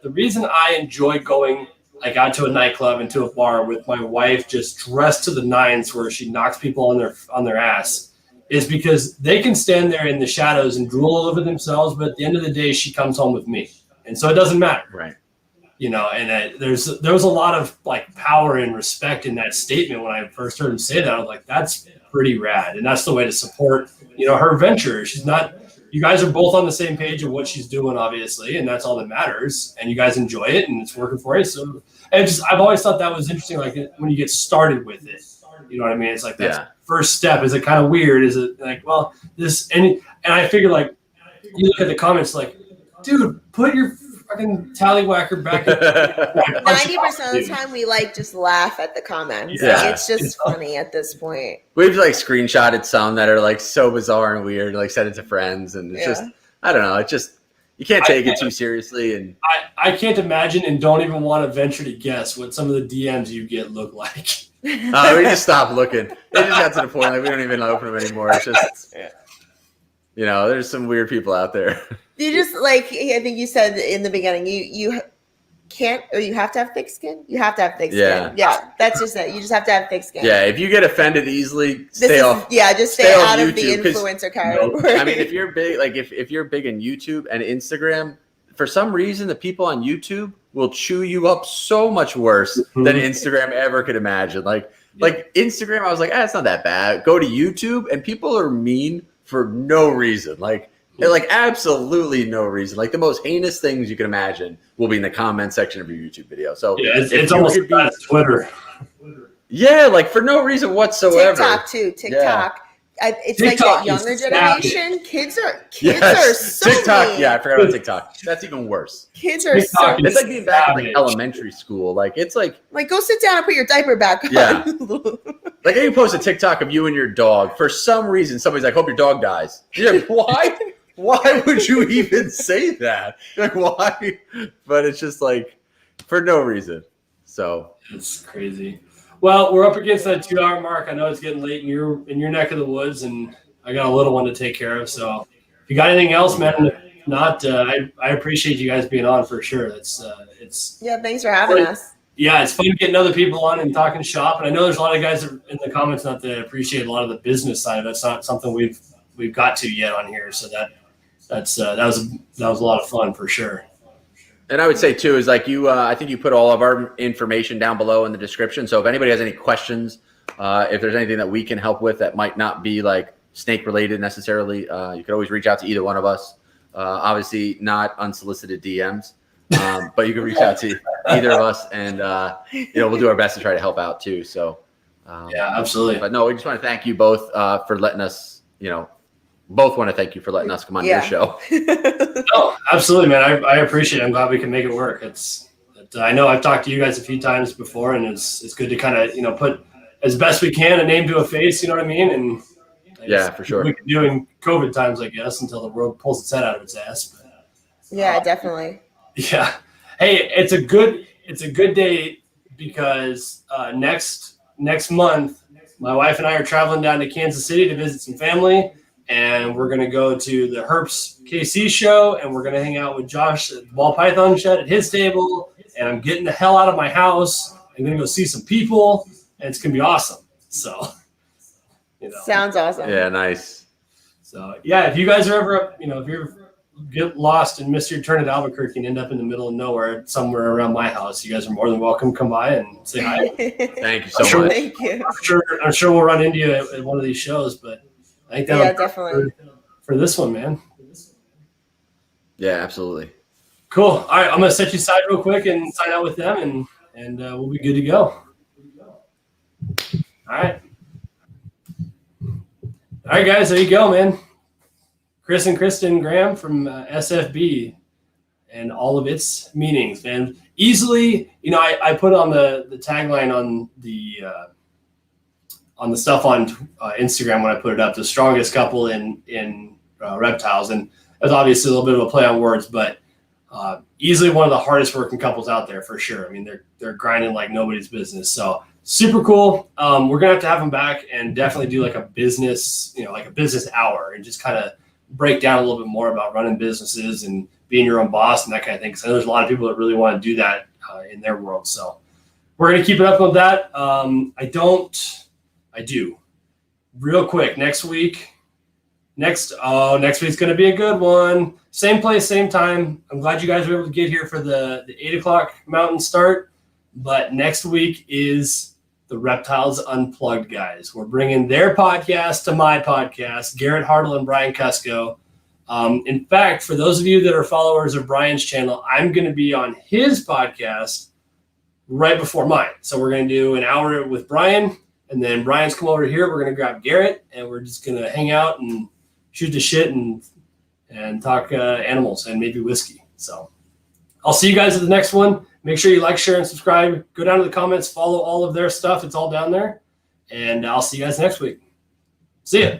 the reason I enjoy going like out to a nightclub and to a bar with my wife just dressed to the nines where she knocks people on their ass is because they can stand there in the shadows and drool all over themselves, but at the end of the day she comes home with me. And so it doesn't matter. Right. And there was a lot of like power and respect in that statement when I first heard him say that. I was like, that's pretty rad. And that's the way to support, her venture. You guys are both on the same page of what she's doing, obviously, and that's all that matters. And you guys enjoy it, and it's working for you. So, I've always thought that was interesting. Like when you get started with it, you know what I mean? It's like that first step. Is it kind of weird? Is it like, well, this and I figure like you look at the comments, like, dude, put your fucking tallywhacker back. 90% of the time, we like just laugh at the comments. Yeah. Like, it's just funny at this point. We've like screenshotted some that are like so bizarre and weird, like sent it to friends, and it's just I don't know. It's just you can't take it too seriously, and I can't imagine and don't even want to venture to guess what some of the DMs you get look like. We just stopped looking. It just got to the point like we don't even open them anymore. It's just there's some weird people out there. You just like I think you said in the beginning, you can't or you have to have thick skin. You have to have thick skin. Yeah, that's just it. You just have to have thick skin. Yeah, if you get offended easily, stay off. Yeah, just stay out of the influencer category. I mean, if you're big, like if you're big in YouTube and Instagram, for some reason, the people on YouTube will chew you up so much worse than Instagram ever could imagine. Like Like Instagram, I was like, it's not that bad. Go to YouTube, and people are mean for no reason. Like absolutely no reason. Like the most heinous things you can imagine will be in the comment section of your YouTube video. So yeah, it's almost as bad as Twitter. Yeah, like for no reason whatsoever. TikTok too. TikTok. It's TikTok like that younger generation. Kids are so TikTok. mean. Yeah, I forgot about TikTok. That's even worse. Kids are TikTok so. It's like being back in like elementary school. Like it's like go sit down and put your diaper back on. Yeah. Like you post a TikTok of you and your dog. For some reason, somebody's like, "Hope your dog dies." You're like, why? Why would you even say that? Like why? But it's just like for no reason. So it's crazy. Well, we're up against that 2-hour mark. I know it's getting late in your neck of the woods, and I got a little one to take care of. So, if you got anything else, man, if not, I appreciate you guys being on for sure. It's thanks for having us. Yeah, it's fun getting other people on and talking shop. And I know there's a lot of guys in the comments not that appreciate a lot of the business side of it. It's not something we've got to yet on here. So that was a lot of fun for sure. And I would say too is like I think you put all of our information down below in the description. So if anybody has any questions, if there's anything that we can help with that might not be like snake related necessarily, you could always reach out to either one of us. Obviously not unsolicited DMs, but you can reach out to either of us, and we'll do our best to try to help out too. So yeah, absolutely. But no, we just want to thank you both for letting us, both want to thank you for letting us come on your show. Oh, absolutely, man. I appreciate it. I'm glad we can make it work. I know I've talked to you guys a few times before, and it's good to kind of, put as best we can a name to a face, you know what I mean? And yeah, for sure. We can do in COVID times, I guess, until the world pulls its head out of its ass. But, yeah, definitely. Yeah. Hey, it's a good day because next month, my wife and I are traveling down to Kansas City to visit some family. And we're going to go to the Herps KC show, and we're going to hang out with Josh at the Ball Python Shed at his table. And I'm getting the hell out of my house. I'm going to go see some people, and it's going to be awesome. So, Sounds awesome. Yeah, nice. So, yeah, if you guys are ever, if you ever get lost and miss your turn at Albuquerque and end up in the middle of nowhere, somewhere around my house, you guys are more than welcome to come by and say hi. Thank you so much. Thank you. I'm sure we'll run into you at one of these shows, but I think that definitely for this one, man. Yeah, absolutely. Cool. All right, I'm gonna set you aside real quick and sign out with them, and we'll be good to go. All right, guys. There you go, man. Chris and Kristen Graham from SFB and all of its meanings, man. Easily, I put on the tagline on the stuff on Instagram when I put it up, the strongest couple in reptiles. And that's obviously a little bit of a play on words, but easily one of the hardest working couples out there for sure. I mean, they're grinding like nobody's business. So super cool. We're going to have them back and definitely do like a business, like a business hour and just kind of break down a little bit more about running businesses and being your own boss and that kind of thing. So there's a lot of people that really want to do that in their world. So we're going to keep it up with that. I do. Real quick, next week's going to be a good one. Same place, same time. I'm glad you guys were able to get here for the 8 o'clock Mountain start. But next week is the Reptiles Unplugged guys. We're bringing their podcast to my podcast, Garrett Hartle and Brian Cusco. In fact, for those of you that are followers of Brian's channel, I'm going to be on his podcast right before mine. So we're going to do an hour with Brian. And then Brian's come over here. We're going to grab Garrett, and we're just going to hang out and shoot the shit and talk animals and maybe whiskey. So I'll see you guys at the next one. Make sure you like, share, and subscribe. Go down to the comments. Follow all of their stuff. It's all down there. And I'll see you guys next week. See ya.